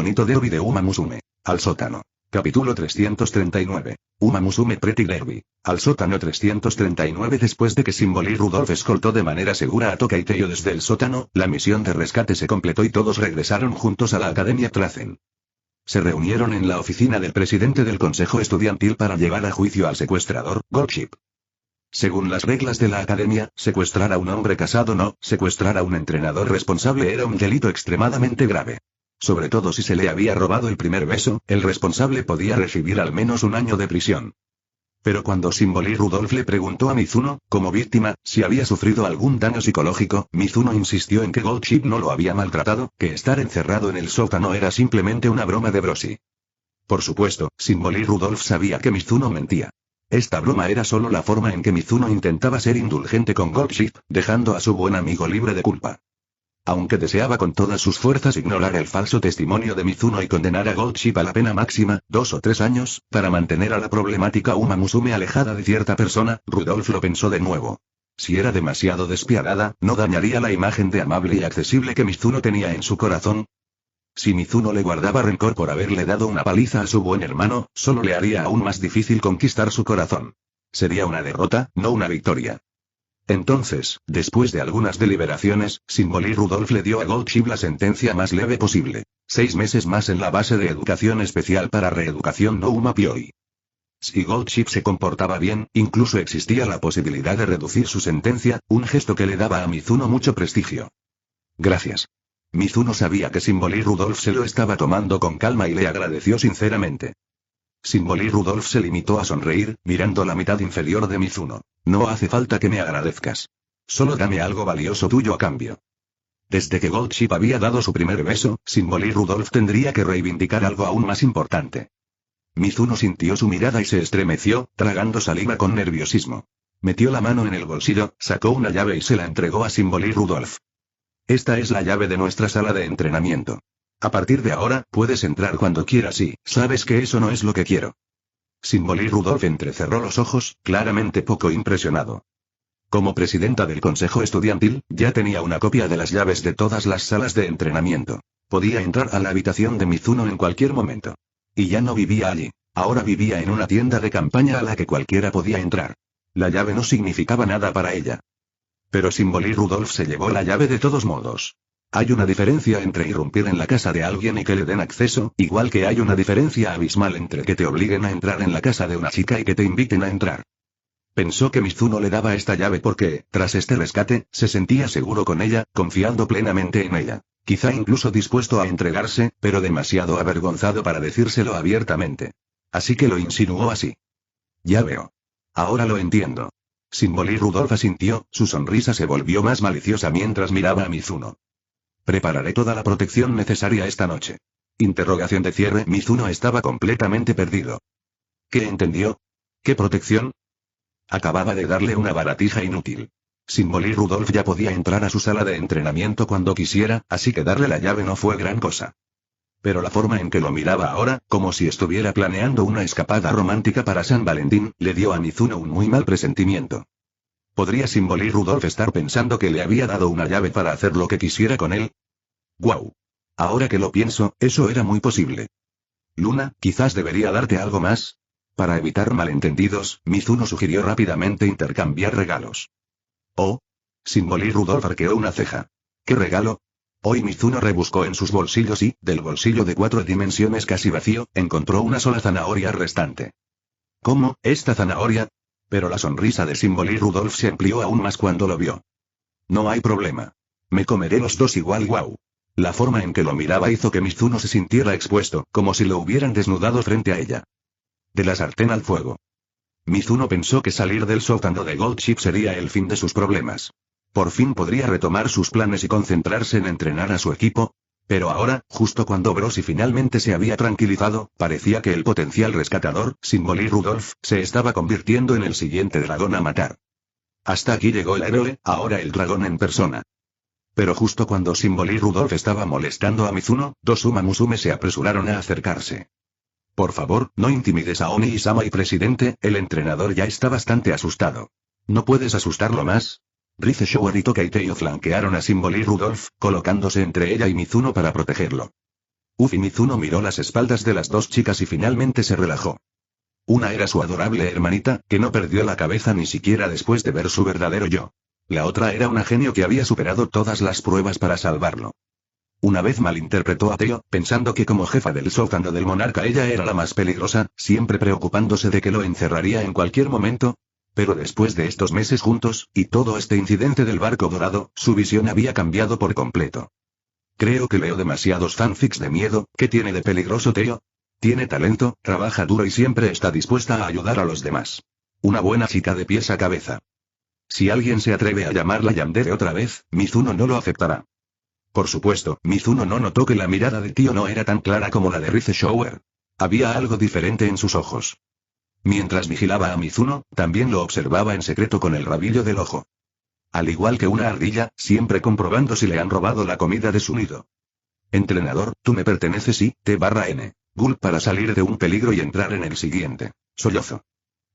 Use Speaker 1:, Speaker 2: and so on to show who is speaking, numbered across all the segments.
Speaker 1: bonito derby de Uma Musume. Al sótano. Capítulo 339. Uma Musume Pretty Derby. Al sótano 339. Después de que Symbol y Rudolph escoltó de manera segura a Toka y Teyo desde el sótano, la misión de rescate se completó y todos regresaron juntos a la Academia Trazen. Se reunieron en la oficina del presidente del consejo estudiantil para llevar a juicio al secuestrador, Goldship. Según las reglas de la academia, secuestrar a un hombre casado no, secuestrar a un entrenador responsable era un delito extremadamente grave. Sobre todo si se le había robado el primer beso, el responsable podía recibir al menos 1 año de prisión. Pero cuando Symbol y Rudolph le preguntó a Mizuno, como víctima, si había sufrido algún daño psicológico, Mizuno insistió en que Goldship no lo había maltratado, que estar encerrado en el sótano era simplemente una broma de Broshi. Por supuesto, Symbol y Rudolph sabía que Mizuno mentía. Esta broma era solo la forma en que Mizuno intentaba ser indulgente con Goldship, dejando a su buen amigo libre de culpa. Aunque deseaba con todas sus fuerzas ignorar el falso testimonio de Mizuno y condenar a Goldship a la pena máxima, 2 o 3 años, para mantener a la problemática Uma Musume alejada de cierta persona, Rudolph lo pensó de nuevo. Si era demasiado despiadada, ¿no dañaría la imagen de amable y accesible que Mizuno tenía en su corazón? Si Mizuno le guardaba rencor por haberle dado una paliza a su buen hermano, solo le haría aún más difícil conquistar su corazón. Sería una derrota, no una victoria. Entonces, después de algunas deliberaciones, Symbol y Rudolph le dio a Goldship la sentencia más leve posible. 6 meses más en la base de educación especial para reeducación no Uma Pioi. Si Goldship se comportaba bien, incluso existía la posibilidad de reducir su sentencia, un gesto que le daba a Mizuno mucho prestigio. Gracias. Mizuno sabía que Symbol y Rudolph se lo estaba tomando con calma y le agradeció sinceramente. Symbol y Rudolph se limitó a sonreír, mirando la mitad inferior de Mizuno. No hace falta que me agradezcas. Solo dame algo valioso tuyo a cambio. Desde que Goldship había dado su primer beso, Symbol y Rudolph tendría que reivindicar algo aún más importante. Mizuno sintió su mirada y se estremeció, tragando saliva con nerviosismo. Metió la mano en el bolsillo, sacó una llave y se la entregó a Symbol y Rudolph. Esta es la llave de nuestra sala de entrenamiento. A partir de ahora, puedes entrar cuando quieras y, sabes que eso no es lo que quiero. Symbol y Rudolph entrecerró los ojos, claramente poco impresionado. Como presidenta del consejo estudiantil, ya tenía una copia de las llaves de todas las salas de entrenamiento. Podía entrar a la habitación de Mizuno en cualquier momento. Y ya no vivía allí. Ahora vivía en una tienda de campaña a la que cualquiera podía entrar. La llave no significaba nada para ella. Pero Symbol y Rudolph se llevó la llave de todos modos. Hay una diferencia entre irrumpir en la casa de alguien y que le den acceso, igual que hay una diferencia abismal entre que te obliguen a entrar en la casa de una chica y que te inviten a entrar. Pensó que Mizuno le daba esta llave porque, tras este rescate, se sentía seguro con ella, confiando plenamente en ella. Quizá incluso dispuesto a entregarse, pero demasiado avergonzado para decírselo abiertamente. Así que lo insinuó así. Ya veo. Ahora lo entiendo. Symbol y Rudolph asintió, su sonrisa se volvió más maliciosa mientras miraba a Mizuno. Prepararé toda la protección necesaria esta noche. Interrogación de cierre. Mizuno estaba completamente perdido. ¿Qué entendió? ¿Qué protección? Acababa de darle una baratija inútil. Symbol y Rudolph ya podía entrar a su sala de entrenamiento cuando quisiera, así que darle la llave no fue gran cosa. Pero la forma en que lo miraba ahora, como si estuviera planeando una escapada romántica para San Valentín, le dio a Mizuno un muy mal presentimiento. ¿Podría Symbol y Rudolph estar pensando que le había dado una llave para hacer lo que quisiera con él? ¡Guau! Ahora que lo pienso, eso era muy posible. Luna, quizás debería darte algo más. Para evitar malentendidos, Mizuno sugirió rápidamente intercambiar regalos. Oh. Symbol y Rudolph arqueó una ceja. ¿Qué regalo? Hoy Mizuno rebuscó en sus bolsillos y, del bolsillo de 4 dimensiones casi vacío, encontró una sola zanahoria restante. ¿Cómo, esta zanahoria? Pero la sonrisa de Symbol y Rudolph se amplió aún más cuando lo vio. No hay problema. Me comeré los dos igual. Guau. La forma en que lo miraba hizo que Mizuno se sintiera expuesto, como si lo hubieran desnudado frente a ella. De la sartén al fuego. Mizuno pensó que salir del sótano de Goldship sería el fin de sus problemas. Por fin podría retomar sus planes y concentrarse en entrenar a su equipo. Pero ahora, justo cuando Broshi finalmente se había tranquilizado, parecía que el potencial rescatador, Symbol y Rudolph, se estaba convirtiendo en el siguiente dragón a matar. Hasta aquí llegó el héroe, ahora el dragón en persona. Pero justo cuando Symbol y Rudolph estaba molestando a Mizuno, 2 Uma Musume se apresuraron a acercarse. Por favor, no intimides a Oni-sama y presidente, el entrenador ya está bastante asustado. ¿No puedes asustarlo más? Rize Shower y Toka y Teyo flanquearon a Symbol y Rudolph, colocándose entre ella y Mizuno para protegerlo. Uf, y Mizuno miró las espaldas de las dos chicas y finalmente se relajó. Una era su adorable hermanita, que no perdió la cabeza ni siquiera después de ver su verdadero yo. La otra era una genio que había superado todas las pruebas para salvarlo. Una vez malinterpretó a Teo, pensando que como jefa del sótano del monarca ella era la más peligrosa, siempre preocupándose de que lo encerraría en cualquier momento. Pero después de estos meses juntos, y todo este incidente del barco dorado, su visión había cambiado por completo. Creo que leo demasiados fanfics de miedo. ¿Qué tiene de peligroso Teo? Tiene talento, trabaja duro y siempre está dispuesta a ayudar a los demás. Una buena chica de pies a cabeza. Si alguien se atreve a llamarla yandere otra vez, Mizuno no lo aceptará. Por supuesto, Mizuno no notó que la mirada de Tio no era tan clara como la de Rize Shower. Había algo diferente en sus ojos. Mientras vigilaba a Mizuno, también lo observaba en secreto con el rabillo del ojo. Al igual que una ardilla, siempre comprobando si le han robado la comida de su nido. Entrenador, tú me perteneces y, T/N. Gulp para salir de un peligro y entrar en el siguiente. Sollozo.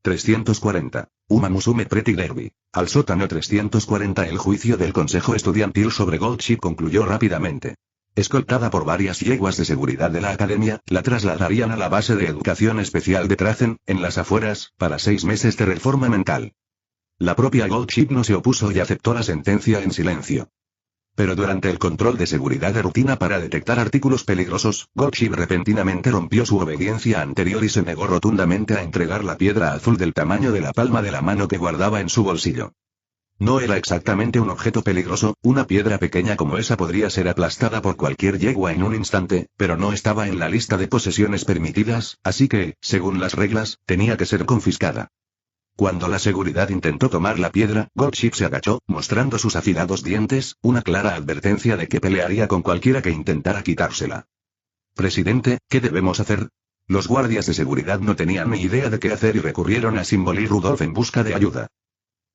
Speaker 1: 340. Uma Musume Pretty Derby. Al sótano 340. El juicio del consejo estudiantil sobre Goldship concluyó rápidamente. Escoltada por varias yeguas de seguridad de la academia, la trasladarían a la base de educación especial de Trazen, en las afueras, para 6 meses de reforma mental. La propia Goldship no se opuso y aceptó la sentencia en silencio. Pero durante el control de seguridad de rutina para detectar artículos peligrosos, Goldship repentinamente rompió su obediencia anterior y se negó rotundamente a entregar la piedra azul del tamaño de la palma de la mano que guardaba en su bolsillo. No era exactamente un objeto peligroso, una piedra pequeña como esa podría ser aplastada por cualquier yegua en un instante, pero no estaba en la lista de posesiones permitidas, así que, según las reglas, tenía que ser confiscada. Cuando la seguridad intentó tomar la piedra, Goldship se agachó, mostrando sus afilados dientes, una clara advertencia de que pelearía con cualquiera que intentara quitársela. Presidente, ¿qué debemos hacer? Los guardias de seguridad no tenían ni idea de qué hacer y recurrieron a Symbol y Rudolph en busca de ayuda.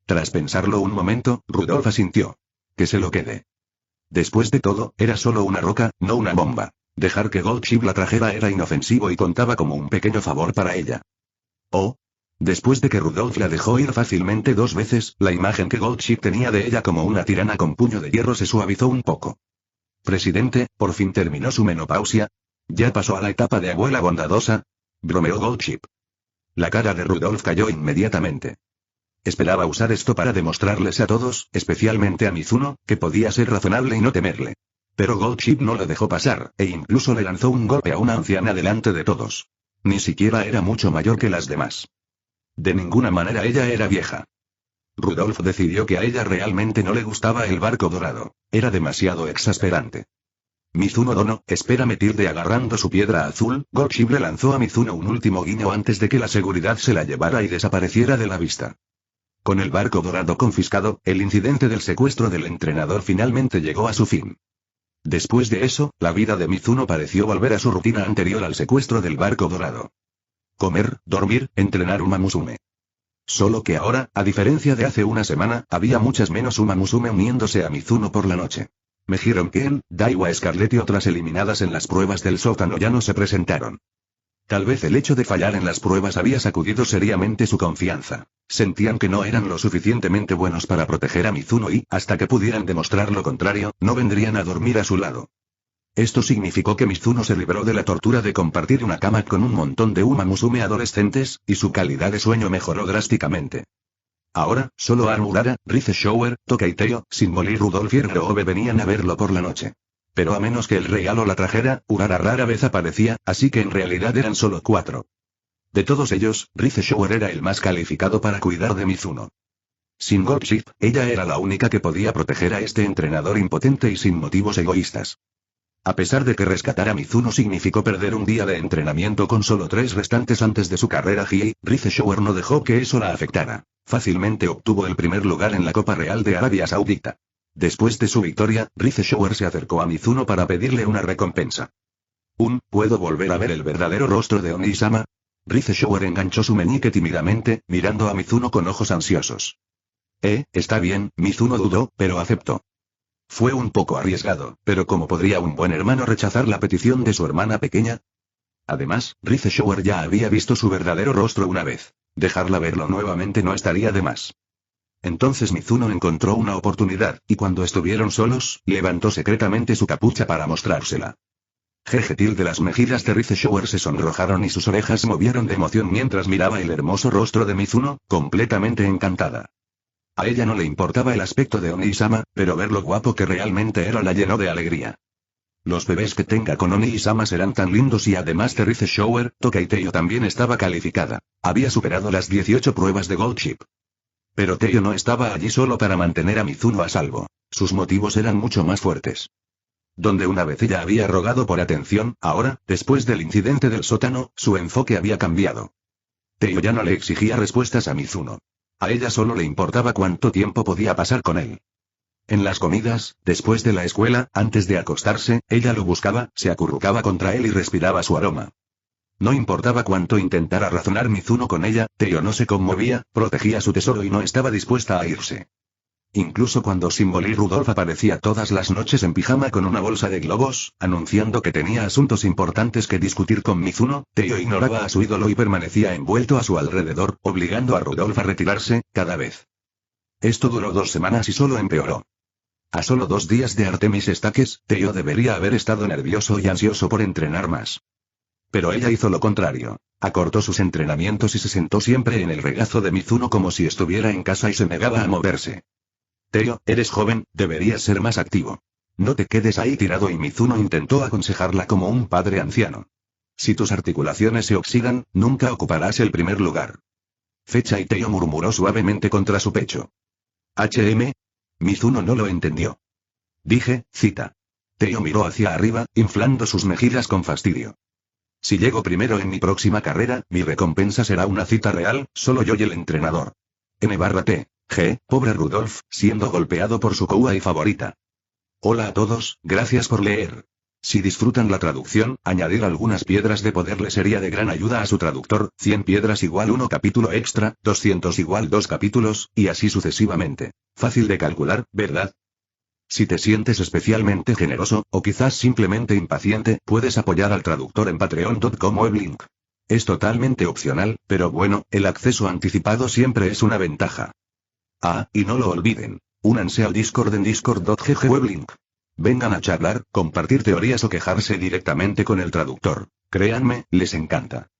Speaker 1: Tras pensarlo un momento, Rudolph asintió. Que se lo quede. Después de todo, era solo una roca, no una bomba. Dejar que Goldship la trajera era inofensivo y contaba como un pequeño favor para ella. Oh. Después de que Rudolph la dejó ir fácilmente 2 veces, la imagen que Goldship tenía de ella como una tirana con puño de hierro se suavizó un poco. Presidente, por fin terminó su menopausia. ¿Ya pasó a la etapa de abuela bondadosa? Bromeó Goldship. La cara de Rudolph cayó inmediatamente. Esperaba usar esto para demostrarles a todos, especialmente a Mizuno, que podía ser razonable y no temerle. Pero Goldship no lo dejó pasar, e incluso le lanzó un golpe a una anciana delante de todos. Ni siquiera era mucho mayor que las demás. De ninguna manera ella era vieja. Rudolph decidió que a ella realmente no le gustaba el barco dorado. Era demasiado exasperante. Mizuno Dono, espérame tilde agarrando su piedra azul, Goldship le lanzó a Mizuno un último guiño antes de que la seguridad se la llevara y desapareciera de la vista. Con el barco dorado confiscado, el incidente del secuestro del entrenador finalmente llegó a su fin. Después de eso, la vida de Mizuno pareció volver a su rutina anterior al secuestro del barco dorado. Comer, dormir, entrenar Uma Musume. Solo que ahora, a diferencia de hace una semana, había muchas menos Uma Musume uniéndose a Mizuno por la noche. Mejiron Ken, Daiwa Scarlet y otras eliminadas en las pruebas del sótano ya no se presentaron. Tal vez el hecho de fallar en las pruebas había sacudido seriamente su confianza. Sentían que no eran lo suficientemente buenos para proteger a Mizuno y, hasta que pudieran demostrar lo contrario, no vendrían a dormir a su lado. Esto significó que Mizuno se libró de la tortura de compartir una cama con un montón de Uma Musume adolescentes, y su calidad de sueño mejoró drásticamente. Ahora, solo Aru Urara, Rize Shower, Toka y Teo, Symbol y Rudolph y Ryobe venían a verlo por la noche. Pero a menos que el regalo la trajera, Urara rara vez aparecía, así que en realidad eran solo 4. De todos ellos, Rize Shower era el más calificado para cuidar de Mizuno. Sin Goldship, ella era la única que podía proteger a este entrenador impotente y sin motivos egoístas. A pesar de que rescatar a Mizuno significó perder un día de entrenamiento con solo 3 restantes antes de su carrera GI, Rize Shower no dejó que eso la afectara. Fácilmente obtuvo el primer lugar en la Copa Real de Arabia Saudita. Después de su victoria, Rize Shower se acercó a Mizuno para pedirle una recompensa. ¿Puedo volver a ver el verdadero rostro de Oni-sama? Rize Shower enganchó su meñique tímidamente, mirando a Mizuno con ojos ansiosos. Está bien, Mizuno dudó, pero aceptó. Fue un poco arriesgado, pero ¿cómo podría un buen hermano rechazar la petición de su hermana pequeña? Además, Rize Shower ya había visto su verdadero rostro una vez. Dejarla verlo nuevamente no estaría de más. Entonces Mizuno encontró una oportunidad, y cuando estuvieron solos, levantó secretamente su capucha para mostrársela. Jeje tilde las mejillas de Rice Shower se sonrojaron y sus orejas se movieron de emoción mientras miraba el hermoso rostro de Mizuno, completamente encantada. A ella no le importaba el aspecto de Oni-sama, pero ver lo guapo que realmente era la llenó de alegría. Los bebés que tenga con Oni-sama serán tan lindos y además de Rice Shower, Tokai Teiyo también estaba calificada. Había superado las 18 pruebas de Gold Chip. Pero Teiyo no estaba allí solo para mantener a Mizuno a salvo. Sus motivos eran mucho más fuertes. Donde una vez ella había rogado por atención, ahora, después del incidente del sótano, su enfoque había cambiado. Teiyo ya no le exigía respuestas a Mizuno. A ella solo le importaba cuánto tiempo podía pasar con él. En las comidas, después de la escuela, antes de acostarse, ella lo buscaba, se acurrucaba contra él y respiraba su aroma. No importaba cuánto intentara razonar Mizuno con ella, Teiyo no se conmovía, protegía su tesoro y no estaba dispuesta a irse. Incluso cuando Symbol Rudolph aparecía todas las noches en pijama con una bolsa de globos, anunciando que tenía asuntos importantes que discutir con Mizuno, Teiyo ignoraba a su ídolo y permanecía envuelto a su alrededor, obligando a Rudolph a retirarse, cada vez. Esto duró 2 semanas y solo empeoró. A solo 2 días de Artemis Stakes, Teiyo debería haber estado nervioso y ansioso por entrenar más. Pero ella hizo lo contrario. Acortó sus entrenamientos y se sentó siempre en el regazo de Mizuno como si estuviera en casa y se negaba a moverse. Teiyo, eres joven, deberías ser más activo. No te quedes ahí tirado y Mizuno intentó aconsejarla como un padre anciano. Si tus articulaciones se oxidan, nunca ocuparás el primer lugar. Fecha y Teiyo murmuró suavemente contra su pecho. Mizuno no lo entendió. Dije, cita. Teiyo miró hacia arriba, inflando sus mejillas con fastidio. Si llego primero en mi próxima carrera, mi recompensa será una cita real, solo yo y el entrenador. N/T. Pobre Rudolph, siendo golpeado por su kawaii favorita. Hola a todos, gracias por leer. Si disfrutan la traducción, añadir algunas piedras de poder le sería de gran ayuda a su traductor, 100 piedras igual 1 capítulo extra, 200 igual 2 capítulos, y así sucesivamente. Fácil de calcular, ¿verdad? Si te sientes especialmente generoso, o quizás simplemente impaciente, puedes apoyar al traductor en patreon.com /weblink. Es totalmente opcional, pero bueno, el acceso anticipado siempre es una ventaja. Ah, y no lo olviden. Únanse al Discord en discord.gg/weblink. Vengan a charlar, compartir teorías o quejarse directamente con el traductor. Créanme, les encanta.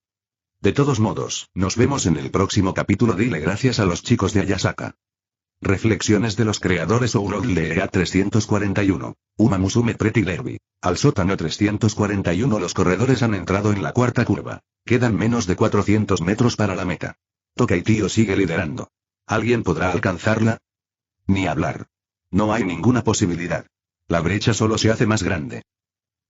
Speaker 1: De todos modos, nos vemos en el próximo capítulo. Dile gracias a los chicos de Ayasaka. Reflexiones de los creadores Ouroglea 341. Uma Musume Pretty Derby. Al sótano 341. Los corredores han entrado en la cuarta curva. Quedan menos de 400 metros para la meta. Tokai Teiyo sigue liderando. ¿Alguien podrá alcanzarla? Ni hablar. No hay ninguna posibilidad. La brecha solo se hace más grande.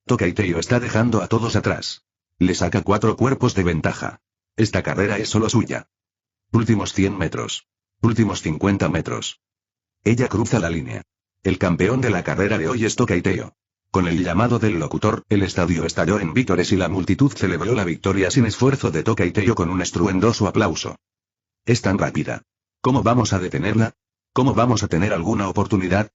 Speaker 1: Tokai Teiyo está dejando a todos atrás. Le saca 4 cuerpos de ventaja. Esta carrera es solo suya. Últimos 100 metros. Últimos 50 metros. Ella cruza la línea. El campeón de la carrera de hoy es Tokai Teiyo. Con el llamado del locutor, el estadio estalló en vítores y la multitud celebró la victoria sin esfuerzo de Tokai Teiyo con un estruendoso aplauso. Es tan rápida. ¿Cómo vamos a detenerla? ¿Cómo vamos a tener alguna oportunidad?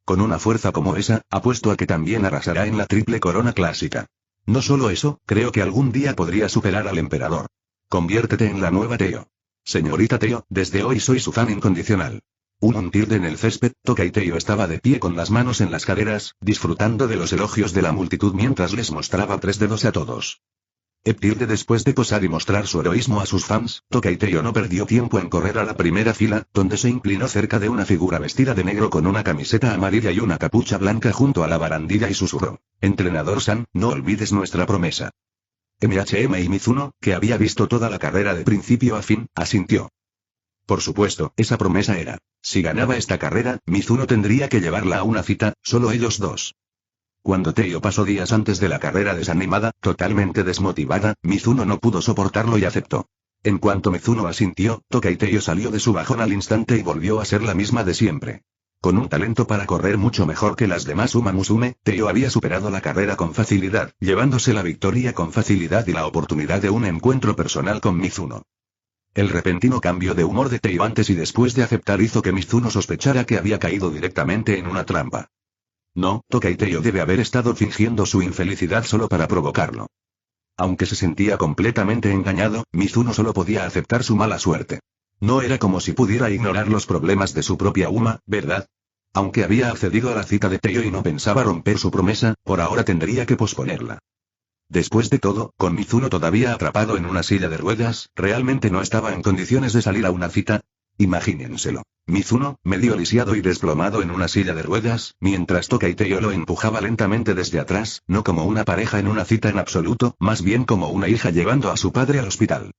Speaker 1: Con una fuerza como esa, apuesto a que también arrasará en la triple corona clásica. No solo eso, creo que algún día podría superar al emperador. Conviértete en la nueva Teiyo. Señorita Teiyo, desde hoy soy su fan incondicional. Un tilde en el césped, Tokai Teiyo estaba de pie con las manos en las caderas, disfrutando de los elogios de la multitud mientras les mostraba 3 dedos a todos. Después de posar y mostrar su heroísmo a sus fans, Tokai Teiyo no perdió tiempo en correr a la primera fila, donde se inclinó cerca de una figura vestida de negro con una camiseta amarilla y una capucha blanca junto a la barandilla y susurró. Entrenador San, no olvides nuestra promesa. Y Mizuno, que había visto toda la carrera de principio a fin, asintió. Por supuesto, esa promesa era. Si ganaba esta carrera, Mizuno tendría que llevarla a una cita, solo ellos dos. Cuando Teiyo pasó días antes de la carrera desanimada, totalmente desmotivada, Mizuno no pudo soportarlo y aceptó. En cuanto Mizuno asintió, Tokai Teiyo salió de su bajón al instante y volvió a ser la misma de siempre. Con un talento para correr mucho mejor que las demás Uma Musume, Teiyo había superado la carrera con facilidad, llevándose la victoria con facilidad y la oportunidad de un encuentro personal con Mizuno. El repentino cambio de humor de Teiyo antes y después de aceptar hizo que Mizuno sospechara que había caído directamente en una trampa. No, Tokai Teiyo debe haber estado fingiendo su infelicidad solo para provocarlo. Aunque se sentía completamente engañado, Mizuno solo podía aceptar su mala suerte. No era como si pudiera ignorar los problemas de su propia Uma, ¿verdad? Aunque había accedido a la cita de Teiyo y no pensaba romper su promesa, por ahora tendría que posponerla. Después de todo, con Mizuno todavía atrapado en una silla de ruedas, ¿realmente no estaba en condiciones de salir a una cita? Imagínenselo. Mizuno, medio lisiado y desplomado en una silla de ruedas, mientras Toka y Teo lo empujaba lentamente desde atrás, no como una pareja en una cita en absoluto, más bien como una hija llevando a su padre al hospital.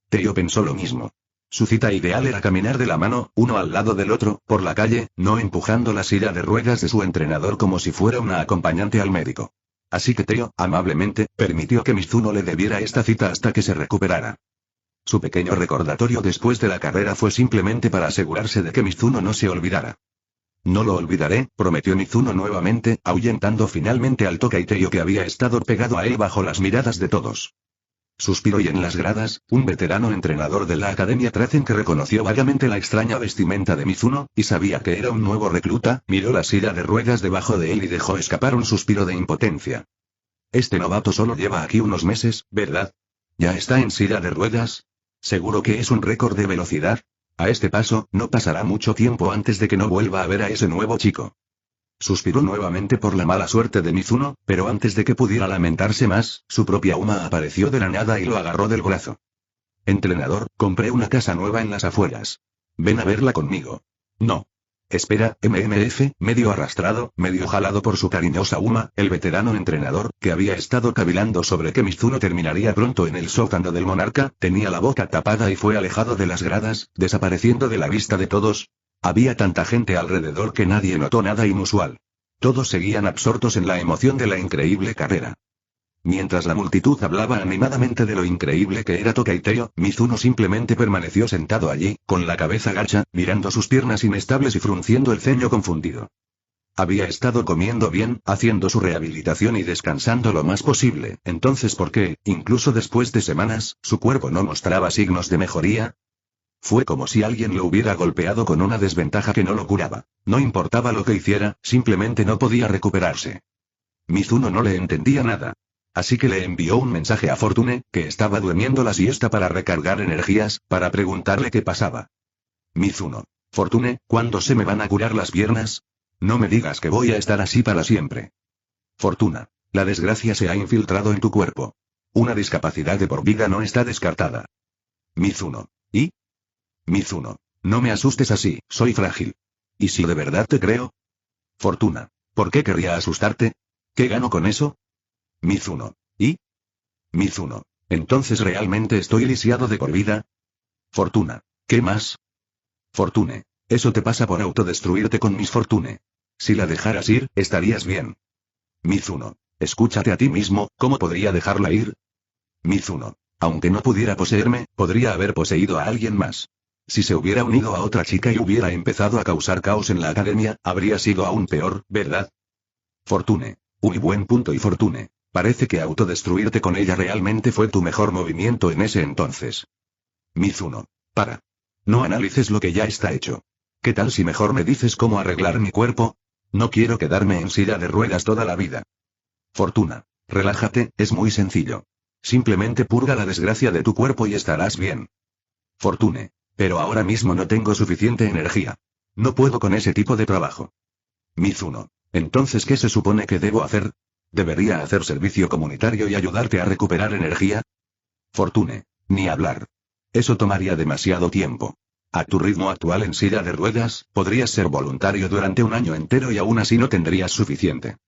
Speaker 1: Teo pensó lo mismo. Su cita ideal era caminar de la mano, uno al lado del otro, por la calle, no empujando la silla de ruedas de su entrenador como si fuera una acompañante al médico. Así que Teo, amablemente, permitió que Mizuno le debiera esta cita hasta que se recuperara. Su pequeño recordatorio después de la carrera fue simplemente para asegurarse de que Mizuno no se olvidara. No lo olvidaré, prometió Mizuno nuevamente, ahuyentando finalmente al Toka y Teo que había estado pegado a él bajo las miradas de todos. Suspiró y en las gradas, un veterano entrenador de la Academia Trazen que reconoció vagamente la extraña vestimenta de Mizuno, y sabía que era un nuevo recluta, miró la silla de ruedas debajo de él y dejó escapar un suspiro de impotencia. Este novato solo lleva aquí unos meses, ¿verdad? ¿Ya está en silla de ruedas? ¿Seguro que es un récord de velocidad? A este paso, no pasará mucho tiempo antes de que no vuelva a ver a ese nuevo chico. Suspiró nuevamente por la mala suerte de Mizuno, pero antes de que pudiera lamentarse más, su propia Uma apareció de la nada y lo agarró del brazo. Entrenador, compré una casa nueva en las afueras. Ven a verla conmigo. No. Espera, MMF, medio arrastrado, medio jalado por su cariñosa Uma, el veterano entrenador, que había estado cavilando sobre que Mizuno terminaría pronto en el sótano del monarca, tenía la boca tapada y fue alejado de las gradas, desapareciendo de la vista de todos. Había tanta gente alrededor que nadie notó nada inusual. Todos seguían absortos en la emoción de la increíble carrera. Mientras la multitud hablaba animadamente de lo increíble que era Toka y Teo, Mizuno simplemente permaneció sentado allí, con la cabeza gacha, mirando sus piernas inestables y frunciendo el ceño confundido. Había estado comiendo bien, haciendo su rehabilitación y descansando lo más posible, entonces ¿por qué, incluso después de semanas, su cuerpo no mostraba signos de mejoría? Fue como si alguien lo hubiera golpeado con una desventaja que no lo curaba. No importaba lo que hiciera, simplemente no podía recuperarse. Mizuno no le entendía nada. Así que le envió un mensaje a Fortune, que estaba durmiendo la siesta para recargar energías, para preguntarle qué pasaba. Mizuno. Fortune, ¿cuándo se me van a curar las piernas? No me digas que voy a estar así para siempre. Fortuna. La desgracia se ha infiltrado en tu cuerpo. Una discapacidad de por vida no está descartada. Mizuno. ¿Y? Mizuno. No me asustes así, soy frágil. ¿Y si de verdad te creo? Fortuna. ¿Por qué querría asustarte? ¿Qué gano con eso? Mizuno. ¿Y? Mizuno. ¿Entonces realmente estoy lisiado de por vida? Fortuna. ¿Qué más? Fortune. Eso te pasa por autodestruirte con Miss Fortune. Si la dejaras ir, estarías bien. Mizuno. Escúchate a ti mismo, ¿cómo podría dejarla ir? Mizuno. Aunque no pudiera poseerme, podría haber poseído a alguien más. Si se hubiera unido a otra chica y hubiera empezado a causar caos en la academia, habría sido aún peor, ¿verdad? Fortune. Muy buen punto y Fortune. Parece que autodestruirte con ella realmente fue tu mejor movimiento en ese entonces. Mizuno. Para. No analices lo que ya está hecho. ¿Qué tal si mejor me dices cómo arreglar mi cuerpo? No quiero quedarme en silla de ruedas toda la vida. Fortuna. Relájate, es muy sencillo. Simplemente purga la desgracia de tu cuerpo y estarás bien. Fortune. Pero ahora mismo no tengo suficiente energía. No puedo con ese tipo de trabajo. Mizuno. Entonces, ¿qué se supone que debo hacer? ¿Debería hacer servicio comunitario y ayudarte a recuperar energía? Fortune. Ni hablar. Eso tomaría demasiado tiempo. A tu ritmo actual en silla de ruedas, podrías ser voluntario durante un año entero y aún así no tendrías suficiente.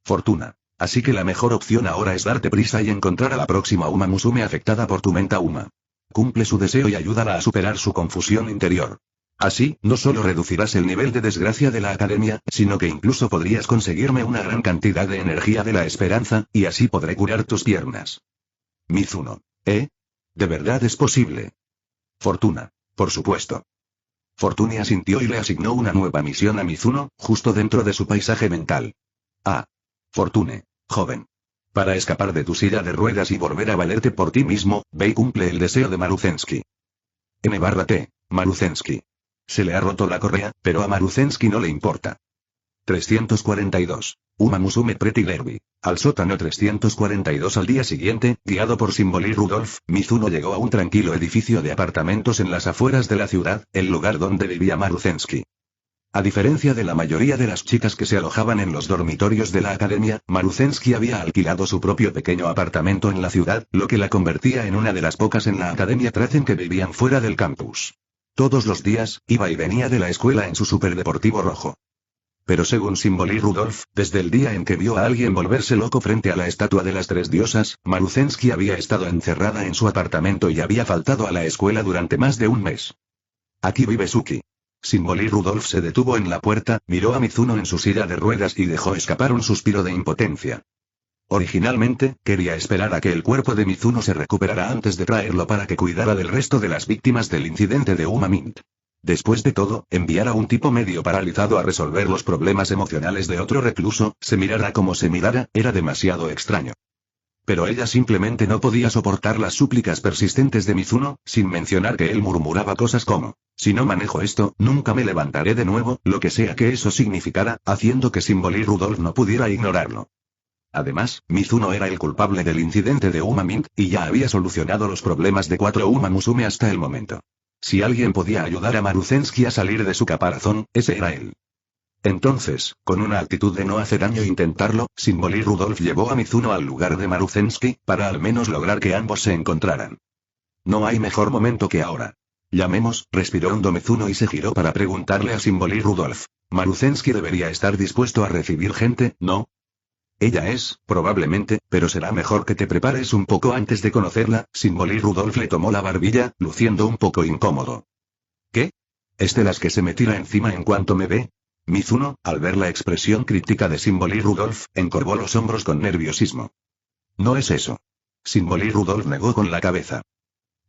Speaker 1: Fortuna. Así que la mejor opción ahora es darte prisa y encontrar a la próxima Uma Musume afectada por tu menta Uma. Cumple su deseo y ayúdala a superar su confusión interior. Así, no solo reducirás el nivel de desgracia de la academia, sino que incluso podrías conseguirme una gran cantidad de energía de la esperanza, y así podré curar tus piernas. Mizuno. ¿Eh? ¿De verdad es posible? Fortuna. Por supuesto. Fortune asintió y le asignó una nueva misión a Mizuno, justo dentro de su paisaje mental. Ah. Fortune, joven. Para escapar de tu silla de ruedas y volver a valerte por ti mismo, ve y cumple el deseo de Maruzensky. M/T. Maruzensky. Se le ha roto la correa, pero a Maruzensky no le importa. 342. Uma Musume Pretty Derby. Al sótano 342 al día siguiente, guiado por Symbol y Rudolph, Mizuno llegó a un tranquilo edificio de apartamentos en las afueras de la ciudad, el lugar donde vivía Maruzensky. A diferencia de la mayoría de las chicas que se alojaban en los dormitorios de la academia, Maruzensky había alquilado su propio pequeño apartamento en la ciudad, lo que la convertía en una de las pocas en la academia Trazen que vivían fuera del campus. Todos los días, iba y venía de la escuela en su superdeportivo rojo. Pero según Symbol y Rudolf, desde el día en que vio a alguien volverse loco frente a la estatua de las tres diosas, Maruzensky había estado encerrada en su apartamento y había faltado a la escuela durante más de un mes. Aquí vive Suki. Symbol y Rudolf se detuvo en la puerta, miró a Mizuno en su silla de ruedas y dejó escapar un suspiro de impotencia. Originalmente, quería esperar a que el cuerpo de Mizuno se recuperara antes de traerlo para que cuidara del resto de las víctimas del incidente de Uma Mint. Después de todo, enviar a un tipo medio paralizado a resolver los problemas emocionales de otro recluso, se mirara como se mirara, era demasiado extraño. Pero ella simplemente no podía soportar las súplicas persistentes de Mizuno, sin mencionar que él murmuraba cosas como: si no manejo esto, nunca me levantaré de nuevo, lo que sea que eso significara, haciendo que Symbol y Rudolf no pudiera ignorarlo. Además, Mizuno era el culpable del incidente de Uma Mint, y ya había solucionado los problemas de 4 Uma Musume hasta el momento. Si alguien podía ayudar a Maruzensky a salir de su caparazón, ese era él. Entonces, con una actitud de no hacer daño e intentarlo, Symbol y Rudolf llevó a Mizuno al lugar de Maruzensky, para al menos lograr que ambos se encontraran. No hay mejor momento que ahora. Llamemos, respiró hondo Mizuno y se giró para preguntarle a Symbol y Rudolf. Maruzensky debería estar dispuesto a recibir gente, ¿no? Ella es, probablemente, pero será mejor que te prepares un poco antes de conocerla. Symbol y Rudolf le tomó la barbilla, luciendo un poco incómodo. ¿Qué? ¿Es de las que se me tira encima en cuanto me ve? Mizuno, al ver la expresión crítica de Symbol y Rudolf, encorvó los hombros con nerviosismo. No es eso. Symbol y Rudolf negó con la cabeza.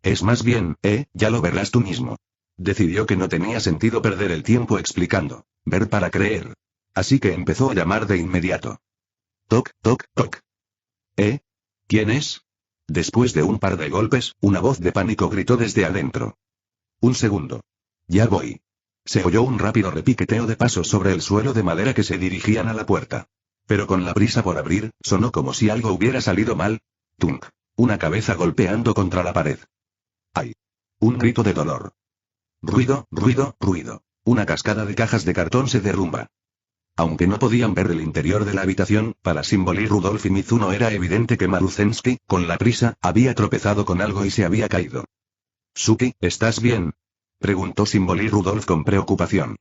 Speaker 1: Es más bien, ya lo verás tú mismo. Decidió que no tenía sentido perder el tiempo explicando. Ver para creer. Así que empezó a llamar de inmediato. Toc, toc, toc. ¿Quién es? Después de un par de golpes, una voz de pánico gritó desde adentro. Un segundo. Ya voy. Se oyó un rápido repiqueteo de pasos sobre el suelo de madera que se dirigían a la puerta. Pero con la prisa por abrir, sonó como si algo hubiera salido mal. Tunk. Una cabeza golpeando contra la pared. ¡Ay! Un grito de dolor. Ruido, ruido, ruido. Una cascada de cajas de cartón se derrumba. Aunque no podían ver el interior de la habitación, para Symbol y Rudolf y Mizuno era evidente que Maruzensky, con la prisa, había tropezado con algo y se había caído. Suki, ¿estás bien? Preguntó Symbol y Rudolf con preocupación.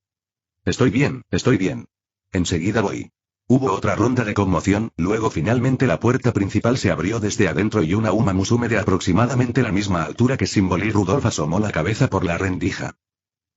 Speaker 1: Estoy bien, estoy bien. Enseguida voy. Hubo otra ronda de conmoción, luego finalmente la puerta principal se abrió desde adentro y una Uma Musume de aproximadamente la misma altura que Symbol y Rudolf asomó la cabeza por la rendija.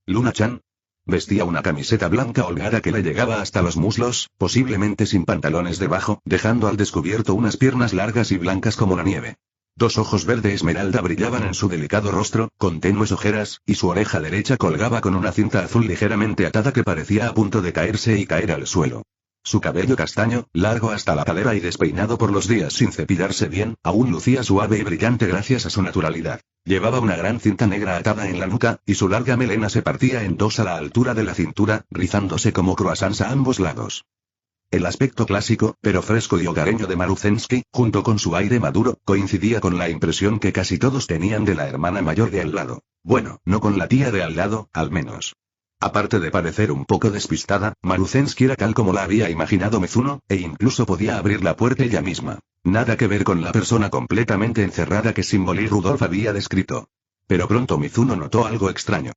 Speaker 1: Luna-chan. Vestía una camiseta blanca holgada que le llegaba hasta los muslos, posiblemente sin pantalones debajo, dejando al descubierto unas piernas largas y blancas como la nieve. Dos ojos verde esmeralda brillaban en su delicado rostro, con tenues ojeras, y su oreja derecha colgaba con una cinta azul ligeramente atada que parecía a punto de caerse y caer al suelo. Su cabello castaño, largo hasta la cadera y despeinado por los días sin cepillarse bien, aún lucía suave y brillante gracias a su naturalidad. Llevaba una gran cinta negra atada en la nuca, y su larga melena se partía en dos a la altura de la cintura, rizándose como croissants a ambos lados. El aspecto clásico, pero fresco y hogareño de Maruzensky, junto con su aire maduro, coincidía con la impresión que casi todos tenían de la hermana mayor de al lado. Bueno, no con la tía de al lado, al menos. Aparte de parecer un poco despistada, Maruzensky era tal como la había imaginado Mizuno, e incluso podía abrir la puerta ella misma. Nada que ver con la persona completamente encerrada que Symbol y Rudolf había descrito. Pero pronto Mizuno notó algo extraño.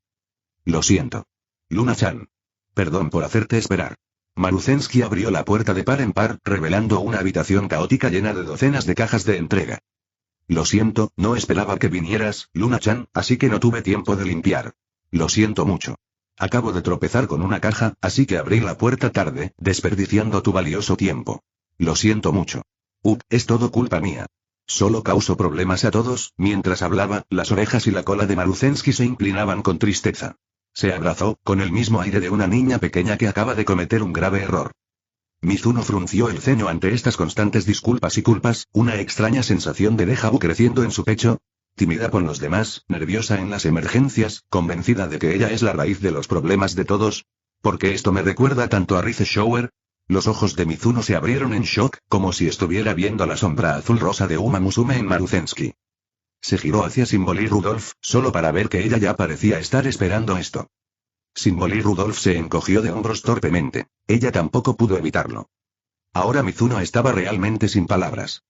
Speaker 1: Lo siento. Luna-chan. Perdón por hacerte esperar. Maruzensky abrió la puerta de par en par, revelando una habitación caótica llena de docenas de cajas de entrega. Lo siento, no esperaba que vinieras, Luna-chan, así que no tuve tiempo de limpiar. Lo siento mucho. Acabo de tropezar con una caja, así que abrí la puerta tarde, desperdiciando tu valioso tiempo. Lo siento mucho. Es todo culpa mía. Solo causo problemas a todos. Mientras hablaba, las orejas y la cola de Maruzensky se inclinaban con tristeza. Se abrazó, con el mismo aire de una niña pequeña que acaba de cometer un grave error. Mizuno frunció el ceño ante estas constantes disculpas y culpas, una extraña sensación de déjà vu creciendo en su pecho. Tímida con los demás, nerviosa en las emergencias, convencida de que ella es la raíz de los problemas de todos. ¿Por qué esto me recuerda tanto a Rize Shower? Los ojos de Mizuno se abrieron en shock, como si estuviera viendo la sombra azul-rosa de Uma Musume en Maruzensky. Se giró hacia Symbol y Rudolf, solo para ver que ella ya parecía estar esperando esto. Symbol Rudolph se encogió de hombros torpemente. Ella tampoco pudo evitarlo. Ahora Mizuno estaba realmente sin palabras.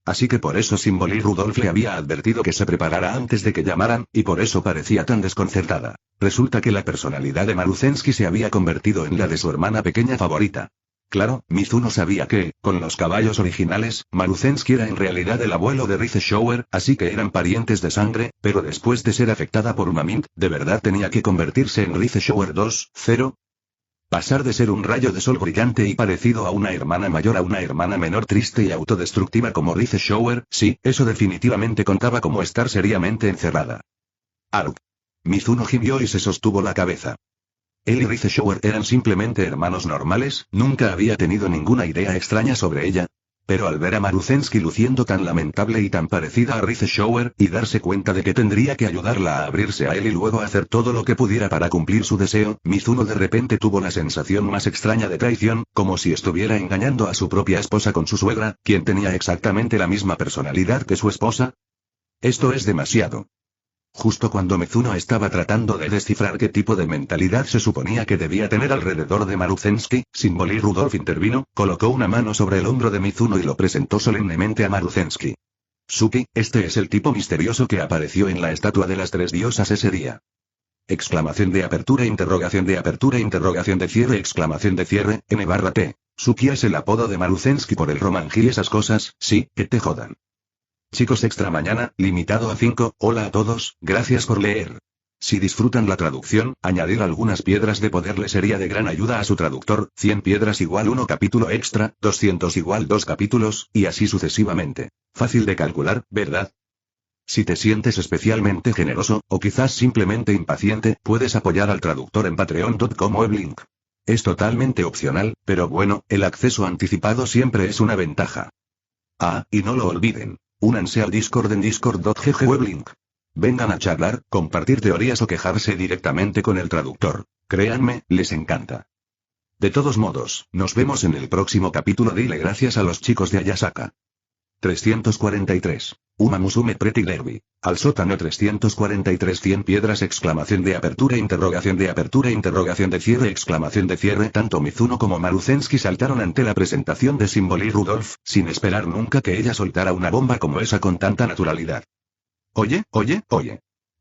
Speaker 1: Así que por eso Symbol Rudolph le había advertido que se preparara antes de que llamaran, y por eso parecía tan desconcertada. Resulta que la personalidad de Maruzensky se había convertido en la de su hermana pequeña favorita. Claro, Mizuno sabía que, con los caballos originales, Maruzensky era en realidad el abuelo de Rize Shower, así que eran parientes de sangre, pero después de ser afectada por una Mint, ¿de verdad tenía que convertirse en Rize Shower 2.0? Pasar de ser un rayo de sol brillante y parecido a una hermana mayor a una hermana menor triste y autodestructiva como Rize Shower, sí, eso definitivamente contaba como estar seriamente encerrada. Aruk. Mizuno gimió y se sostuvo la cabeza. Él y Rize Shower eran simplemente hermanos normales, nunca había tenido ninguna idea extraña sobre ella. Pero al ver a Maruzensky luciendo tan lamentable y tan parecida a Rize Shower, y darse cuenta de que tendría que ayudarla a abrirse a él y luego hacer todo lo que pudiera para cumplir su deseo, Mizuno de repente tuvo la sensación más extraña de traición, como si estuviera engañando a su propia esposa con su suegra, quien tenía exactamente la misma personalidad que su esposa. Esto es demasiado. Justo cuando Mizuno estaba tratando de descifrar qué tipo de mentalidad se suponía que debía tener alrededor de Maruzensky, Symbol Rudolph intervino, colocó una mano sobre el hombro de Mizuno y lo presentó solemnemente a Maruzensky. Suki, este es el tipo misterioso que apareció en la estatua de las tres diosas ese día. Exclamación de apertura, interrogación de cierre, exclamación de cierre, N/T. Suki es el apodo de Maruzensky por el Romanji y esas cosas, sí, que te jodan. Chicos extra mañana, limitado a 5, hola a todos, gracias por leer. Si disfrutan la traducción, añadir algunas piedras de poder le sería de gran ayuda a su traductor, 100 piedras igual 1 capítulo extra, 200 igual 2 capítulos, y así sucesivamente. Fácil de calcular, ¿verdad? Si te sientes especialmente generoso, o quizás simplemente impaciente, puedes apoyar al traductor en patreon.com o link. Es totalmente opcional, pero bueno, el acceso anticipado siempre es una ventaja. Ah, y no lo olviden. Únanse al Discord en discord.gg weblink. Vengan a charlar, compartir teorías o quejarse directamente con el traductor. Créanme, les encanta. De todos modos, nos vemos en el próximo capítulo. Dile gracias a los chicos de Ayasaka. 343. Uma Musume Pretty Derby. Al sótano 343 100 piedras exclamación de apertura interrogación de cierre exclamación de cierre. Tanto Mizuno como Maruzensky saltaron ante la presentación de Symbol Rudolph, sin esperar nunca que ella soltara una bomba como esa con tanta naturalidad. Oye.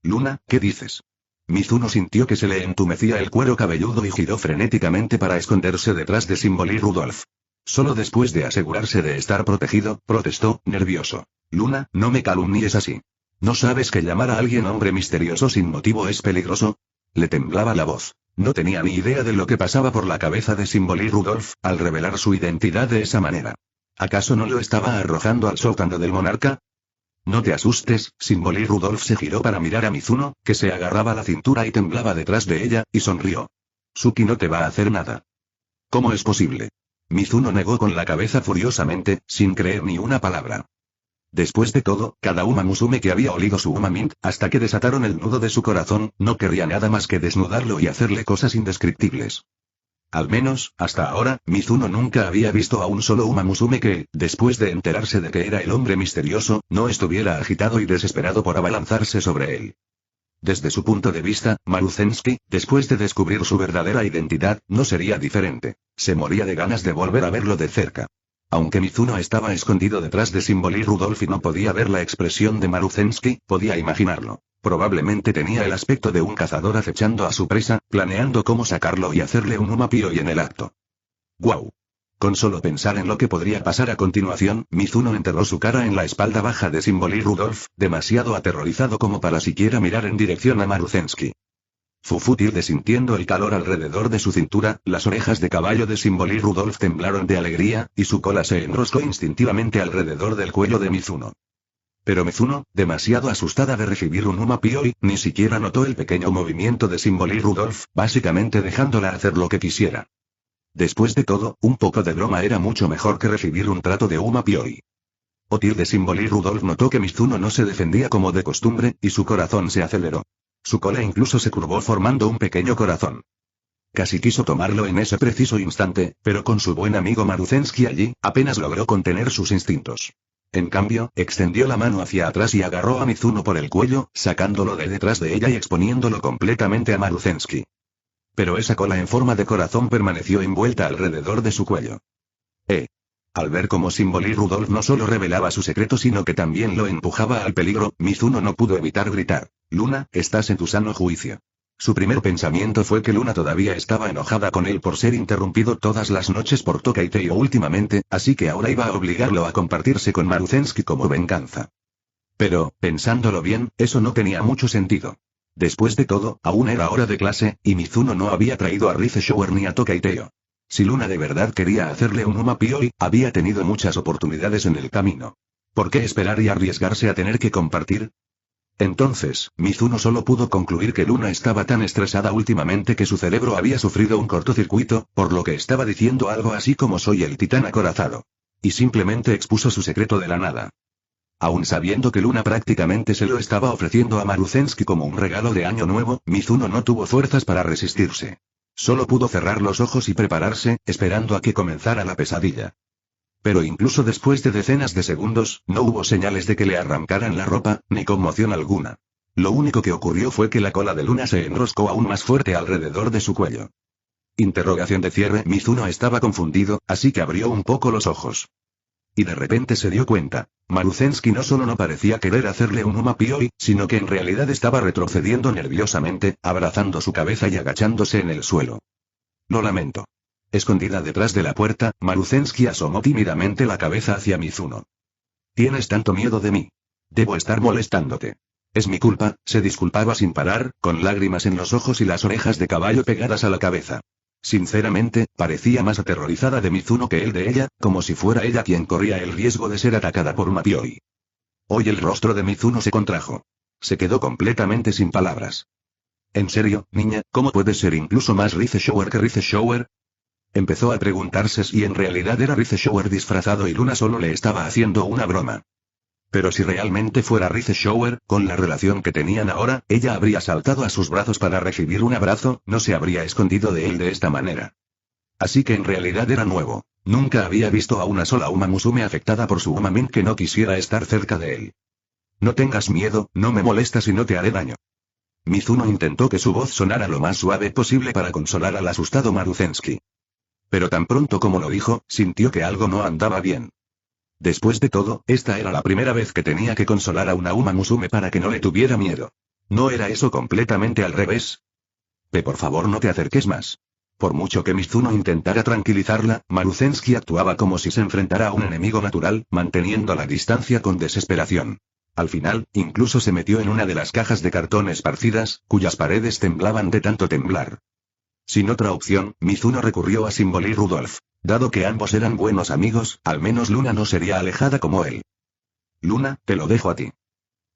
Speaker 1: Luna, ¿qué dices? Mizuno sintió que se le entumecía el cuero cabelludo y giró frenéticamente para esconderse detrás de Symbol Rudolph. Solo después de asegurarse de estar protegido, protestó, nervioso. Luna, no me calumnies así. ¿No sabes que llamar a alguien hombre misterioso sin motivo es peligroso? Le temblaba la voz. No tenía ni idea de lo que pasaba por la cabeza de Symbol Rudolph, al revelar su identidad de esa manera. ¿Acaso no lo estaba arrojando al sótano del monarca? No te asustes, Symbol Rudolph se giró para mirar a Mizuno, que se agarraba la cintura y temblaba detrás de ella, y sonrió. Suki no te va a hacer nada. ¿Cómo es posible? Mizuno negó con la cabeza furiosamente, sin creer ni una palabra. Después de todo, cada Uma Musume que había olido su Uma Mint, hasta que desataron el nudo de su corazón, no querría nada más que desnudarlo y hacerle cosas indescriptibles. Al menos, hasta ahora, Mizuno nunca había visto a un solo Uma Musume que, después de enterarse de que era el hombre misterioso, no estuviera agitado y desesperado por abalanzarse sobre él. Desde su punto de vista, Maruzensky, después de descubrir su verdadera identidad, no sería diferente. Se moría de ganas de volver a verlo de cerca. Aunque Mizuno estaba escondido detrás de Symbol Rudolph y no podía ver la expresión de Maruzensky, podía imaginarlo. Probablemente tenía el aspecto de un cazador acechando a su presa, planeando cómo sacarlo y hacerle un Uma-Pioi en el acto. ¡Guau! Con solo pensar en lo que podría pasar a continuación, Mizuno enterró su cara en la espalda baja de Symbol Rudolph, demasiado aterrorizado como para siquiera mirar en dirección a Maruzensky. Fútil sintiendo el calor alrededor de su cintura, las orejas de caballo de Symbol Rudolph temblaron de alegría, y su cola se enroscó instintivamente alrededor del cuello de Mizuno. Pero Mizuno, demasiado asustada de recibir un Uma-Pioi, ni siquiera notó el pequeño movimiento de Symbol Rudolph, básicamente dejándola hacer lo que quisiera. Después de todo, un poco de broma era mucho mejor que recibir un trato de Uma-Pioi. De Symbol Rudolph notó que Mizuno no se defendía como de costumbre, y su corazón se aceleró. Su cola incluso se curvó formando un pequeño corazón. Casi quiso tomarlo en ese preciso instante, pero con su buen amigo Maruzensky allí, apenas logró contener sus instintos. En cambio, extendió la mano hacia atrás y agarró a Mizuno por el cuello, sacándolo de detrás de ella y exponiéndolo completamente a Maruzensky. Pero esa cola en forma de corazón permaneció envuelta alrededor de su cuello. Al ver cómo Symbol y Rudolph no solo revelaba su secreto sino que también lo empujaba al peligro, Mizuno no pudo evitar gritar: Luna, estás en tu sano juicio. Su primer pensamiento fue que Luna todavía estaba enojada con él por ser interrumpido todas las noches por Toka y Teo últimamente, así que ahora iba a obligarlo a compartirse con Maruzensky como venganza. Pero, pensándolo bien, eso no tenía mucho sentido. Después de todo, aún era hora de clase, y Mizuno no había traído a Rize Shower ni a Toka y Teo. Si Luna de verdad quería hacerle un Umapioi, había tenido muchas oportunidades en el camino. ¿Por qué esperar y arriesgarse a tener que compartir? Entonces, Mizuno solo pudo concluir que Luna estaba tan estresada últimamente que su cerebro había sufrido un cortocircuito, por lo que estaba diciendo algo así como soy el titán acorazado. Y simplemente expuso su secreto de la nada. Aún sabiendo que Luna prácticamente se lo estaba ofreciendo a Maruzensky como un regalo de año nuevo, Mizuno no tuvo fuerzas para resistirse. Solo pudo cerrar los ojos y prepararse, esperando a que comenzara la pesadilla. Pero incluso después de decenas de segundos, no hubo señales de que le arrancaran la ropa, ni conmoción alguna. Lo único que ocurrió fue que la cola de Luna se enroscó aún más fuerte alrededor de su cuello. Interrogación de cierre. Mizuno estaba confundido, así que abrió un poco los ojos. Y de repente se dio cuenta. Maruzensky no solo no parecía querer hacerle un Umapioi, sino que en realidad estaba retrocediendo nerviosamente, abrazando su cabeza y agachándose en el suelo. Lo lamento. Escondida detrás de la puerta, Maruzensky asomó tímidamente la cabeza hacia Mizuno. ¿Tienes tanto miedo de mí? Debo estar molestándote. Es mi culpa, se disculpaba sin parar, con lágrimas en los ojos y las orejas de caballo pegadas a la cabeza. Sinceramente, parecía más aterrorizada de Mizuno que él de ella, como si fuera ella quien corría el riesgo de ser atacada por Umapioi. Hoy el rostro de Mizuno se contrajo. Se quedó completamente sin palabras. ¿En serio, niña, cómo puedes ser incluso más Rize Shower que Rize Shower? Empezó a preguntarse si en realidad era Rize Shower disfrazado y Luna solo le estaba haciendo una broma. Pero si realmente fuera Rize Shower, con la relación que tenían ahora, ella habría saltado a sus brazos para recibir un abrazo, no se habría escondido de él de esta manera. Así que en realidad era nuevo. Nunca había visto a una sola Uma Musume afectada por su Umamin que no quisiera estar cerca de él. No tengas miedo, no me molestas y no te haré daño. Mizuno intentó que su voz sonara lo más suave posible para consolar al asustado Maruzensky. Pero tan pronto como lo dijo, sintió que algo no andaba bien. Después de todo, esta era la primera vez que tenía que consolar a una Uma Musume para que no le tuviera miedo. ¿No era eso completamente al revés? Por favor no te acerques más. Por mucho que Mizuno intentara tranquilizarla, Maruzensky actuaba como si se enfrentara a un enemigo natural, manteniendo la distancia con desesperación. Al final, incluso se metió en una de las cajas de cartón esparcidas, cuyas paredes temblaban de tanto temblar. Sin otra opción, Mizuno recurrió a Symbol y Rudolph. Dado que ambos eran buenos amigos, al menos Luna no sería alejada como él. Luna, te lo dejo a ti.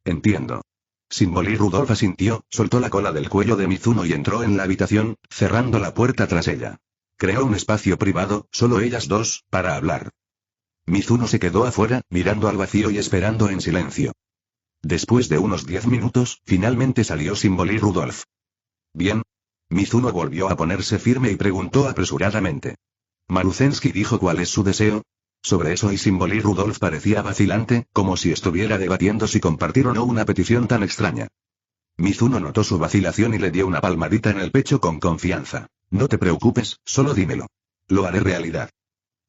Speaker 1: Entiendo. Symbol y Rudolph asintió, soltó la cola del cuello de Mizuno y entró en la habitación, cerrando la puerta tras ella. Creó un espacio privado, solo ellas dos, para hablar. Mizuno se quedó afuera, mirando al vacío y esperando en silencio. Después de unos 10 minutos, finalmente salió Symbol y Rudolph. Bien. Mizuno volvió a ponerse firme y preguntó apresuradamente. Maruzensky dijo cuál es su deseo. Sobre eso y Symbol y Rudolph parecía vacilante, como si estuviera debatiendo si compartir o no una petición tan extraña. Mizuno notó su vacilación y le dio una palmadita en el pecho con confianza. No te preocupes, solo dímelo. Lo haré realidad.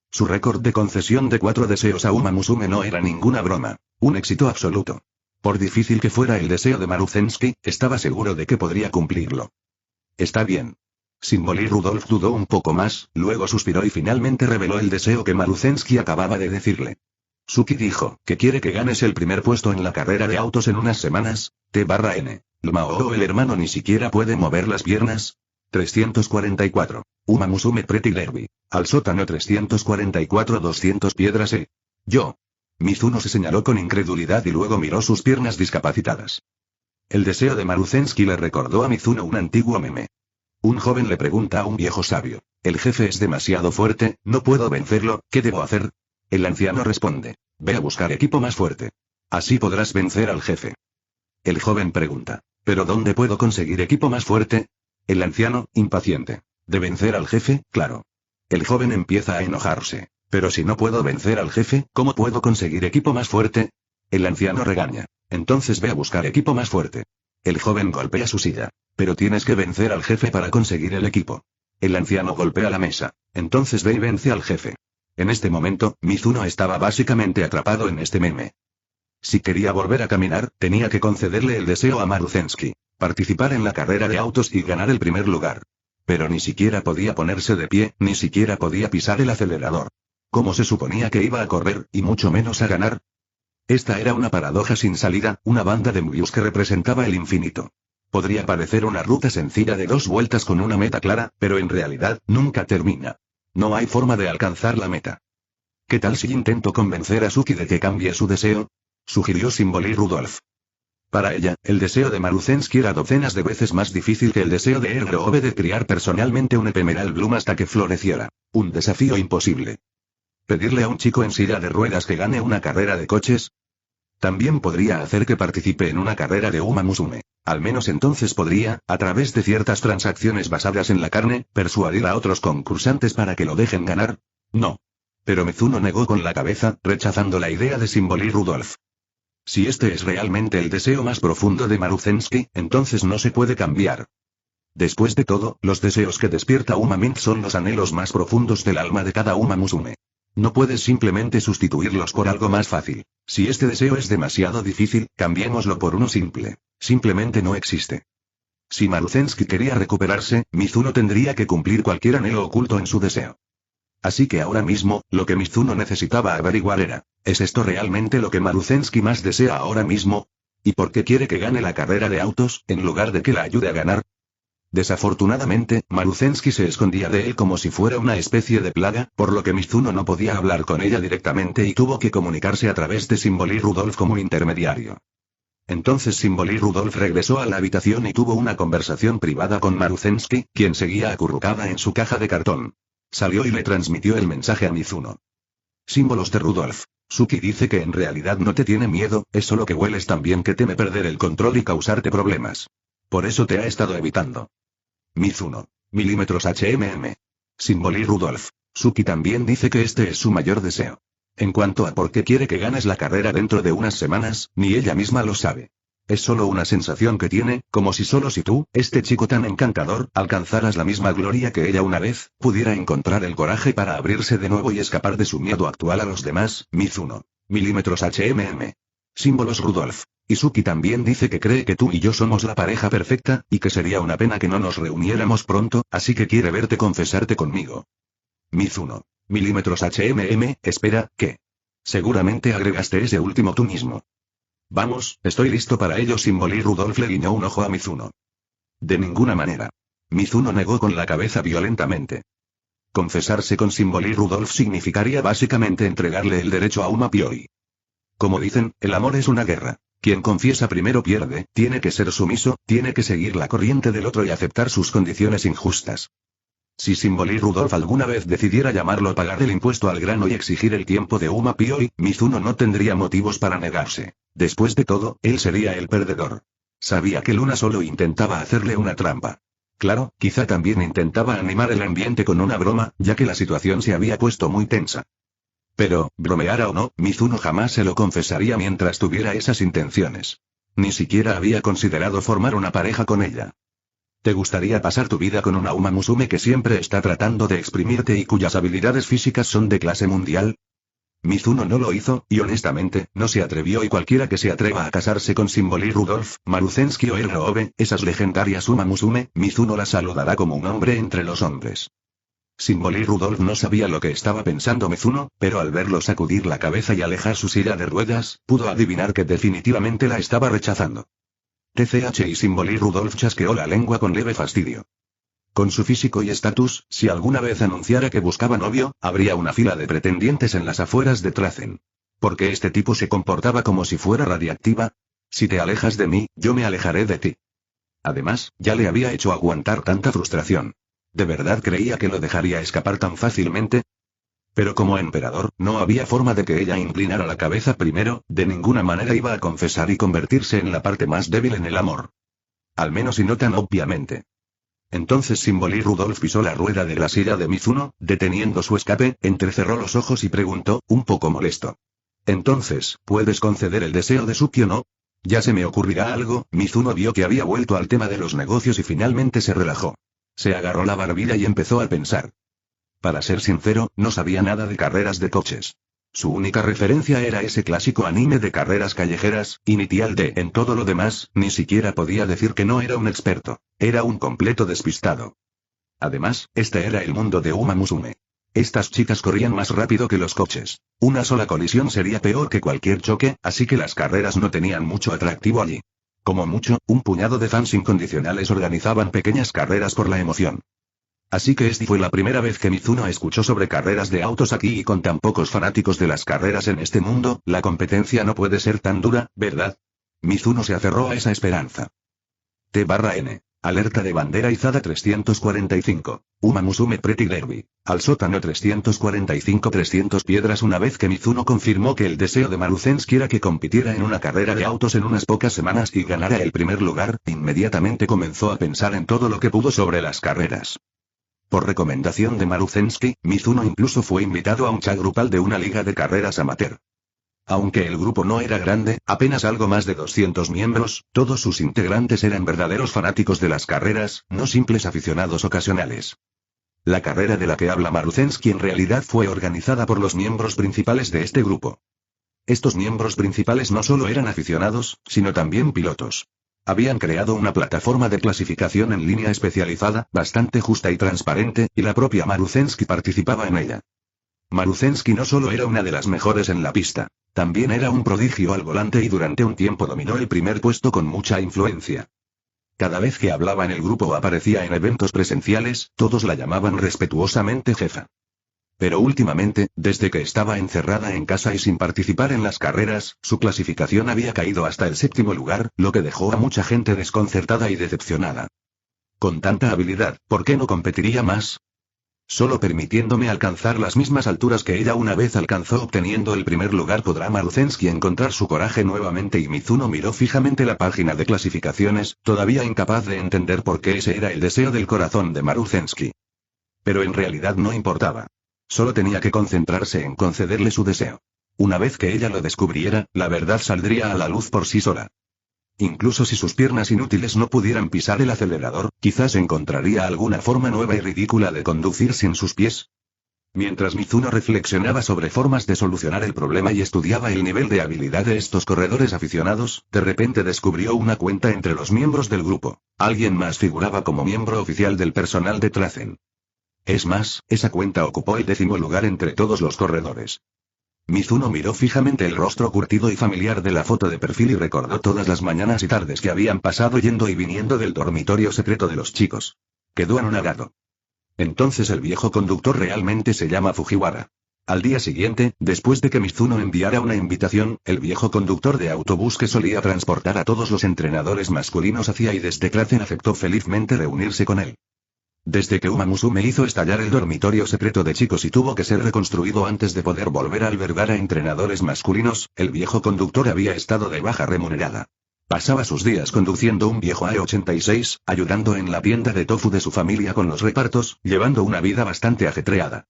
Speaker 1: Su récord de concesión de 4 deseos a Uma Musume no era ninguna broma. Un éxito absoluto. Por difícil que fuera el deseo de Maruzensky, estaba seguro de que podría cumplirlo. Está bien. Symbol y Rudolph dudó un poco más, luego suspiró y finalmente reveló el deseo que Maruzensky acababa de decirle. Suki dijo que quiere que ganes el primer puesto en la carrera de autos en unas semanas. T/N. Lmao el hermano ni siquiera puede mover las piernas. 344. Uma Musume Pretty Derby. Al sótano 344 200 piedras Yo. Mizuno se señaló con incredulidad y luego miró sus piernas discapacitadas. El deseo de Maruzensky le recordó a Mizuno un antiguo meme. Un joven le pregunta a un viejo sabio. El jefe es demasiado fuerte, no puedo vencerlo, ¿qué debo hacer? El anciano responde. Ve a buscar equipo más fuerte. Así podrás vencer al jefe. El joven pregunta. ¿Pero dónde puedo conseguir equipo más fuerte? El anciano, impaciente. ¿De vencer al jefe? Claro. El joven empieza a enojarse. Pero si no puedo vencer al jefe, ¿cómo puedo conseguir equipo más fuerte? El anciano regaña. Entonces ve a buscar equipo más fuerte. El joven golpea su silla. Pero tienes que vencer al jefe para conseguir el equipo. El anciano golpea la mesa. Entonces ve y vence al jefe. En este momento, Mizuno estaba básicamente atrapado en este meme. Si quería volver a caminar, tenía que concederle el deseo a Maruzensky, participar en la carrera de autos y ganar el primer lugar. Pero ni siquiera podía ponerse de pie, ni siquiera podía pisar el acelerador. ¿Cómo se suponía que iba a correr, y mucho menos a ganar? Esta era una paradoja sin salida, una banda de Mobius que representaba el infinito. Podría parecer una ruta sencilla de 2 vueltas con una meta clara, pero en realidad, nunca termina. No hay forma de alcanzar la meta. ¿Qué tal si intento convencer a Suki de que cambie su deseo? Sugirió Symbol Rudolph. Para ella, el deseo de Maruzensky era docenas de veces más difícil que el deseo de Ergrove de criar personalmente un Epemeral Bloom hasta que floreciera. Un desafío imposible. ¿Pedirle a un chico en silla de ruedas que gane una carrera de coches? También podría hacer que participe en una carrera de Uma Musume. Al menos entonces podría, a través de ciertas transacciones basadas en la carne, persuadir a otros concursantes para que lo dejen ganar. No. Pero Mizuno negó con la cabeza, rechazando la idea de Symbol Rudolph. Si este es realmente el deseo más profundo de Maruzensky, entonces no se puede cambiar. Después de todo, los deseos que despierta Uma Mint son los anhelos más profundos del alma de cada Uma Musume. No puedes simplemente sustituirlos por algo más fácil. Si este deseo es demasiado difícil, cambiémoslo por uno simple. Simplemente no existe. Si Maruzensky quería recuperarse, Mizuno tendría que cumplir cualquier anhelo oculto en su deseo. Así que ahora mismo, lo que Mizuno necesitaba averiguar era, ¿es esto realmente lo que Maruzensky más desea ahora mismo? ¿Y por qué quiere que gane la carrera de autos, en lugar de que la ayude a ganar? Desafortunadamente, Maruzensky se escondía de él como si fuera una especie de plaga, por lo que Mizuno no podía hablar con ella directamente y tuvo que comunicarse a través de Symbol Rudolph como intermediario. Entonces Symbol Rudolph regresó a la habitación y tuvo una conversación privada con Maruzensky, quien seguía acurrucada en su caja de cartón. Salió y le transmitió el mensaje a Mizuno. Símbolos de Rudolph. Suki dice que en realidad no te tiene miedo, es solo que hueles tan bien que teme perder el control y causarte problemas. Por eso te ha estado evitando. Mizuno. Milímetros Symbol Rudolph. Suki también dice que este es su mayor deseo. En cuanto a por qué quiere que ganes la carrera dentro de unas semanas, ni ella misma lo sabe. Es solo una sensación que tiene, como si solo si tú, este chico tan encantador, alcanzaras la misma gloria que ella una vez, pudiera encontrar el coraje para abrirse de nuevo y escapar de su miedo actual a los demás. Mizuno. Milímetros Símbolos Rudolph. Izuki también dice que cree que tú y yo somos la pareja perfecta, y que sería una pena que no nos reuniéramos pronto, así que quiere verte confesarte conmigo. Mizuno. Milímetros espera, ¿qué? Seguramente agregaste ese último tú mismo. Vamos, estoy listo para ello. Symbol Rudolph le guiñó un ojo a Mizuno. De ninguna manera. Mizuno negó con la cabeza violentamente. Confesarse con Symbol Rudolph significaría básicamente entregarle el derecho a Uma Piori. Como dicen, el amor es una guerra. Quien confiesa primero pierde, tiene que ser sumiso, tiene que seguir la corriente del otro y aceptar sus condiciones injustas. Si Symbol Rudolph alguna vez decidiera llamarlo a pagar el impuesto al grano y exigir el tiempo de Uma Piori, Mizuno no tendría motivos para negarse. Después de todo, él sería el perdedor. Sabía que Luna solo intentaba hacerle una trampa. Claro, quizá también intentaba animar el ambiente con una broma, ya que la situación se había puesto muy tensa. Pero, bromeara o no, Mizuno jamás se lo confesaría mientras tuviera esas intenciones. Ni siquiera había considerado formar una pareja con ella. ¿Te gustaría pasar tu vida con una Uma Musume que siempre está tratando de exprimirte y cuyas habilidades físicas son de clase mundial? Mizuno no lo hizo, y honestamente, no se atrevió, y cualquiera que se atreva a casarse con Symbol Rudolph, Maruzensky o Ergrove, esas legendarias Uma Musume, Mizuno las saludará como un hombre entre los hombres. Symbol Rudolph no sabía lo que estaba pensando Mizuno, pero al verlo sacudir la cabeza y alejar su silla de ruedas, pudo adivinar que definitivamente la estaba rechazando. TCH y Symbol Rudolph chasqueó la lengua con leve fastidio. Con su físico y estatus, si alguna vez anunciara que buscaba novio, habría una fila de pretendientes en las afueras de Trazen. ¿Por qué este tipo se comportaba como si fuera radiactiva? Si te alejas de mí, yo me alejaré de ti. Además, ya le había hecho aguantar tanta frustración. ¿De verdad creía que lo dejaría escapar tan fácilmente? Pero como emperador, no había forma de que ella inclinara la cabeza primero, de ninguna manera iba a confesar y convertirse en la parte más débil en el amor. Al menos y no tan obviamente. Entonces Symbol Rudolph pisó la rueda de la silla de Mizuno, deteniendo su escape, entrecerró los ojos y preguntó, un poco molesto. Entonces, ¿puedes conceder el deseo de Suki o no? Ya se me ocurrirá algo. Mizuno vio que había vuelto al tema de los negocios y finalmente se relajó. Se agarró la barbilla y empezó a pensar. Para ser sincero, no sabía nada de carreras de coches. Su única referencia era ese clásico anime de carreras callejeras, Initial D. En todo lo demás, ni siquiera podía decir que no era un experto. Era un completo despistado. Además, este era el mundo de Uma Musume. Estas chicas corrían más rápido que los coches. Una sola colisión sería peor que cualquier choque, así que las carreras no tenían mucho atractivo allí. Como mucho, un puñado de fans incondicionales organizaban pequeñas carreras por la emoción. Así que esta fue la primera vez que Mizuno escuchó sobre carreras de autos aquí y con tan pocos fanáticos de las carreras en este mundo, la competencia no puede ser tan dura, ¿verdad? Mizuno se aferró a esa esperanza. T/N. Alerta de bandera izada 345. Uma Musume Pretty Derby. Al sótano 345-300 piedras. Una vez que Mizuno confirmó que el deseo de Maruzensky era que compitiera en una carrera de autos en unas pocas semanas y ganara el primer lugar, inmediatamente comenzó a pensar en todo lo que pudo sobre las carreras. Por recomendación de Maruzensky, Mizuno incluso fue invitado a un chat grupal de una liga de carreras amateur. Aunque el grupo no era grande, apenas algo más de 200 miembros, todos sus integrantes eran verdaderos fanáticos de las carreras, no simples aficionados ocasionales. La carrera de la que habla Maruzensky en realidad fue organizada por los miembros principales de este grupo. Estos miembros principales no solo eran aficionados, sino también pilotos. Habían creado una plataforma de clasificación en línea especializada, bastante justa y transparente, y la propia Maruzensky participaba en ella. Maruzensky no solo era una de las mejores en la pista, también era un prodigio al volante y durante un tiempo dominó el primer puesto con mucha influencia. Cada vez que hablaba en el grupo o aparecía en eventos presenciales, todos la llamaban respetuosamente jefa. Pero últimamente, desde que estaba encerrada en casa y sin participar en las carreras, su clasificación había caído hasta el 7º lugar, lo que dejó a mucha gente desconcertada y decepcionada. Con tanta habilidad, ¿por qué no competiría más? Solo permitiéndome alcanzar las mismas alturas que ella una vez alcanzó obteniendo el primer lugar podrá Maruzensky encontrar su coraje nuevamente y Mizuno miró fijamente la página de clasificaciones, todavía incapaz de entender por qué ese era el deseo del corazón de Maruzensky. Pero en realidad no importaba. Solo tenía que concentrarse en concederle su deseo. Una vez que ella lo descubriera, la verdad saldría a la luz por sí sola. Incluso si sus piernas inútiles no pudieran pisar el acelerador, quizás encontraría alguna forma nueva y ridícula de conducir sin sus pies. Mientras Mizuno reflexionaba sobre formas de solucionar el problema y estudiaba el nivel de habilidad de estos corredores aficionados, de repente descubrió una cuenta entre los miembros del grupo. Alguien más figuraba como miembro oficial del personal de Tracen. Es más, esa cuenta ocupó el 10º lugar entre todos los corredores. Mizuno miró fijamente el rostro curtido y familiar de la foto de perfil y recordó todas las mañanas y tardes que habían pasado yendo y viniendo del dormitorio secreto de los chicos. Quedó anonadado. Entonces el viejo conductor realmente se llama Fujiwara. Al día siguiente, después de que Mizuno enviara una invitación, el viejo conductor de autobús que solía transportar a todos los entrenadores masculinos hacia y desde Tracen aceptó felizmente reunirse con él. Desde que Uma Musume hizo estallar el dormitorio secreto de chicos y tuvo que ser reconstruido antes de poder volver a albergar a entrenadores masculinos, el viejo conductor había estado de baja remunerada. Pasaba sus días conduciendo un viejo AE86, ayudando en la tienda de tofu de su familia con los repartos, llevando una vida bastante ajetreada.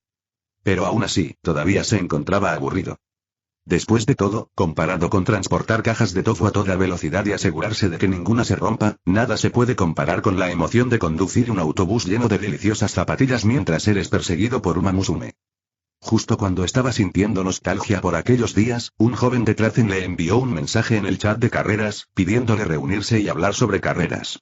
Speaker 1: Pero aún así, todavía se encontraba aburrido. Después de todo, comparado con transportar cajas de tofu a toda velocidad y asegurarse de que ninguna se rompa, nada se puede comparar con la emoción de conducir un autobús lleno de deliciosas zapatillas mientras eres perseguido por Uma Musume. Justo cuando estaba sintiendo nostalgia por aquellos días, un joven de Tracen le envió un mensaje en el chat de carreras, pidiéndole reunirse y hablar sobre carreras.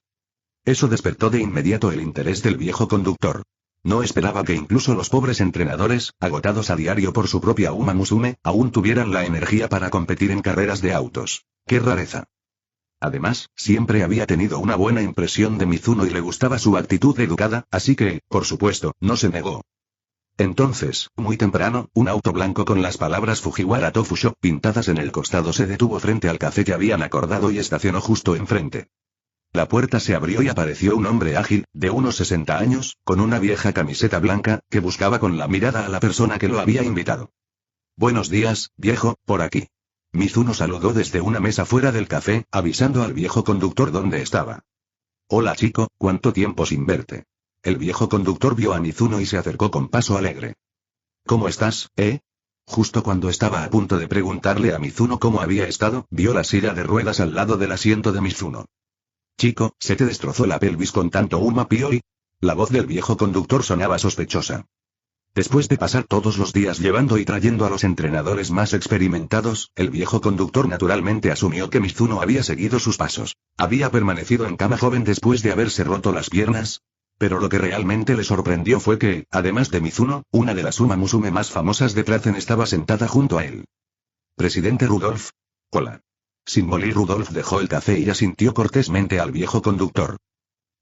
Speaker 1: Eso despertó de inmediato el interés del viejo conductor. No esperaba que incluso los pobres entrenadores, agotados a diario por su propia Uma Musume, aún tuvieran la energía para competir en carreras de autos. ¡Qué rareza! Además, siempre había tenido una buena impresión de Mizuno y le gustaba su actitud educada, así que, por supuesto, no se negó. Entonces, muy temprano, un auto blanco con las palabras Fujiwara Tofu Shop pintadas en el costado se detuvo frente al café que habían acordado y estacionó justo enfrente. La puerta se abrió y apareció un hombre ágil, de unos 60 años, con una vieja camiseta blanca, que buscaba con la mirada a la persona que lo había invitado. Buenos días, viejo, por aquí. Mizuno saludó desde una mesa fuera del café, avisando al viejo conductor dónde estaba. Hola chico, ¿cuánto tiempo sin verte? El viejo conductor vio a Mizuno y se acercó con paso alegre. ¿Cómo estás, eh? Justo cuando estaba a punto de preguntarle a Mizuno cómo había estado, vio la silla de ruedas al lado del asiento de Mizuno. Chico, ¿se te destrozó la pelvis con tanto Uma Pioi? La voz del viejo conductor sonaba sospechosa. Después de pasar todos los días llevando y trayendo a los entrenadores más experimentados, el viejo conductor naturalmente asumió que Mizuno había seguido sus pasos. Había permanecido en cama joven después de haberse roto las piernas. Pero lo que realmente le sorprendió fue que, además de Mizuno, una de las Uma Musume más famosas de Prazen estaba sentada junto a él. Presidente Rudolf. Hola. Sin morir, Rudolf dejó el café y asintió cortésmente al viejo conductor.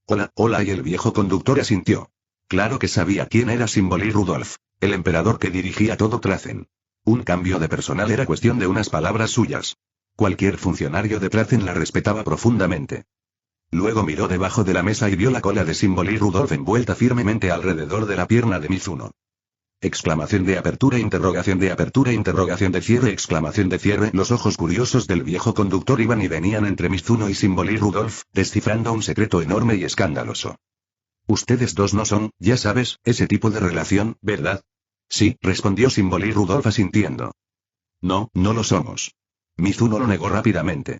Speaker 1: Hola, hola, y el viejo conductor asintió. Claro que sabía quién era Simbolí Rudolf, el emperador que dirigía todo Prazen. Un cambio de personal era cuestión de unas palabras suyas. Cualquier funcionario de Prazen la respetaba profundamente. Luego miró debajo de la mesa y vio la cola de Simbolí Rudolf envuelta firmemente alrededor de la pierna de Mizuno. Exclamación de apertura, interrogación de cierre, exclamación de cierre. Los ojos curiosos del viejo conductor iban y venían entre Mizuno y Simbolí Rudolf, descifrando un secreto enorme y escandaloso. Ustedes dos no son, ya sabes, ese tipo de relación, ¿verdad? Sí, respondió Simbolí Rudolf asintiendo. No, no lo somos. Mizuno lo negó rápidamente.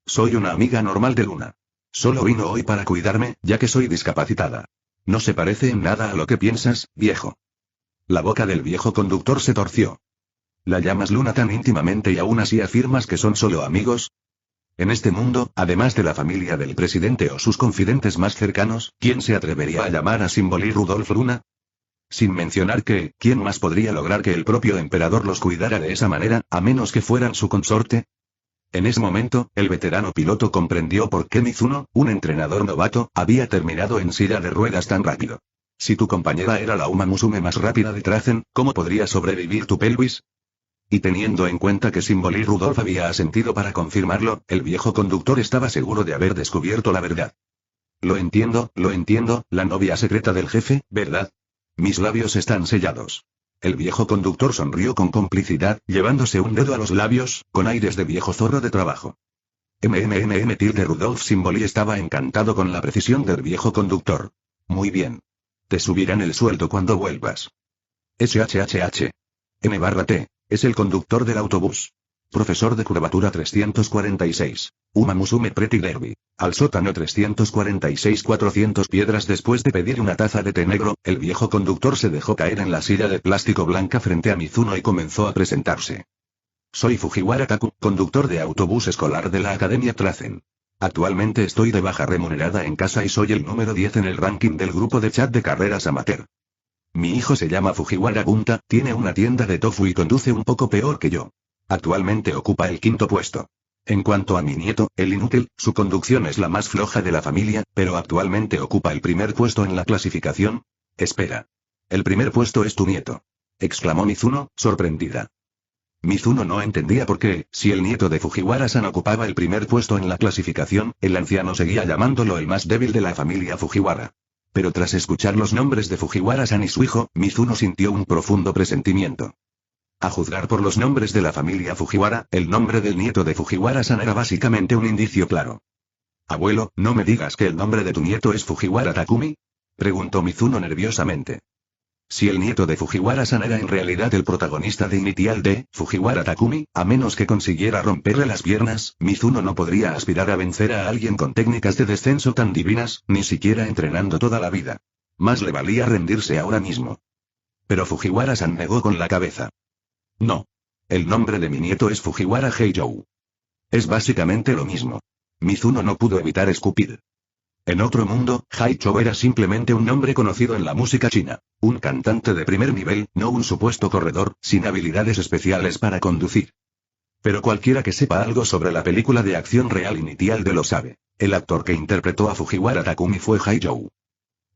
Speaker 1: Soy una amiga normal de Luna. Solo vino hoy para cuidarme, ya que soy discapacitada. No se parece en nada a lo que piensas, viejo. La boca del viejo conductor se torció. ¿La llamas Luna tan íntimamente y aún así afirmas que son solo amigos? En este mundo, además de la familia del presidente o sus confidentes más cercanos, ¿quién se atrevería a llamar a Simbolí Rudolf Luna? Sin mencionar que, ¿quién más podría lograr que el propio emperador los cuidara de esa manera, a menos que fueran su consorte? En ese momento, el veterano piloto comprendió por qué Mizuno, un entrenador novato, había terminado en silla de ruedas tan rápido. Si tu compañera era la Uma Musume más rápida de Prazen, ¿cómo podría sobrevivir tu pelvis? Y teniendo en cuenta que Simbolí Rudolf había asentido para confirmarlo, el viejo conductor estaba seguro de haber descubierto la verdad. Lo entiendo, la novia secreta del jefe, ¿verdad? Mis labios están sellados. El viejo conductor sonrió con complicidad, llevándose un dedo a los labios, con aires de viejo zorro de trabajo. Rudolf Simbolí estaba encantado con la precisión del viejo conductor. Muy bien. Te subirán el sueldo cuando vuelvas. N/T. Es el conductor del autobús. Profesor de curvatura 346. Uma Musume Pretty Derby. Al sótano 346 400 piedras. Después de pedir una taza de té negro, el viejo conductor se dejó caer en la silla de plástico blanca frente a Mizuno y comenzó a presentarse. Soy Fujiwara Taku, conductor de autobús escolar de la Academia Prazen. Actualmente estoy de baja remunerada en casa y soy el número 10 en el ranking del grupo de chat de carreras amateur. Mi hijo se llama Fujiwara Gunta, tiene una tienda de tofu y conduce un poco peor que yo. Actualmente ocupa el 5º puesto. En cuanto a mi nieto, el inútil, su conducción es la más floja de la familia, pero actualmente ocupa el 1er puesto en la clasificación. Espera. El 1er puesto es tu nieto. Exclamó Mizuno, sorprendida. Mizuno no entendía por qué, si el nieto de Fujiwara-san ocupaba el 1er puesto en la clasificación, el anciano seguía llamándolo el más débil de la familia Fujiwara. Pero tras escuchar los nombres de Fujiwara-san y su hijo, Mizuno sintió un profundo presentimiento. A juzgar por los nombres de la familia Fujiwara, el nombre del nieto de Fujiwara-san era básicamente un indicio claro. Abuelo, ¿no me digas que el nombre de tu nieto es Fujiwara Takumi? Preguntó Mizuno nerviosamente. Si el nieto de Fujiwara-san era en realidad el protagonista de Initial D, Fujiwara Takumi, a menos que consiguiera romperle las piernas, Mizuno no podría aspirar a vencer a alguien con técnicas de descenso tan divinas, ni siquiera entrenando toda la vida. Más le valía rendirse ahora mismo. Pero Fujiwara-san negó con la cabeza. No. El nombre de mi nieto es Fujiwara Heijou. Es básicamente lo mismo. Mizuno no pudo evitar escupir. En otro mundo, Heijou era simplemente un nombre conocido en la música china. Un cantante de primer nivel, no un supuesto corredor, sin habilidades especiales para conducir. Pero cualquiera que sepa algo sobre la película de acción real Initial D lo sabe. El actor que interpretó a Fujiwara Takumi fue Heijou.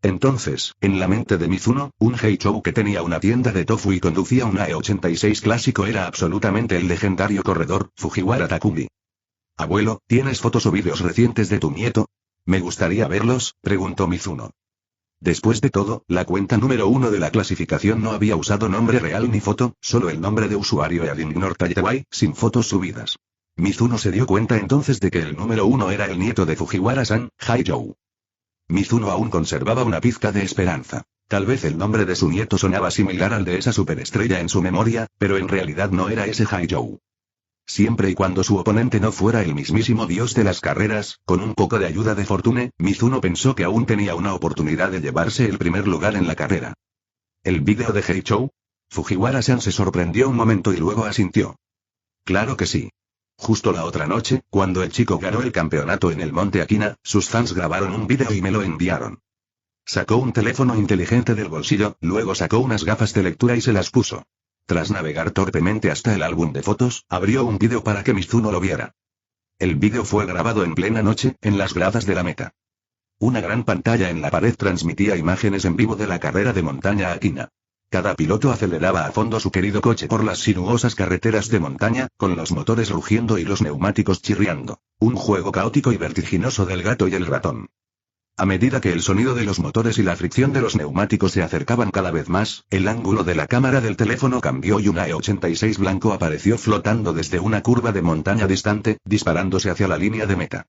Speaker 1: Entonces, en la mente de Mizuno, un Heijou que tenía una tienda de tofu y conducía un AE86 clásico era absolutamente el legendario corredor, Fujiwara Takumi. Abuelo, ¿tienes fotos o vídeos recientes de tu nieto? Me gustaría verlos, preguntó Mizuno. Después de todo, la cuenta número 1 de la clasificación no había usado nombre real ni foto, solo el nombre de usuario Edignor Taiwai, sin fotos subidas. Mizuno se dio cuenta entonces de que el número 1 era el nieto de Fujiwara-san, Heijou. Mizuno aún conservaba una pizca de esperanza. Tal vez el nombre de su nieto sonaba similar al de esa superestrella en su memoria, pero en realidad no era ese Haizhou. Siempre y cuando su oponente no fuera el mismísimo dios de las carreras, con un poco de ayuda de Fortune, Mizuno pensó que aún tenía una oportunidad de llevarse el primer lugar en la carrera. ¿El vídeo de Heichou? Fujiwara-san se sorprendió un momento y luego asintió. Claro que sí. Justo la otra noche, cuando el chico ganó el campeonato en el Monte Aquina, sus fans grabaron un vídeo y me lo enviaron. Sacó un teléfono inteligente del bolsillo, luego sacó unas gafas de lectura y se las puso. Tras navegar torpemente hasta el álbum de fotos, abrió un vídeo para que Mizuno lo viera. El vídeo fue grabado en plena noche, en las gradas de la meta. Una gran pantalla en la pared transmitía imágenes en vivo de la carrera de montaña Aquina. Cada piloto aceleraba a fondo su querido coche por las sinuosas carreteras de montaña, con los motores rugiendo y los neumáticos chirriando. Un juego caótico y vertiginoso del gato y el ratón. A medida que el sonido de los motores y la fricción de los neumáticos se acercaban cada vez más, el ángulo de la cámara del teléfono cambió y un E86 blanco apareció flotando desde una curva de montaña distante, disparándose hacia la línea de meta.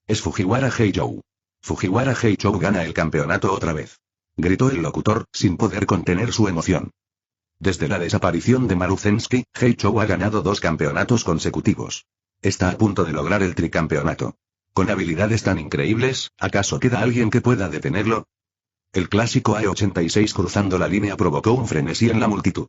Speaker 1: Es Fujiwara Heichou. Fujiwara Heichou gana el campeonato otra vez. Gritó el locutor, sin poder contener su emoción. Desde la desaparición de Maruzensky, Heichou ha ganado 2 campeonatos consecutivos. Está a punto de lograr el tricampeonato. Con habilidades tan increíbles, ¿acaso queda alguien que pueda detenerlo? El clásico E86 cruzando la línea provocó un frenesí en la multitud.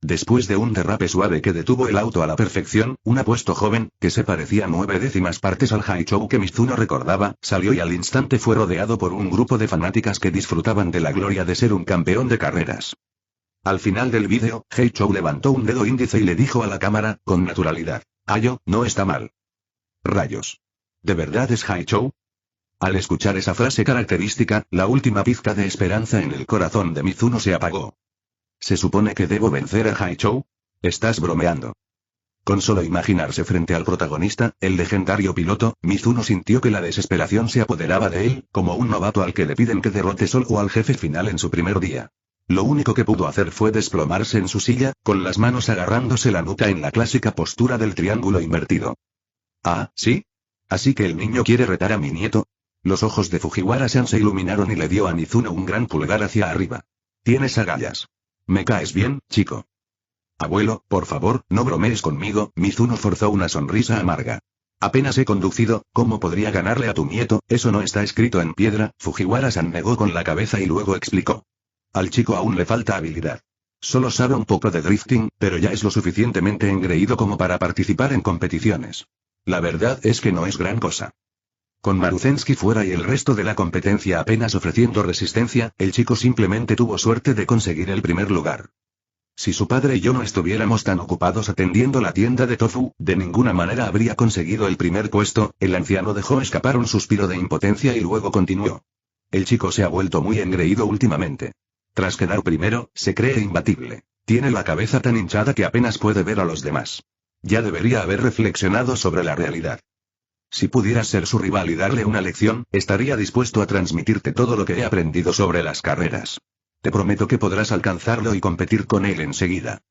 Speaker 1: Después de un derrape suave que detuvo el auto a la perfección, un apuesto joven, que se parecía 9/10 partes al Heichou que Mizuno recordaba, salió y al instante fue rodeado por un grupo de fanáticas que disfrutaban de la gloria de ser un campeón de carreras. Al final del vídeo, Heichou levantó un dedo índice y le dijo a la cámara, con naturalidad: «Ayo, no está mal». Rayos. ¿De verdad es Heichou? Al escuchar esa frase característica, la última pizca de esperanza en el corazón de Mizuno se apagó. ¿Se supone que debo vencer a Heichou? Estás bromeando. Con solo imaginarse frente al protagonista, el legendario piloto, Mizuno sintió que la desesperación se apoderaba de él, como un novato al que le piden que derrote solo al jefe final en su primer día. Lo único que pudo hacer fue desplomarse en su silla, con las manos agarrándose la nuca en la clásica postura del triángulo invertido. ¿Ah, sí? ¿Así que el niño quiere retar a mi nieto? Los ojos de Fujiwara-san se iluminaron y le dio a Mizuno un gran pulgar hacia arriba. Tienes agallas. Me caes bien, chico. Abuelo, por favor, no bromees conmigo. Mizuno forzó una sonrisa amarga. Apenas he conducido, ¿cómo podría ganarle a tu nieto? Eso no está escrito en piedra. Fujiwara-san negó con la cabeza y luego explicó. Al chico aún le falta habilidad. Solo sabe un poco de drifting, pero ya es lo suficientemente engreído como para participar en competiciones. La verdad es que no es gran cosa. Con Maruzensky fuera y el resto de la competencia apenas ofreciendo resistencia, el chico simplemente tuvo suerte de conseguir el primer lugar. Si su padre y yo no estuviéramos tan ocupados atendiendo la tienda de tofu, de ninguna manera habría conseguido el primer puesto. El anciano dejó escapar un suspiro de impotencia y luego continuó. El chico se ha vuelto muy engreído últimamente. Tras quedar primero, se cree imbatible. Tiene la cabeza tan hinchada que apenas puede ver a los demás. Ya debería haber reflexionado sobre la realidad. Si pudieras ser su rival y darle una lección, estaría dispuesto a transmitirte todo lo que he aprendido sobre las carreras. Te prometo que podrás alcanzarlo y competir con él enseguida.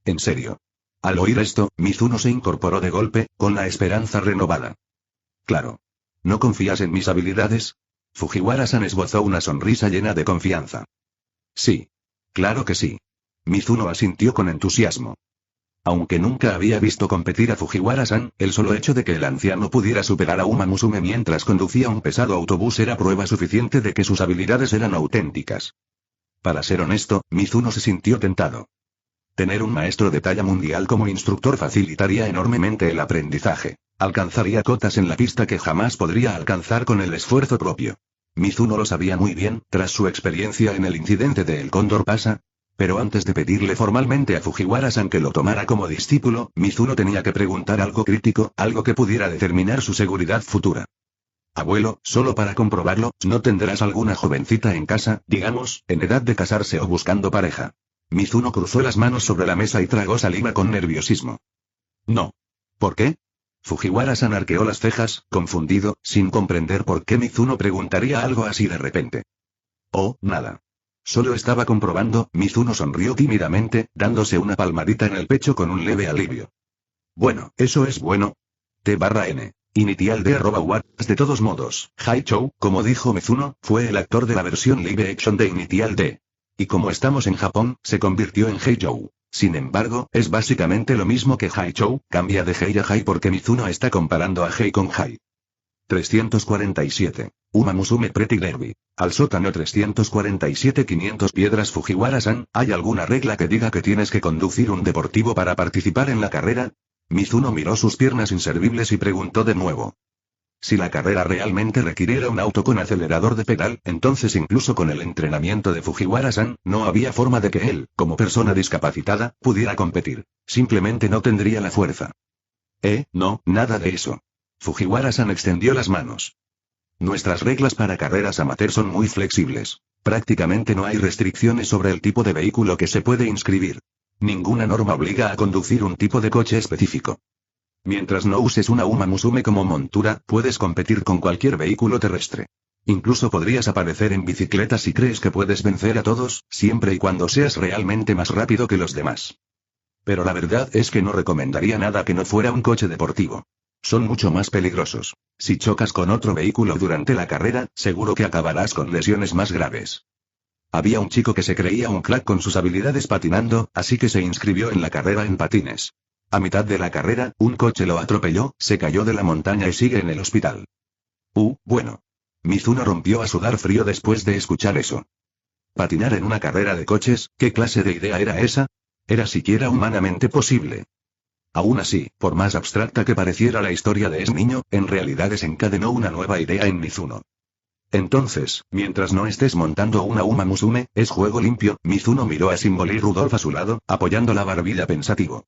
Speaker 1: En serio. Al oír esto, Mizuno se incorporó de golpe, con la esperanza renovada. Claro. ¿No confías en mis habilidades? Fujiwara-san esbozó una sonrisa llena de confianza. Sí. Claro que sí. Mizuno asintió con entusiasmo. Aunque nunca había visto competir a Fujiwara-san, el solo hecho de que el anciano pudiera superar a Uma Musume mientras conducía un pesado autobús era prueba suficiente de que sus habilidades eran auténticas. Para ser honesto, Mizuno se sintió tentado. Tener un maestro de talla mundial como instructor facilitaría enormemente el aprendizaje. Alcanzaría cotas en la pista que jamás podría alcanzar con el esfuerzo propio. Mizuno lo sabía muy bien, tras su experiencia en el incidente de El Cóndor Pasa. Pero antes de pedirle formalmente a Fujiwara-san que lo tomara como discípulo, Mizuno tenía que preguntar algo crítico, algo que pudiera determinar su seguridad futura. Abuelo, solo para comprobarlo, ¿no tendrás alguna jovencita en casa, digamos, en edad de casarse o buscando pareja? Mizuno cruzó las manos sobre la mesa y tragó saliva con nerviosismo. No. ¿Por qué? Fujiwara-san arqueó las cejas, confundido, sin comprender por qué Mizuno preguntaría algo así de repente. Oh, nada. Solo estaba comprobando. Mizuno sonrió tímidamente, dándose una palmadita en el pecho con un leve alivio. Bueno, eso es bueno. T/N. Initial D @what. De todos modos, Haichou, como dijo Mizuno, fue el actor de la versión live action de Initial D. Y como estamos en Japón, se convirtió en Heichou. Sin embargo, es básicamente lo mismo que Haichou, cambia de Hei a Hai porque Mizuno está comparando a Hei con Hai. 347. Uma Musume Pretty Derby. Al sótano 347 500 piedras Fujiwara-san, ¿hay alguna regla que diga que tienes que conducir un deportivo para participar en la carrera? Mizuno miró sus piernas inservibles y preguntó de nuevo. Si la carrera realmente requiriera un auto con acelerador de pedal, entonces incluso con el entrenamiento de Fujiwara-san, no había forma de que él, como persona discapacitada, pudiera competir. Simplemente no tendría la fuerza. No, nada de eso. Fujiwara-san extendió las manos. Nuestras reglas para carreras amateur son muy flexibles. Prácticamente no hay restricciones sobre el tipo de vehículo que se puede inscribir. Ninguna norma obliga a conducir un tipo de coche específico. Mientras no uses una Uma Musume como montura, puedes competir con cualquier vehículo terrestre. Incluso podrías aparecer en bicicleta si crees que puedes vencer a todos, siempre y cuando seas realmente más rápido que los demás. Pero la verdad es que no recomendaría nada que no fuera un coche deportivo. Son mucho más peligrosos. Si chocas con otro vehículo durante la carrera, seguro que acabarás con lesiones más graves. Había un chico que se creía un crack con sus habilidades patinando, así que se inscribió en la carrera en patines. A mitad de la carrera, un coche lo atropelló, se cayó de la montaña y sigue en el hospital. Bueno. Mizuno rompió a sudar frío después de escuchar eso. ¿Patinar en una carrera de coches? ¿Qué clase de idea era esa? ¿Era siquiera humanamente posible? Aún así, por más abstracta que pareciera la historia de ese niño, en realidad desencadenó una nueva idea en Mizuno. Entonces, mientras no estés montando una Uma Musume, es juego limpio. Mizuno miró a Symbol y Rudolph a su lado, apoyando la barbilla pensativo.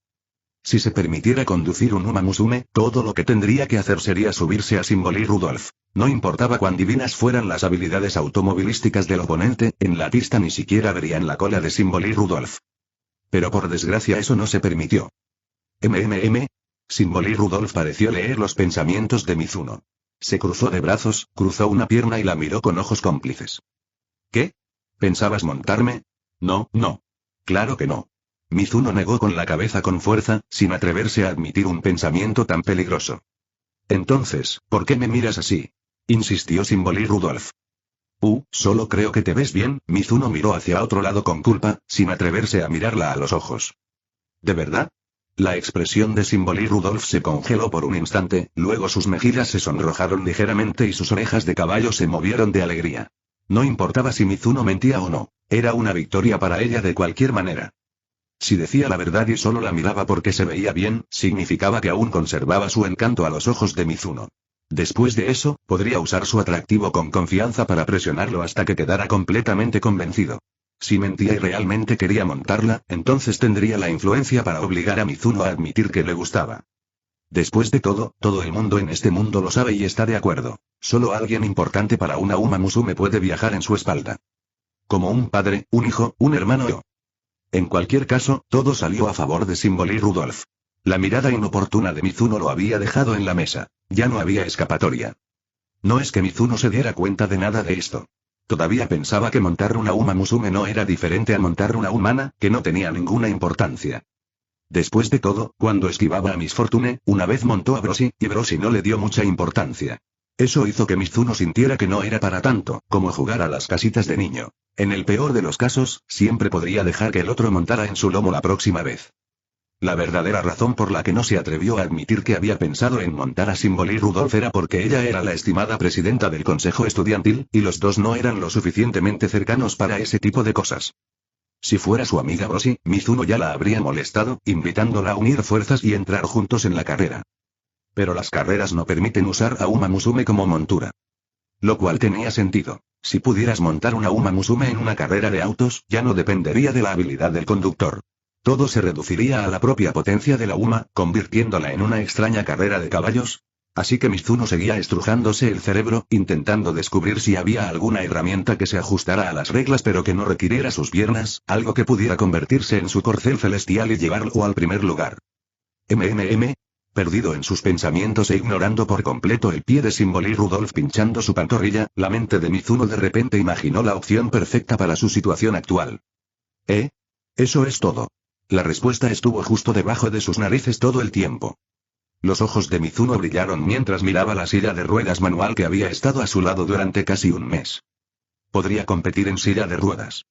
Speaker 1: Si se permitiera conducir un Uma Musume, todo lo que tendría que hacer sería subirse a Symbol y Rudolph. No importaba cuán divinas fueran las habilidades automovilísticas del oponente, en la pista ni siquiera verían la cola de Symbol y Rudolph. Pero por desgracia eso no se permitió. Symbol y Rudolph pareció leer los pensamientos de Mizuno. Se cruzó de brazos, cruzó una pierna y la miró con ojos cómplices. ¿Qué? ¿Pensabas montarme? No. Claro que no. Mizuno negó con la cabeza con fuerza, sin atreverse a admitir un pensamiento tan peligroso. Entonces, ¿por qué me miras así? Insistió Symbol y Rudolph. Solo creo que te ves bien. Mizuno miró hacia otro lado con culpa, sin atreverse a mirarla a los ojos. ¿De verdad? La expresión de Symbol y Rudolph se congeló por un instante, luego sus mejillas se sonrojaron ligeramente y sus orejas de caballo se movieron de alegría. No importaba si Mizuno mentía o no, era una victoria para ella de cualquier manera. Si decía la verdad y solo la miraba porque se veía bien, significaba que aún conservaba su encanto a los ojos de Mizuno. Después de eso, podría usar su atractivo con confianza para presionarlo hasta que quedara completamente convencido. Si mentía y realmente quería montarla, entonces tendría la influencia para obligar a Mizuno a admitir que le gustaba. Después de todo el mundo en este mundo lo sabe y está de acuerdo. Solo alguien importante para una Uma Musume puede viajar en su espalda. Como un padre, un hijo, un hermano o... En cualquier caso, todo salió a favor de Symbol y Rudolph. La mirada inoportuna de Mizuno lo había dejado en la mesa. Ya no había escapatoria. No es que Mizuno se diera cuenta de nada de esto. Todavía pensaba que montar una Uma Musume no era diferente a montar una humana, que no tenía ninguna importancia. Después de todo, cuando esquivaba a Miss Fortune, una vez montó a Broshi, y Broshi no le dio mucha importancia. Eso hizo que Mizuno sintiera que no era para tanto, como jugar a las casitas de niño. En el peor de los casos, siempre podría dejar que el otro montara en su lomo la próxima vez. La verdadera razón por la que no se atrevió a admitir que había pensado en montar a Symbol y Rudolph era porque ella era la estimada presidenta del consejo estudiantil, y los dos no eran lo suficientemente cercanos para ese tipo de cosas. Si fuera su amiga Broshi, Mizuno ya la habría molestado, invitándola a unir fuerzas y entrar juntos en la carrera. Pero las carreras no permiten usar a Uma Musume como montura. Lo cual tenía sentido. Si pudieras montar una Uma Musume en una carrera de autos, ya no dependería de la habilidad del conductor. Todo se reduciría a la propia potencia de la Uma, convirtiéndola en una extraña carrera de caballos. Así que Mizuno seguía estrujándose el cerebro, intentando descubrir si había alguna herramienta que se ajustara a las reglas pero que no requiriera sus piernas, algo que pudiera convertirse en su corcel celestial y llevarlo al primer lugar. Perdido en sus pensamientos e ignorando por completo el pie de Symbol y Rudolph pinchando su pantorrilla, la mente de Mizuno de repente imaginó la opción perfecta para su situación actual. Eso es todo. La respuesta estuvo justo debajo de sus narices todo el tiempo. Los ojos de Mizuno brillaron mientras miraba la silla de ruedas manual que había estado a su lado durante casi un mes. Podría competir en silla de ruedas.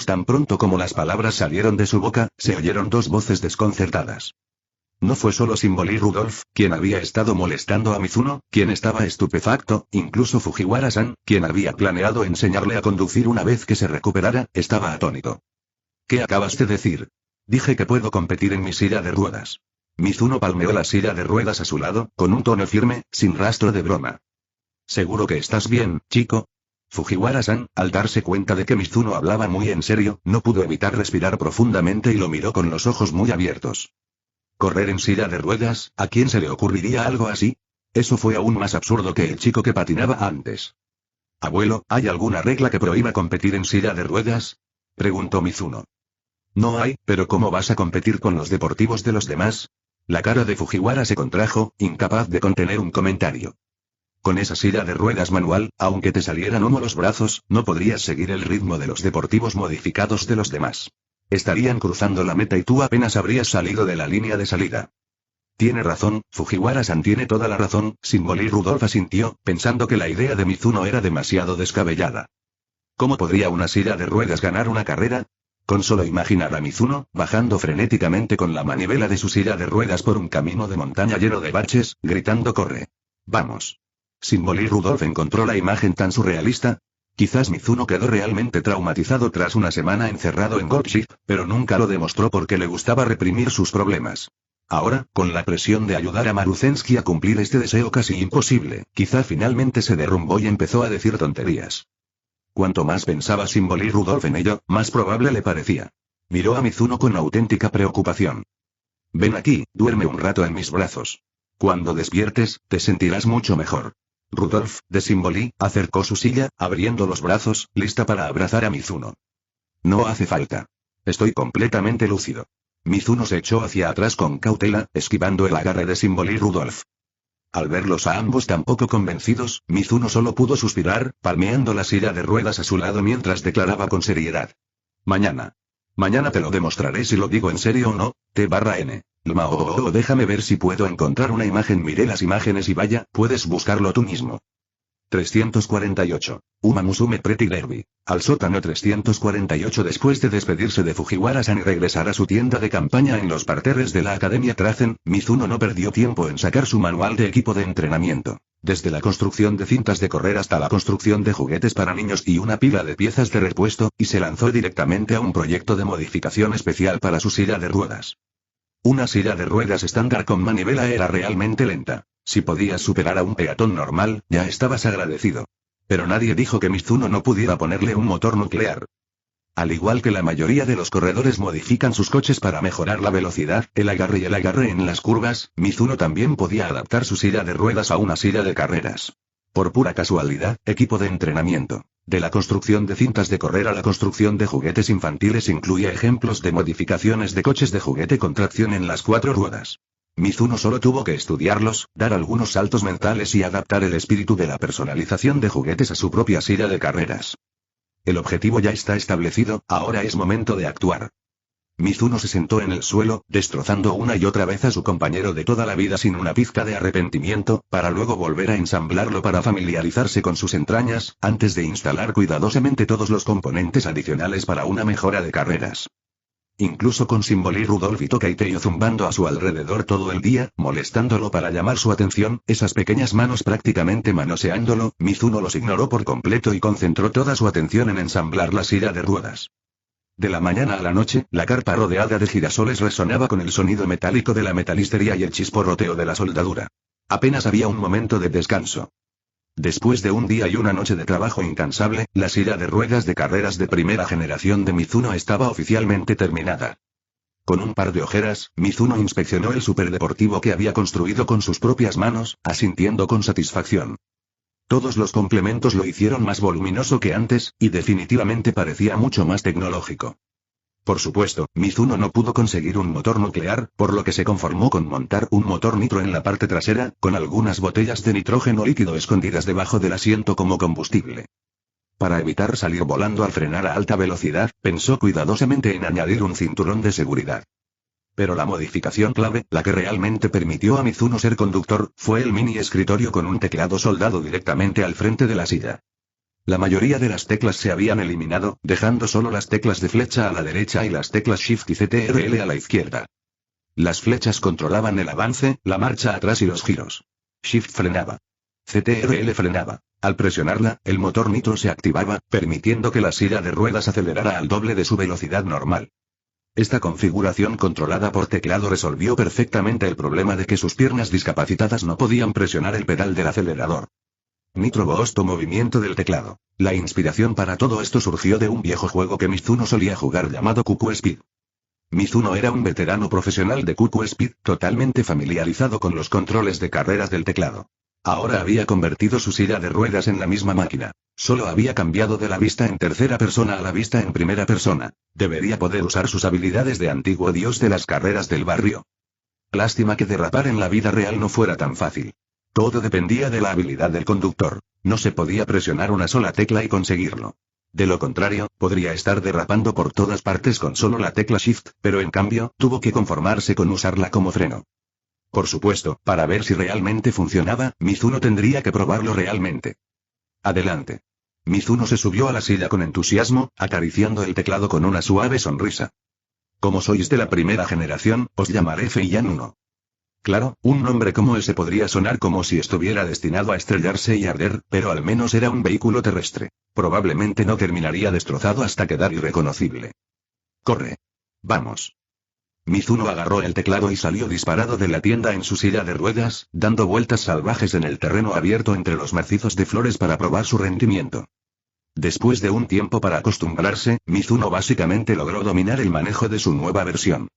Speaker 1: Tan pronto como las palabras salieron de su boca, se oyeron dos voces desconcertadas. No fue solo Symbol Rudolph, quien había estado molestando a Mizuno, quien estaba estupefacto, incluso Fujiwara-san, quien había planeado enseñarle a conducir una vez que se recuperara, estaba atónito. ¿Qué acabas de decir? Dije que puedo competir en mi silla de ruedas. Mizuno palmeó la silla de ruedas a su lado, con un tono firme, sin rastro de broma. ¿Seguro que estás bien, chico? Fujiwara-san, al darse cuenta de que Mizuno hablaba muy en serio, no pudo evitar respirar profundamente y lo miró con los ojos muy abiertos. ¿Correr en silla de ruedas? ¿A quién se le ocurriría algo así? Eso fue aún más absurdo que el chico que patinaba antes. Abuelo, ¿hay alguna regla que prohíba competir en silla de ruedas? Preguntó Mizuno. No hay, pero ¿cómo vas a competir con los deportivos de los demás? La cara de Fujiwara se contrajo, incapaz de contener un comentario. Con esa silla de ruedas manual, aunque te salieran humo los brazos, no podrías seguir el ritmo de los deportivos modificados de los demás. Estarían cruzando la meta y tú apenas habrías salido de la línea de salida. Tiene razón, Fujiwara-san tiene toda la razón, Symbol Rudolph asintió, pensando que la idea de Mizuno era demasiado descabellada. ¿Cómo podría una silla de ruedas ganar una carrera? Con solo imaginar a Mizuno, bajando frenéticamente con la manivela de su silla de ruedas por un camino de montaña lleno de baches, gritando corre. Vamos. Symbol Rudolph encontró la imagen tan surrealista. Quizás Mizuno quedó realmente traumatizado tras una semana encerrado en Gold Ship, pero nunca lo demostró porque le gustaba reprimir sus problemas. Ahora, con la presión de ayudar a Maruzensky a cumplir este deseo casi imposible, quizá finalmente se derrumbó y empezó a decir tonterías. Cuanto más pensaba Symbol Rudolph en ello, más probable le parecía. Miró a Mizuno con auténtica preocupación. Ven aquí, duerme un rato en mis brazos. Cuando despiertes, te sentirás mucho mejor. Rudolph, de Symbol, acercó su silla, abriendo los brazos, lista para abrazar a Mizuno. No hace falta. Estoy completamente lúcido. Mizuno se echó hacia atrás con cautela, esquivando el agarre de Symbol Rudolph. Al verlos a ambos tan poco convencidos, Mizuno solo pudo suspirar, palmeando la silla de ruedas a su lado mientras declaraba con seriedad. Mañana. Mañana te lo demostraré si lo digo en serio o no, T/N. Déjame ver si puedo encontrar una imagen. Miré las imágenes y vaya, puedes buscarlo tú mismo. 348. Uma Musume Pretty Derby. Al sótano 348. Después de despedirse de Fujiwara-san y regresar a su tienda de campaña en los parterres de la Academia Trazen, Mizuno no perdió tiempo en sacar su manual de equipo de entrenamiento. Desde la construcción de cintas de correr hasta la construcción de juguetes para niños y una pila de piezas de repuesto, y se lanzó directamente a un proyecto de modificación especial para su silla de ruedas. Una silla de ruedas estándar con manivela era realmente lenta. Si podías superar a un peatón normal, ya estabas agradecido. Pero nadie dijo que Mizuno no pudiera ponerle un motor nuclear. Al igual que la mayoría de los corredores modifican sus coches para mejorar la velocidad, el agarre en las curvas, Mizuno también podía adaptar su silla de ruedas a una silla de carreras. Por pura casualidad, equipo de entrenamiento. De la construcción de cintas de correr a la construcción de juguetes infantiles incluye ejemplos de modificaciones de coches de juguete con tracción en las 4 ruedas. Mizuno solo tuvo que estudiarlos, dar algunos saltos mentales y adaptar el espíritu de la personalización de juguetes a su propia silla de carreras. El objetivo ya está establecido, ahora es momento de actuar. Mizuno se sentó en el suelo, destrozando una y otra vez a su compañero de toda la vida sin una pizca de arrepentimiento, para luego volver a ensamblarlo para familiarizarse con sus entrañas, antes de instalar cuidadosamente todos los componentes adicionales para una mejora de carreras. Incluso con Symbol Rudolph y Tokaiteyo zumbando a su alrededor todo el día, molestándolo para llamar su atención, esas pequeñas manos prácticamente manoseándolo, Mizuno los ignoró por completo y concentró toda su atención en ensamblar la silla de ruedas. De la mañana a la noche, la carpa rodeada de girasoles resonaba con el sonido metálico de la metalistería y el chisporroteo de la soldadura. Apenas había un momento de descanso. Después de un día y una noche de trabajo incansable, la silla de ruedas de carreras de primera generación de Mizuno estaba oficialmente terminada. Con un par de ojeras, Mizuno inspeccionó el superdeportivo que había construido con sus propias manos, asintiendo con satisfacción. Todos los complementos lo hicieron más voluminoso que antes, y definitivamente parecía mucho más tecnológico. Por supuesto, Mizuno no pudo conseguir un motor nuclear, por lo que se conformó con montar un motor nitro en la parte trasera, con algunas botellas de nitrógeno líquido escondidas debajo del asiento como combustible. Para evitar salir volando al frenar a alta velocidad, pensó cuidadosamente en añadir un cinturón de seguridad. Pero la modificación clave, la que realmente permitió a Mizuno ser conductor, fue el mini escritorio con un teclado soldado directamente al frente de la silla. La mayoría de las teclas se habían eliminado, dejando solo las teclas de flecha a la derecha y las teclas Shift y CTRL a la izquierda. Las flechas controlaban el avance, la marcha atrás y los giros. Shift frenaba. CTRL frenaba. Al presionarla, el motor nitro se activaba, permitiendo que la silla de ruedas acelerara al doble de su velocidad normal. Esta configuración controlada por teclado resolvió perfectamente el problema de que sus piernas discapacitadas no podían presionar el pedal del acelerador. Nitro Boost o movimiento del teclado. La inspiración para todo esto surgió de un viejo juego que Mizuno solía jugar llamado QQ Speed. Mizuno era un veterano profesional de QQ Speed, totalmente familiarizado con los controles de carreras del teclado. Ahora había convertido su silla de ruedas en la misma máquina. Solo había cambiado de la vista en tercera persona a la vista en primera persona. Debería poder usar sus habilidades de antiguo dios de las carreras del barrio. Lástima que derrapar en la vida real no fuera tan fácil. Todo dependía de la habilidad del conductor. No se podía presionar una sola tecla y conseguirlo. De lo contrario, podría estar derrapando por todas partes con solo la tecla Shift, pero en cambio, tuvo que conformarse con usarla como freno. Por supuesto, para ver si realmente funcionaba, Mizuno tendría que probarlo realmente. Adelante. Mizuno se subió a la silla con entusiasmo, acariciando el teclado con una suave sonrisa. Como sois de la primera generación, os llamaré Feiyan 1. Claro, un nombre como ese podría sonar como si estuviera destinado a estrellarse y arder, pero al menos era un vehículo terrestre. Probablemente no terminaría destrozado hasta quedar irreconocible. ¡Corre! ¡Vamos! Mizuno agarró el teclado y salió disparado de la tienda en su silla de ruedas, dando vueltas salvajes en el terreno abierto entre los macizos de flores para probar su rendimiento. Después de un tiempo para acostumbrarse, Mizuno básicamente logró dominar el manejo de su nueva versión.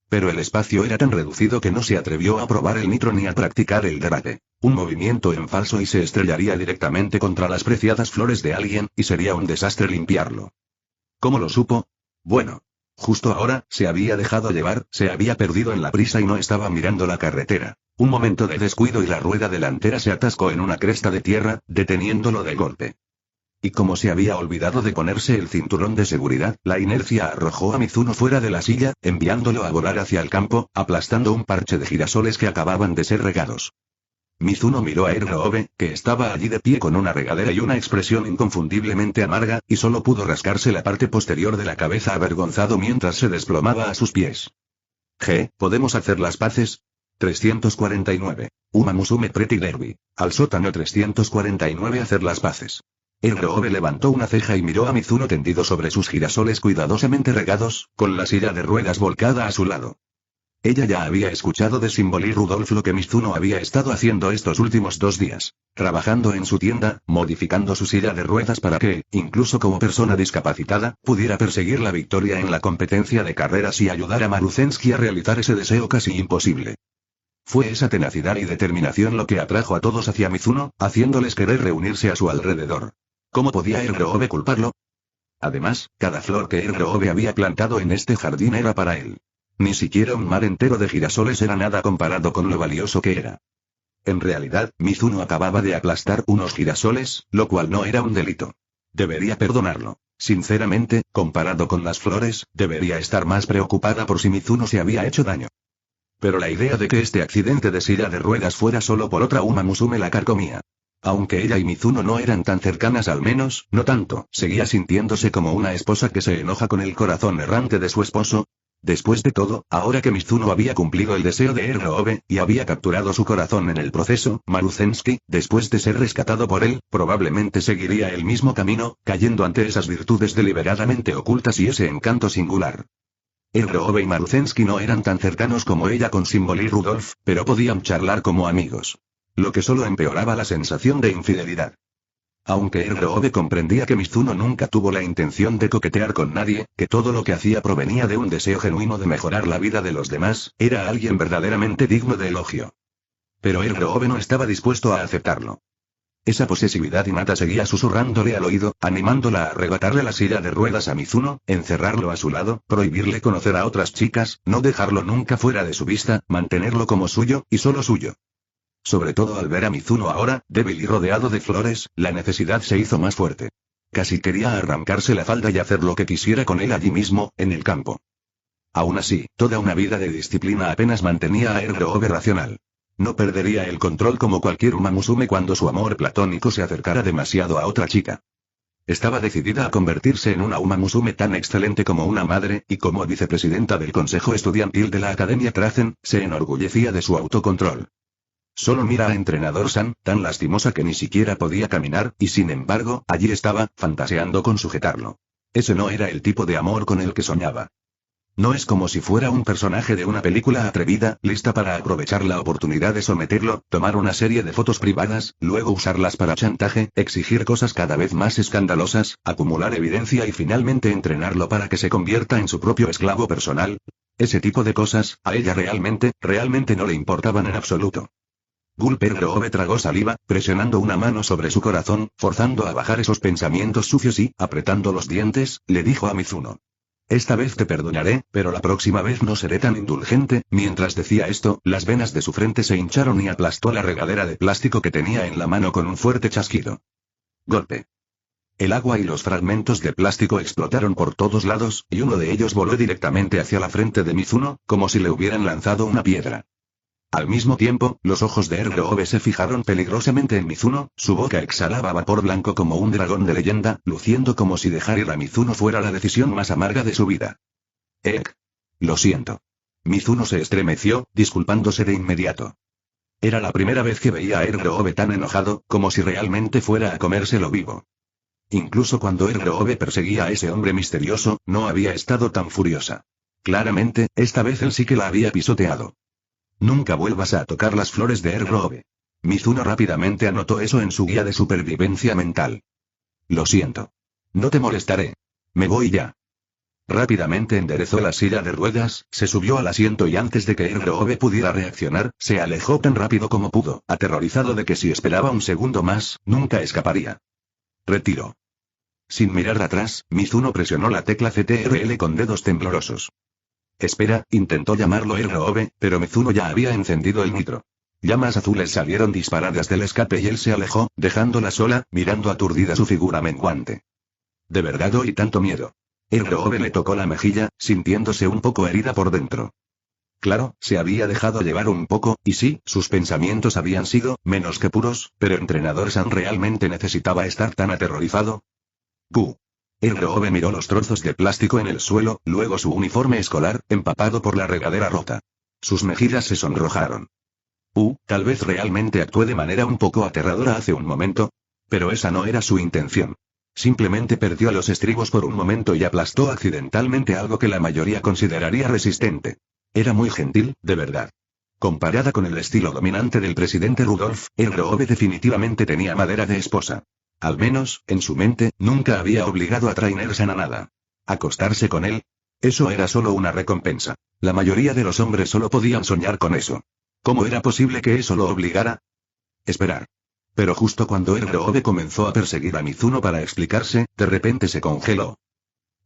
Speaker 1: Pero el espacio era tan reducido que no se atrevió a probar el nitro ni a practicar el derrape. Un movimiento en falso y se estrellaría directamente contra las preciadas flores de alguien, y sería un desastre limpiarlo. ¿Cómo lo supo? Bueno. Justo ahora, se había dejado llevar, se había perdido en la prisa y no estaba mirando la carretera. Un momento de descuido y la rueda delantera se atascó en una cresta de tierra, deteniéndolo de golpe. Y como se había olvidado de ponerse el cinturón de seguridad, la inercia arrojó a Mizuno fuera de la silla, enviándolo a volar hacia el campo, aplastando un parche de girasoles que acababan de ser regados. Mizuno miró a Erroobe, que estaba allí de pie con una regadera y una expresión inconfundiblemente amarga, y solo pudo rascarse la parte posterior de la cabeza avergonzado mientras se desplomaba a sus pies. ¿Podemos hacer las paces? 349. Uma Musume Pretty Derby. Al sótano 349 hacer las paces. Erroobe levantó una ceja y miró a Mizuno tendido sobre sus girasoles cuidadosamente regados, con la silla de ruedas volcada a su lado. Ella ya había escuchado de Symbol y Rudolph lo que Mizuno había estado haciendo estos últimos 2 días. Trabajando en su tienda, modificando su silla de ruedas para que, incluso como persona discapacitada, pudiera perseguir la victoria en la competencia de carreras y ayudar a Maruzensky a realizar ese deseo casi imposible. Fue esa tenacidad y determinación lo que atrajo a todos hacia Mizuno, haciéndoles querer reunirse a su alrededor. ¿Cómo podía Erroobe culparlo? Además, cada flor que Erroobe había plantado en este jardín era para él. Ni siquiera un mar entero de girasoles era nada comparado con lo valioso que era. En realidad, Mizuno acababa de aplastar unos girasoles, lo cual no era un delito. Debería perdonarlo. Sinceramente, comparado con las flores, debería estar más preocupada por si Mizuno se había hecho daño. Pero la idea de que este accidente de silla de ruedas fuera solo por otra Uma Musume la carcomía. Aunque ella y Mizuno no eran tan cercanas, al menos, no tanto, seguía sintiéndose como una esposa que se enoja con el corazón errante de su esposo. Después de todo, ahora que Mizuno había cumplido el deseo de Erroobe, y había capturado su corazón en el proceso, Maruzensky, después de ser rescatado por él, probablemente seguiría el mismo camino, cayendo ante esas virtudes deliberadamente ocultas y ese encanto singular. Erroobe y Maruzensky no eran tan cercanos como ella con Symbol y Rudolph, pero podían charlar como amigos. Lo que solo empeoraba la sensación de infidelidad. Aunque Erroobe comprendía que Mizuno nunca tuvo la intención de coquetear con nadie, que todo lo que hacía provenía de un deseo genuino de mejorar la vida de los demás, era alguien verdaderamente digno de elogio. Pero Erroobe no estaba dispuesto a aceptarlo. Esa posesividad innata seguía susurrándole al oído, animándola a arrebatarle la silla de ruedas a Mizuno, encerrarlo a su lado, prohibirle conocer a otras chicas, no dejarlo nunca fuera de su vista, mantenerlo como suyo, y solo suyo. Sobre todo al ver a Mizuno ahora, débil y rodeado de flores, la necesidad se hizo más fuerte. Casi quería arrancarse la falda y hacer lo que quisiera con él allí mismo, en el campo. Aún así, toda una vida de disciplina apenas mantenía a Grove racional. No perdería el control como cualquier Uma Musume cuando su amor platónico se acercara demasiado a otra chica. Estaba decidida a convertirse en una Uma Musume tan excelente como una madre, y como vicepresidenta del consejo estudiantil de la Academia Trazen, se enorgullecía de su autocontrol. Solo mira a Entrenador San, tan lastimosa que ni siquiera podía caminar, y sin embargo, allí estaba, fantaseando con sujetarlo. Ese no era el tipo de amor con el que soñaba. No es como si fuera un personaje de una película atrevida, lista para aprovechar la oportunidad de someterlo, tomar una serie de fotos privadas, luego usarlas para chantaje, exigir cosas cada vez más escandalosas, acumular evidencia y finalmente entrenarlo para que se convierta en su propio esclavo personal. Ese tipo de cosas, a ella realmente no le importaban en absoluto. Grove tragó saliva, presionando una mano sobre su corazón, forzando a bajar esos pensamientos sucios y, apretando los dientes, le dijo a Mizuno. Esta vez te perdonaré, pero la próxima vez no seré tan indulgente. Mientras decía esto, las venas de su frente se hincharon y aplastó la regadera de plástico que tenía en la mano con un fuerte chasquido. Golpe. El agua y los fragmentos de plástico explotaron por todos lados, y uno de ellos voló directamente hacia la frente de Mizuno, como si le hubieran lanzado una piedra. Al mismo tiempo, los ojos de Grove se fijaron peligrosamente en Mizuno, su boca exhalaba vapor blanco como un dragón de leyenda, luciendo como si dejar ir a Mizuno fuera la decisión más amarga de su vida. Lo siento. Mizuno se estremeció, disculpándose de inmediato. Era la primera vez que veía a Grove tan enojado, como si realmente fuera a comérselo vivo. Incluso cuando Grove perseguía a ese hombre misterioso, no había estado tan furiosa. Claramente, esta vez él sí que la había pisoteado. Nunca vuelvas a tocar las flores de Grove. Mizuno rápidamente anotó eso en su guía de supervivencia mental. Lo siento. No te molestaré. Me voy ya. Rápidamente enderezó la silla de ruedas, se subió al asiento y antes de que Grove pudiera reaccionar, se alejó tan rápido como pudo, aterrorizado de que si esperaba un segundo más, nunca escaparía. Retiro. Sin mirar atrás, Mizuno presionó la tecla CTRL con dedos temblorosos. Espera, intentó llamarlo Grove, pero Mizuno ya había encendido el nitro. Llamas azules salieron disparadas del escape y él se alejó, dejándola sola, mirando aturdida su figura menguante. De verdad oí tanto miedo. Grove le tocó la mejilla, sintiéndose un poco herida por dentro. Claro, se había dejado llevar un poco, y sí, sus pensamientos habían sido, menos que puros, pero Entrenador San realmente necesitaba estar tan aterrorizado. Grove miró los trozos de plástico en el suelo, luego su uniforme escolar, empapado por la regadera rota. Sus mejillas se sonrojaron. Tal vez realmente actué de manera un poco aterradora hace un momento. Pero esa no era su intención. Simplemente perdió los estribos por un momento y aplastó accidentalmente algo que la mayoría consideraría resistente. Era muy gentil, de verdad. Comparada con el estilo dominante del presidente Rudolf, Grove definitivamente tenía madera de esposa. Al menos, en su mente, nunca había obligado a Trainer-san a nada. Acostarse con él. Eso era solo una recompensa. La mayoría de los hombres solo podían soñar con eso. ¿Cómo era posible que eso lo obligara? Esperar. Pero justo cuando Grove comenzó a perseguir a Mizuno para explicarse, de repente se congeló.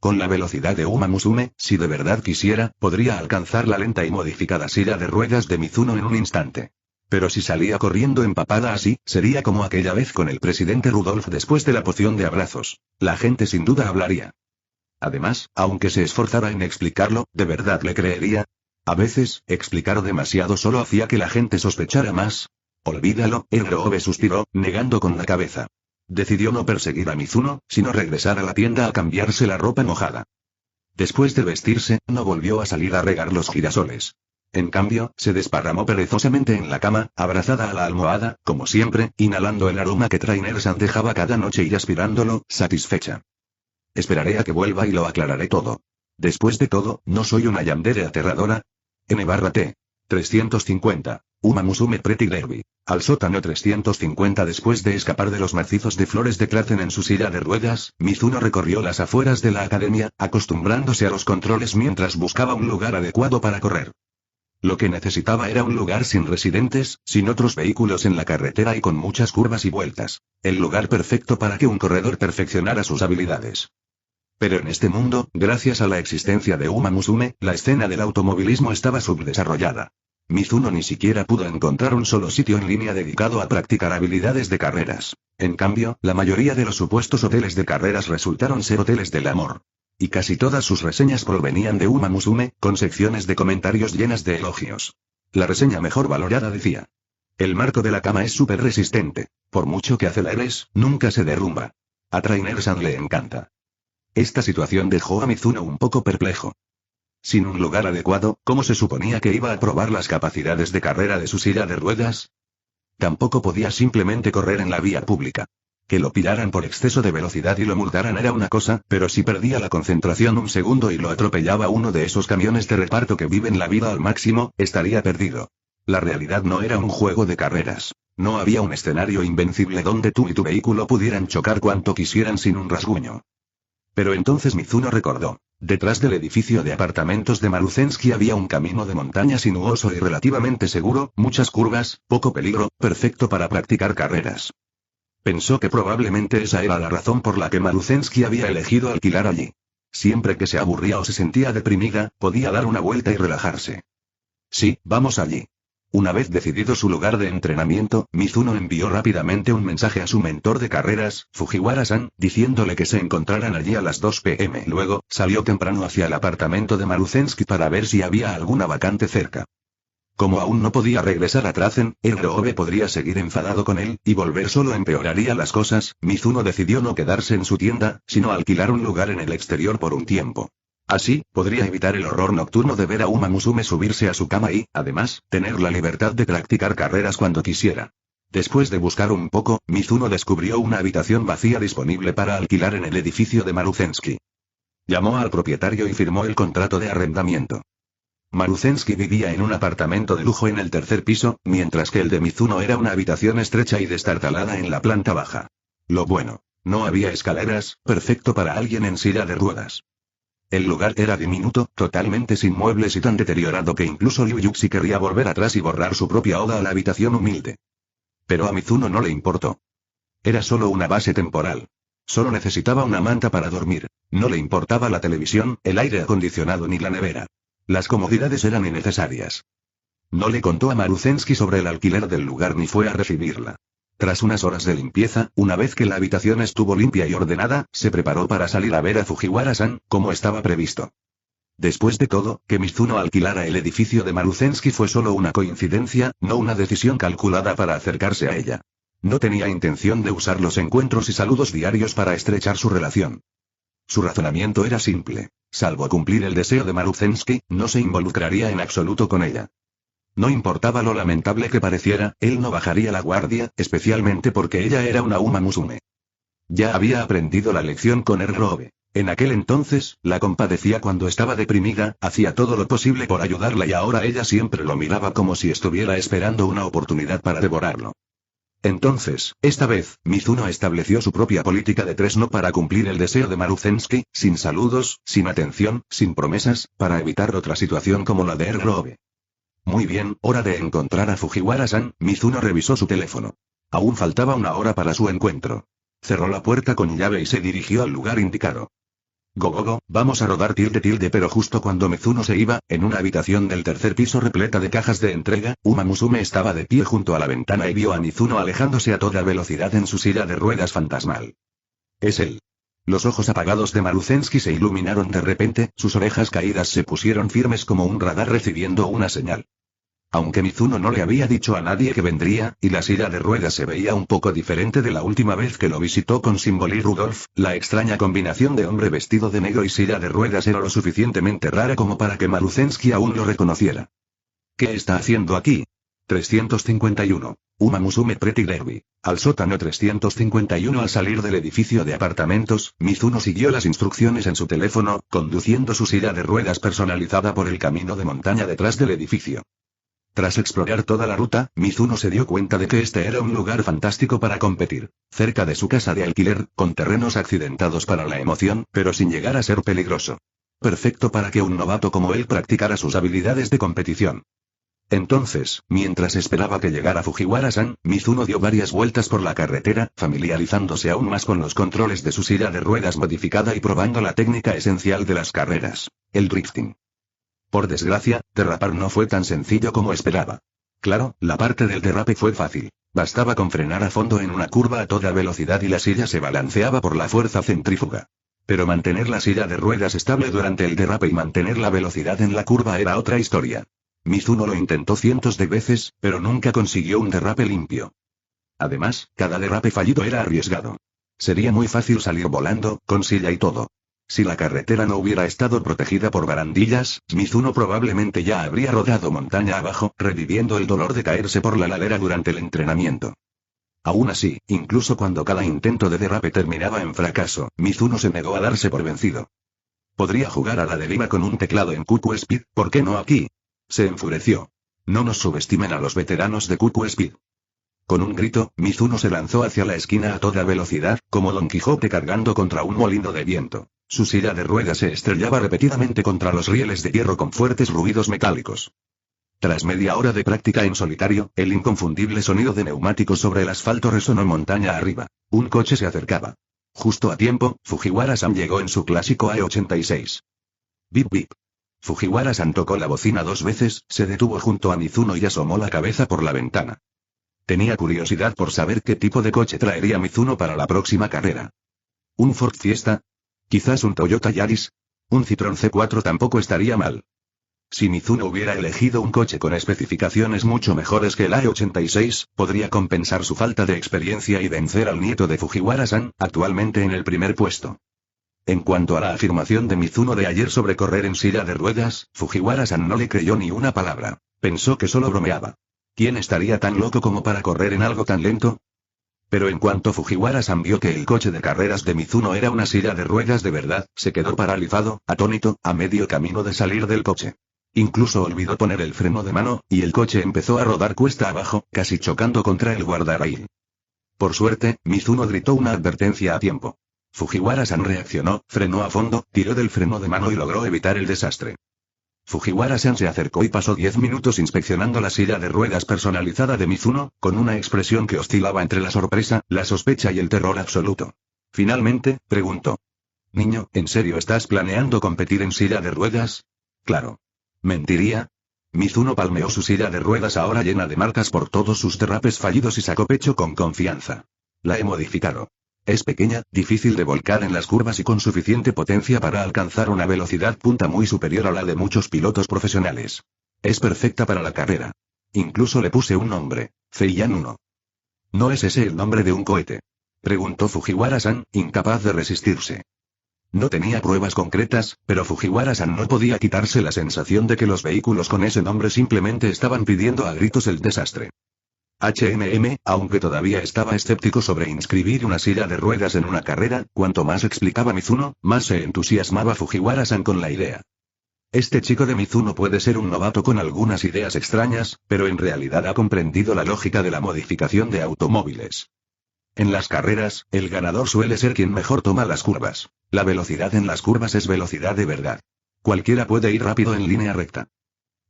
Speaker 1: Con la velocidad de Uma Musume, si de verdad quisiera, podría alcanzar la lenta y modificada silla de ruedas de Mizuno en un instante. Pero si salía corriendo empapada así, sería como aquella vez con el presidente Rudolf después de la poción de abrazos. La gente sin duda hablaría. Además, aunque se esforzara en explicarlo, ¿de verdad le creería? A veces, explicar demasiado solo hacía que la gente sospechara más. Olvídalo, Grove suspiró, negando con la cabeza. Decidió no perseguir a Mizuno, sino regresar a la tienda a cambiarse la ropa mojada. Después de vestirse, no volvió a salir a regar los girasoles. En cambio, se desparramó perezosamente en la cama, abrazada a la almohada, como siempre, inhalando el aroma que Trainer-san dejaba cada noche y aspirándolo, satisfecha. Esperaré a que vuelva y lo aclararé todo. Después de todo, ¿no soy una yandere aterradora? N/T. 350. Uma Musume Pretty Derby. Al sótano 350. Después de escapar de los macizos de flores de Trazen en su silla de ruedas, Mizuno recorrió las afueras de la academia, acostumbrándose a los controles mientras buscaba un lugar adecuado para correr. Lo que necesitaba era un lugar sin residentes, sin otros vehículos en la carretera y con muchas curvas y vueltas. El lugar perfecto para que un corredor perfeccionara sus habilidades. Pero en este mundo, gracias a la existencia de Uma Musume, la escena del automovilismo estaba subdesarrollada. Mizuno ni siquiera pudo encontrar un solo sitio en línea dedicado a practicar habilidades de carreras. En cambio, la mayoría de los supuestos hoteles de carreras resultaron ser hoteles del amor. y casi todas sus reseñas provenían de Uma Musume, con secciones de comentarios llenas de elogios. La reseña mejor valorada decía: el marco de la cama es súper resistente. Por mucho que aceleres, nunca se derrumba. A Trainer-san le encanta. Esta situación dejó a Mizuno un poco perplejo. Sin un lugar adecuado, ¿cómo se suponía que iba a probar las capacidades de carrera de su silla de ruedas? Tampoco podía simplemente correr en la vía pública. Que lo pillaran por exceso de velocidad y lo multaran era una cosa, pero si perdía la concentración un segundo y lo atropellaba uno de esos camiones de reparto que viven la vida al máximo, estaría perdido. La realidad no era un juego de carreras. No había un escenario invencible donde tú y tu vehículo pudieran chocar cuanto quisieran sin un rasguño. Pero entonces Mizuno recordó. Detrás del edificio de apartamentos de Maruzensky había un camino de montaña sinuoso y relativamente seguro, muchas curvas, poco peligro, perfecto para practicar carreras. Pensó que probablemente esa era la razón por la que Maruzensky había elegido alquilar allí. Siempre que se aburría o se sentía deprimida, podía dar una vuelta y relajarse. Sí, vamos allí. Una vez decidido su lugar de entrenamiento, Mizuno envió rápidamente un mensaje a su mentor de carreras, Fujiwara-san, diciéndole que se encontraran allí a las 2 p.m. Luego, salió temprano hacia el apartamento de Maruzensky para ver si había alguna vacante cerca. Como aún no podía regresar a Trazen, Erroobe podría seguir enfadado con él, y volver solo empeoraría las cosas. Mizuno decidió no quedarse en su tienda, sino alquilar un lugar en el exterior por un tiempo. Así, podría evitar el horror nocturno de ver a Uma Musume subirse a su cama y, además, tener la libertad de practicar carreras cuando quisiera. Después de buscar un poco, Mizuno descubrió una habitación vacía disponible para alquilar en el edificio de Maruzensky. Llamó al propietario y firmó el contrato de arrendamiento. Maruzensky vivía en un apartamento de lujo en el tercer piso, mientras que el de Mizuno era una habitación estrecha y destartalada en la planta baja. Lo bueno, no había escaleras, perfecto para alguien en silla de ruedas. El lugar era diminuto, totalmente sin muebles y tan deteriorado que incluso Liu Yuxi querría volver atrás y borrar su propia oda a la habitación humilde. Pero a Mizuno no le importó. Era solo una base temporal. Solo necesitaba una manta para dormir. No le importaba la televisión, el aire acondicionado ni la nevera. Las comodidades eran innecesarias. No le contó a Maruzensky sobre el alquiler del lugar ni fue a recibirla. Tras unas horas de limpieza, una vez que la habitación estuvo limpia y ordenada, se preparó para salir a ver a Fujiwara-san, como estaba previsto. Después de todo, que Mizuno alquilara el edificio de Maruzensky fue solo una coincidencia, no una decisión calculada para acercarse a ella. No tenía intención de usar los encuentros y saludos diarios para estrechar su relación. Su razonamiento era simple. Salvo cumplir el deseo de Maruzensky, no se involucraría en absoluto con ella. No importaba lo lamentable que pareciera, él no bajaría la guardia, especialmente porque ella era una Uma Musume. Ya había aprendido la lección con Erroobe. En aquel entonces, la compadecía cuando estaba deprimida, hacía todo lo posible por ayudarla y ahora ella siempre lo miraba como si estuviera esperando una oportunidad para devorarlo. Entonces, esta vez, Mizuno estableció su propia política de 3 no para cumplir el deseo de Maruzensky, sin saludos, sin atención, sin promesas, para evitar otra situación como la de Erroobe. Muy bien, hora de encontrar a Fujiwara-san. Mizuno revisó su teléfono. Aún faltaba una hora para su encuentro. Cerró la puerta con llave y se dirigió al lugar indicado. Gogogo, vamos a rodar tilde, pero justo cuando Mizuno se iba, en una habitación del tercer piso repleta de cajas de entrega, Uma Musume estaba de pie junto a la ventana y vio a Mizuno alejándose a toda velocidad en su silla de ruedas fantasmal. Es él. Los ojos apagados de Maruzensky se iluminaron de repente, sus orejas caídas se pusieron firmes como un radar recibiendo una señal. Aunque Mizuno no le había dicho a nadie que vendría, y la silla de ruedas se veía un poco diferente de la última vez que lo visitó con Symbol y Rudolph, la extraña combinación de hombre vestido de negro y silla de ruedas era lo suficientemente rara como para que Maruzensky aún lo reconociera. ¿Qué está haciendo aquí? 351. Uma Musume Pretty Derby. Al sótano 351. Al salir del edificio de apartamentos, Mizuno siguió las instrucciones en su teléfono, conduciendo su silla de ruedas personalizada por el camino de montaña detrás del edificio. Tras explorar toda la ruta, Mizuno se dio cuenta de que este era un lugar fantástico para competir. Cerca de su casa de alquiler, con terrenos accidentados para la emoción, pero sin llegar a ser peligroso. Perfecto para que un novato como él practicara sus habilidades de competición. Entonces, mientras esperaba que llegara Fujiwara-san, Mizuno dio varias vueltas por la carretera, familiarizándose aún más con los controles de su silla de ruedas modificada y probando la técnica esencial de las carreras, el drifting. Por desgracia, derrapar no fue tan sencillo como esperaba. Claro, la parte del derrape fue fácil. Bastaba con frenar a fondo en una curva a toda velocidad y la silla se balanceaba por la fuerza centrífuga. Pero mantener la silla de ruedas estable durante el derrape y mantener la velocidad en la curva era otra historia. Mizuno lo intentó cientos de veces, pero nunca consiguió un derrape limpio. Además, cada derrape fallido era arriesgado. Sería muy fácil salir volando, con silla y todo. Si la carretera no hubiera estado protegida por barandillas, Mizuno probablemente ya habría rodado montaña abajo, reviviendo el dolor de caerse por la ladera durante el entrenamiento. Aún así, incluso cuando cada intento de derrape terminaba en fracaso, Mizuno se negó a darse por vencido. Podría jugar a la deriva con un teclado en QQ Speed, ¿por qué no aquí? Se enfureció. No nos subestimen a los veteranos de QQ Speed. Con un grito, Mizuno se lanzó hacia la esquina a toda velocidad, como Don Quijote cargando contra un molino de viento. Su silla de ruedas se estrellaba repetidamente contra los rieles de hierro con fuertes ruidos metálicos. Tras media hora de práctica en solitario, el inconfundible sonido de neumáticos sobre el asfalto resonó montaña arriba. Un coche se acercaba. Justo a tiempo, Fujiwara-san llegó en su clásico AE86. Bip bip. Fujiwara-san tocó la bocina 2 veces, se detuvo junto a Mizuno y asomó la cabeza por la ventana. Tenía curiosidad por saber qué tipo de coche traería Mizuno para la próxima carrera. ¿Un Ford Fiesta? ¿Quizás un Toyota Yaris? Un Citroën C4 tampoco estaría mal. Si Mizuno hubiera elegido un coche con especificaciones mucho mejores que el AE86, podría compensar su falta de experiencia y vencer al nieto de Fujiwara-san, actualmente en el primer puesto. En cuanto a la afirmación de Mizuno de ayer sobre correr en silla de ruedas, Fujiwara-san no le creyó ni una palabra. Pensó que solo bromeaba. ¿Quién estaría tan loco como para correr en algo tan lento? Pero en cuanto Fujiwara-san vio que el coche de carreras de Mizuno era una silla de ruedas de verdad, se quedó paralizado, atónito, a medio camino de salir del coche. Incluso olvidó poner el freno de mano, y el coche empezó a rodar cuesta abajo, casi chocando contra el guardarraíl. Por suerte, Mizuno gritó una advertencia a tiempo. Fujiwara-san reaccionó, frenó a fondo, tiró del freno de mano y logró evitar el desastre. Fujiwara-san se acercó y pasó 10 minutos inspeccionando la silla de ruedas personalizada de Mizuno, con una expresión que oscilaba entre la sorpresa, la sospecha y el terror absoluto. Finalmente, preguntó. Niño, ¿en serio estás planeando competir en silla de ruedas? Claro. ¿Mentiría? Mizuno palmeó su silla de ruedas ahora llena de marcas por todos sus derrapes fallidos y sacó pecho con confianza. La he modificado. Es pequeña, difícil de volcar en las curvas y con suficiente potencia para alcanzar una velocidad punta muy superior a la de muchos pilotos profesionales. Es perfecta para la carrera. Incluso le puse un nombre, Feiyan 1. ¿No es ese el nombre de un cohete? Preguntó Fujiwara-san, incapaz de resistirse. No tenía pruebas concretas, pero Fujiwara-san no podía quitarse la sensación de que los vehículos con ese nombre simplemente estaban pidiendo a gritos el desastre. Aunque todavía estaba escéptico sobre inscribir una silla de ruedas en una carrera, cuanto más explicaba Mizuno, más se entusiasmaba Fujiwara-san con la idea. Este chico de Mizuno puede ser un novato con algunas ideas extrañas, pero en realidad ha comprendido la lógica de la modificación de automóviles. En las carreras, el ganador suele ser quien mejor toma las curvas. La velocidad en las curvas es velocidad de verdad. Cualquiera puede ir rápido en línea recta.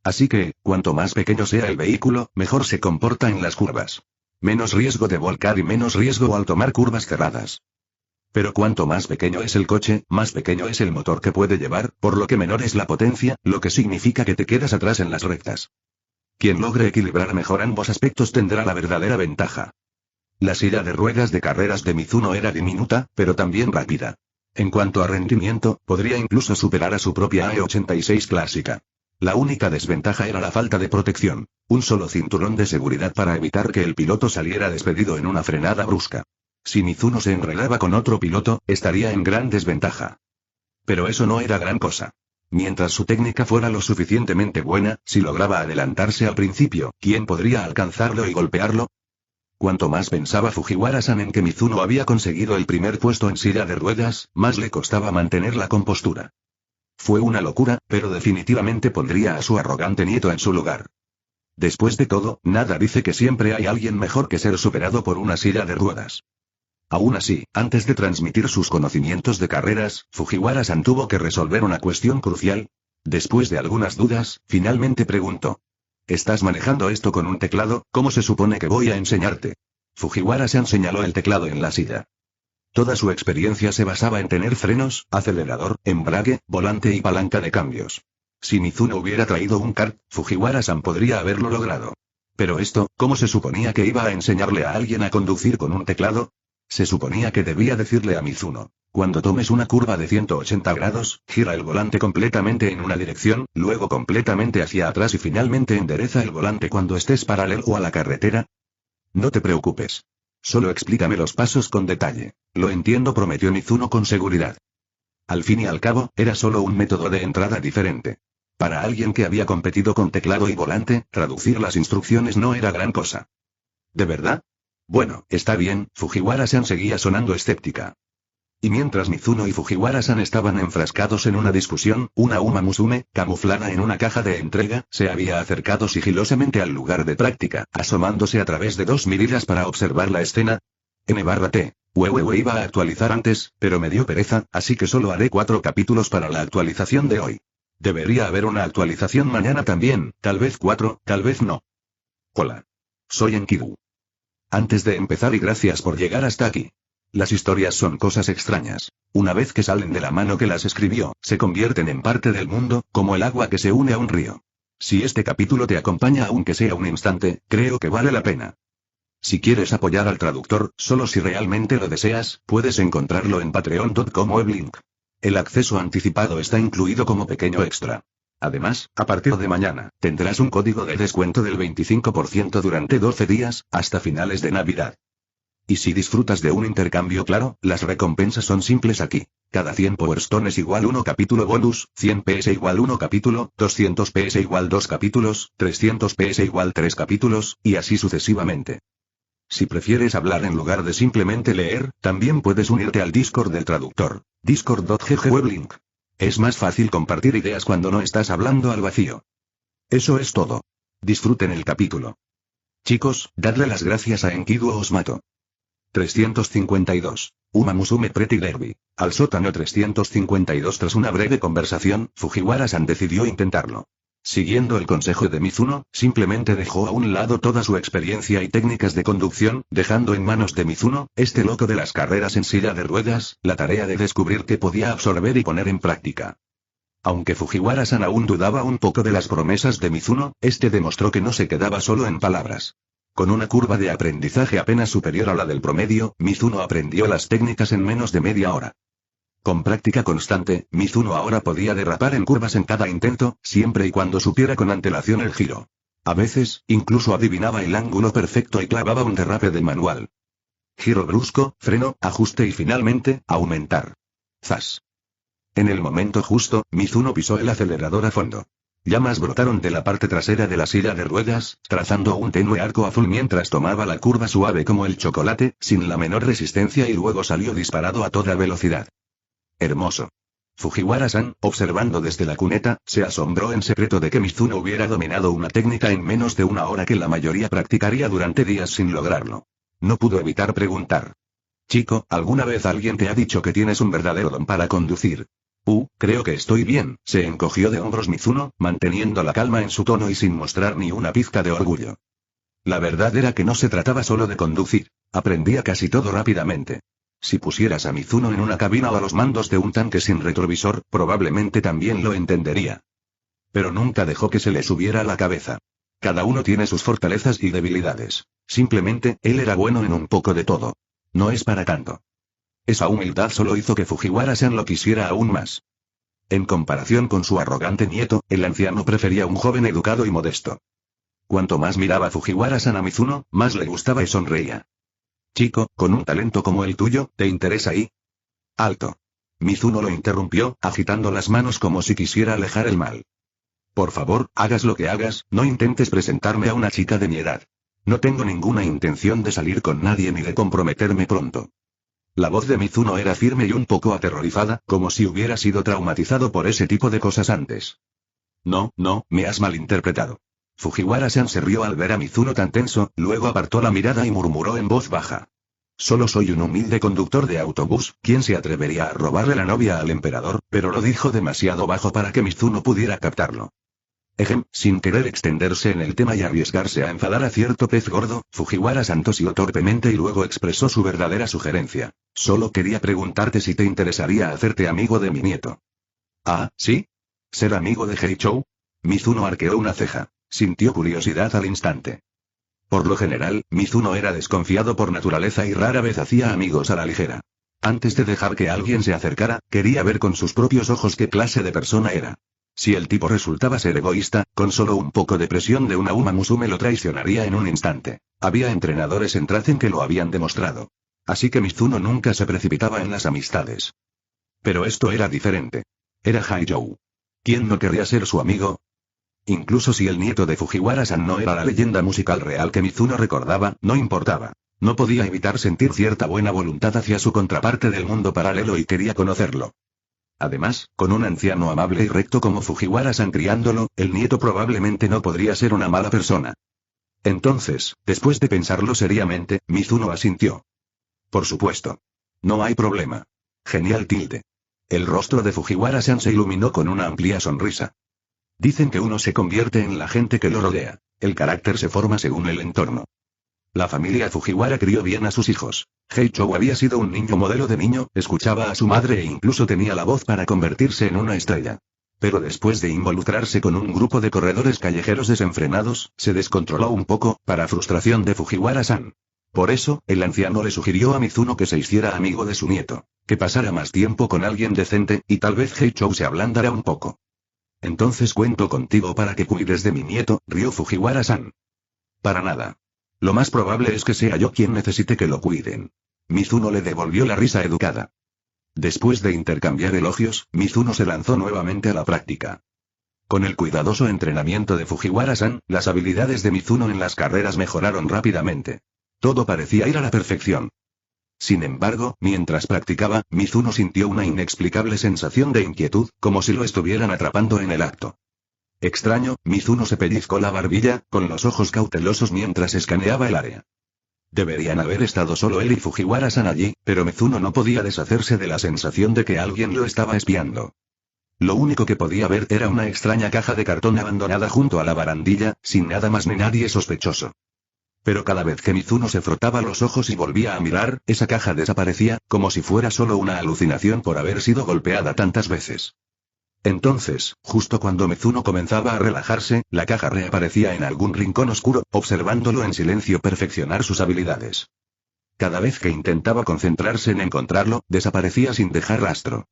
Speaker 1: Así que, cuanto más pequeño sea el vehículo, mejor se comporta en las curvas. Menos riesgo de volcar y menos riesgo al tomar curvas cerradas. Pero cuanto más pequeño es el coche, más pequeño es el motor que puede llevar, por lo que menor es la potencia, lo que significa que te quedas atrás en las rectas. Quien logre equilibrar mejor ambos aspectos tendrá la verdadera ventaja. La silla de ruedas de carreras de Mizuno era diminuta, pero también rápida. En cuanto a rendimiento, podría incluso superar a su propia AE86 clásica. La única desventaja era la falta de protección, un solo cinturón de seguridad para evitar que el piloto saliera despedido en una frenada brusca. Si Mizuno se enredaba con otro piloto, estaría en gran desventaja. Pero eso no era gran cosa. Mientras su técnica fuera lo suficientemente buena, si lograba adelantarse al principio, ¿quién podría alcanzarlo y golpearlo? Cuanto más pensaba Fujiwara-san en que Mizuno había conseguido el primer puesto en silla de ruedas, más le costaba mantener la compostura. Fue una locura, pero definitivamente pondría a su arrogante nieto en su lugar. Después de todo, nada dice que siempre hay alguien mejor que ser superado por una silla de ruedas. Aún así, antes de transmitir sus conocimientos de carreras, Fujiwara-san tuvo que resolver una cuestión crucial. Después de algunas dudas, finalmente preguntó. ¿Estás manejando esto con un teclado? ¿Cómo se supone que voy a enseñarte? Fujiwara-san señaló el teclado en la silla. Toda su experiencia se basaba en tener frenos, acelerador, embrague, volante y palanca de cambios. Si Mizuno hubiera traído un kart, Fujiwara-san podría haberlo logrado. Pero esto, ¿cómo se suponía que iba a enseñarle a alguien a conducir con un teclado? Se suponía que debía decirle a Mizuno. Cuando tomes una curva de 180 grados, gira el volante completamente en una dirección, luego completamente hacia atrás y finalmente endereza el volante cuando estés paralelo a la carretera. No te preocupes. Solo explícame los pasos con detalle. Lo entiendo, prometió Mizuno con seguridad. Al fin y al cabo, era solo un método de entrada diferente. Para alguien que había competido con teclado y volante, traducir las instrucciones no era gran cosa. ¿De verdad? Bueno, está bien, Fujiwara-san seguía sonando escéptica. Y mientras Mizuno y Fujiwara-san estaban enfrascados en una discusión, una Uma Musume, camuflada en una caja de entrega, se había acercado sigilosamente al lugar de práctica, asomándose a través de 2 mirillas para observar la escena. N/T. Iba a actualizar antes, pero me dio pereza, así que solo haré 4 capítulos para la actualización de hoy. Debería haber una actualización mañana también, tal vez 4, tal vez no. Hola. Soy Enkidu. Antes de empezar y gracias por llegar hasta aquí. Las historias son cosas extrañas. Una vez que salen de la mano que las escribió, se convierten en parte del mundo, como el agua que se une a un río. Si este capítulo te acompaña aunque sea un instante, creo que vale la pena. Si quieres apoyar al traductor, solo si realmente lo deseas, puedes encontrarlo en patreon.com o Link. El acceso anticipado está incluido como pequeño extra. Además, a partir de mañana, tendrás un código de descuento del 25% durante 12 días, hasta finales de Navidad. Y si disfrutas de un intercambio claro, las recompensas son simples aquí. Cada 100 Power Stone es igual 1 capítulo bonus, 100 PS igual 1 capítulo, 200 PS igual 2 capítulos, 300 PS igual 3 capítulos, y así sucesivamente. Si prefieres hablar en lugar de simplemente leer, también puedes unirte al Discord del traductor, discord.gg weblink. Es más fácil compartir ideas cuando no estás hablando al vacío. Eso es todo. Disfruten el capítulo. Chicos, dadle las gracias a Enkidu o os mato. 352. Uma Musume Pretty Derby. Al sótano 352. Tras una breve conversación, Fujiwara-san decidió intentarlo. Siguiendo el consejo de Mizuno, simplemente dejó a un lado toda su experiencia y técnicas de conducción, dejando en manos de Mizuno, este loco de las carreras en silla de ruedas, la tarea de descubrir qué podía absorber y poner en práctica. Aunque Fujiwara-san aún dudaba un poco de las promesas de Mizuno, este demostró que no se quedaba solo en palabras. Con una curva de aprendizaje apenas superior a la del promedio, Mizuno aprendió las técnicas en menos de media hora. Con práctica constante, Mizuno ahora podía derrapar en curvas en cada intento, siempre y cuando supiera con antelación el giro. A veces, incluso adivinaba el ángulo perfecto y clavaba un derrape de manual. Giro brusco, freno, ajuste y finalmente, aumentar. ¡Zas! En el momento justo, Mizuno pisó el acelerador a fondo. Llamas brotaron de la parte trasera de la silla de ruedas, trazando un tenue arco azul mientras tomaba la curva suave como el chocolate, sin la menor resistencia y luego salió disparado a toda velocidad. Hermoso. Fujiwara-san, observando desde la cuneta, se asombró en secreto de que Mizuno hubiera dominado una técnica en menos de una hora que la mayoría practicaría durante días sin lograrlo. No pudo evitar preguntar. Chico, ¿alguna vez alguien te ha dicho que tienes un verdadero don para conducir? Creo que estoy bien, se encogió de hombros Mizuno, manteniendo la calma en su tono y sin mostrar ni una pizca de orgullo. La verdad era que no se trataba solo de conducir, aprendía casi todo rápidamente. Si pusieras a Mizuno en una cabina o a los mandos de un tanque sin retrovisor, probablemente también lo entendería. Pero nunca dejó que se le subiera a la cabeza. Cada uno tiene sus fortalezas y debilidades. Simplemente, él era bueno en un poco de todo. No es para tanto. Esa humildad solo hizo que Fujiwara-san lo quisiera aún más. En comparación con su arrogante nieto, el anciano prefería un joven educado y modesto. Cuanto más miraba Fujiwara-san a Mizuno, más le gustaba y sonreía. Chico, con un talento como el tuyo, ¿te interesa ahí? Alto. Mizuno lo interrumpió, agitando las manos como si quisiera alejar el mal. Por favor, hagas lo que hagas, no intentes presentarme a una chica de mi edad. No tengo ninguna intención de salir con nadie ni de comprometerme pronto. La voz de Mizuno era firme y un poco aterrorizada, como si hubiera sido traumatizado por ese tipo de cosas antes. No, me has malinterpretado. Fujiwara-san se rió al ver a Mizuno tan tenso, luego apartó la mirada y murmuró en voz baja. Solo soy un humilde conductor de autobús, ¿quién se atrevería a robarle la novia al emperador? Pero lo dijo demasiado bajo para que Mizuno pudiera captarlo. Sin querer extenderse en el tema y arriesgarse a enfadar a cierto pez gordo, Fujiwara-san tosió torpemente y luego expresó su verdadera sugerencia. Solo quería preguntarte si te interesaría hacerte amigo de mi nieto. Ah, ¿sí? ¿Ser amigo de Heichou? Mizuno arqueó una ceja. Sintió curiosidad al instante. Por lo general, Mizuno era desconfiado por naturaleza y rara vez hacía amigos a la ligera. Antes de dejar que alguien se acercara, quería ver con sus propios ojos qué clase de persona era. Si el tipo resultaba ser egoísta, con solo un poco de presión de una Uma Musume lo traicionaría en un instante. Había entrenadores en Drazen que lo habían demostrado. Así que Mizuno nunca se precipitaba en las amistades. Pero esto era diferente. Era Haijou. ¿Quién no querría ser su amigo? Incluso si el nieto de Fujiwara-san no era la leyenda musical real que Mizuno recordaba, no importaba. No podía evitar sentir cierta buena voluntad hacia su contraparte del mundo paralelo y quería conocerlo. Además, con un anciano amable y recto como Fujiwara-san criándolo, el nieto probablemente no podría ser una mala persona. Entonces, después de pensarlo seriamente, Mizuno asintió. Por supuesto. No hay problema. Genial tilde. El rostro de Fujiwara-san se iluminó con una amplia sonrisa. Dicen que uno se convierte en la gente que lo rodea. El carácter se forma según el entorno. La familia Fujiwara crió bien a sus hijos. Heichou había sido un niño modelo de niño, escuchaba a su madre e incluso tenía la voz para convertirse en una estrella. Pero después de involucrarse con un grupo de corredores callejeros desenfrenados, se descontroló un poco, para frustración de Fujiwara-san. Por eso, el anciano le sugirió a Mizuno que se hiciera amigo de su nieto, que pasara más tiempo con alguien decente, y tal vez Heichou se ablandara un poco. Entonces cuento contigo para que cuides de mi nieto, rió Fujiwara-san. Para nada. Lo más probable es que sea yo quien necesite que lo cuiden. Mizuno le devolvió la risa educada. Después de intercambiar elogios, Mizuno se lanzó nuevamente a la práctica. Con el cuidadoso entrenamiento de Fujiwara-san, las habilidades de Mizuno en las carreras mejoraron rápidamente. Todo parecía ir a la perfección. Sin embargo, mientras practicaba, Mizuno sintió una inexplicable sensación de inquietud, como si lo estuvieran atrapando en el acto. Extraño, Mizuno se pellizcó la barbilla, con los ojos cautelosos mientras escaneaba el área. Deberían haber estado solo él y Fujiwara-san allí, pero Mizuno no podía deshacerse de la sensación de que alguien lo estaba espiando. Lo único que podía ver era una extraña caja de cartón abandonada junto a la barandilla, sin nada más ni nadie sospechoso. Pero cada vez que Mizuno se frotaba los ojos y volvía a mirar, esa caja desaparecía, como si fuera solo una alucinación por haber sido golpeada tantas veces. Entonces, justo cuando Mizuno comenzaba a relajarse, la caja reaparecía en algún rincón oscuro, observándolo en silencio perfeccionar sus habilidades. Cada vez que intentaba concentrarse en encontrarlo, desaparecía sin dejar rastro.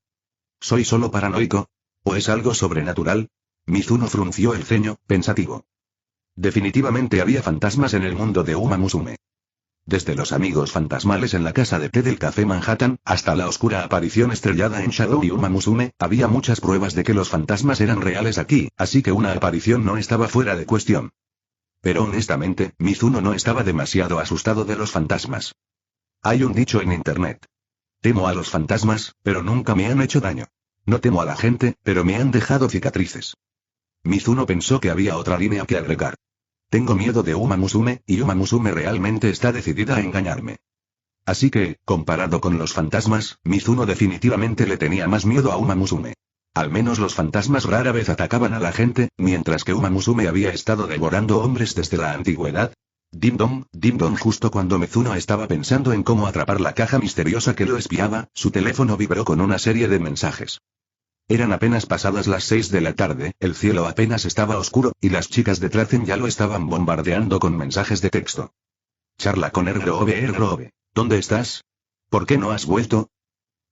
Speaker 1: ¿Soy solo paranoico? ¿O es algo sobrenatural? Mizuno frunció el ceño, pensativo. Definitivamente había fantasmas en el mundo de Uma Musume. Desde los amigos fantasmales en la casa de té del Café Manhattan, hasta la oscura aparición estrellada en Shadow y Uma Musume, había muchas pruebas de que los fantasmas eran reales aquí, así que una aparición no estaba fuera de cuestión. Pero honestamente, Mizuno no estaba demasiado asustado de los fantasmas. Hay un dicho en internet. Temo a los fantasmas, pero nunca me han hecho daño. No temo a la gente, pero me han dejado cicatrices. Mizuno pensó que había otra línea que agregar. Tengo miedo de Uma Musume, y Uma Musume realmente está decidida a engañarme. Así que, comparado con los fantasmas, Mizuno definitivamente le tenía más miedo a Uma Musume. Al menos los fantasmas rara vez atacaban a la gente, mientras que Uma Musume había estado devorando hombres desde la antigüedad. Dim dong, justo cuando Mizuno estaba pensando en cómo atrapar la caja misteriosa que lo espiaba, su teléfono vibró con una serie de mensajes. Eran apenas pasadas las 6 de la tarde, el cielo apenas estaba oscuro, y las chicas de Drazen ya lo estaban bombardeando con mensajes de texto. Charla con Grove. ¿Dónde estás? ¿Por qué no has vuelto?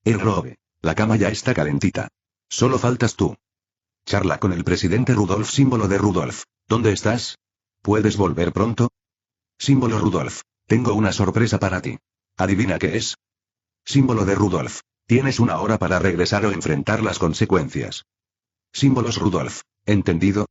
Speaker 1: Grove. La cama ya está calentita. Solo faltas tú. Charla con el presidente Rudolf, símbolo de Rudolf. ¿Dónde estás? ¿Puedes volver pronto? Símbolo Rudolf. Tengo una sorpresa para ti. ¿Adivina qué es? Símbolo de Rudolf. Tienes una hora para regresar o enfrentar las consecuencias. Símbolos Rudolf. ¿Entendido?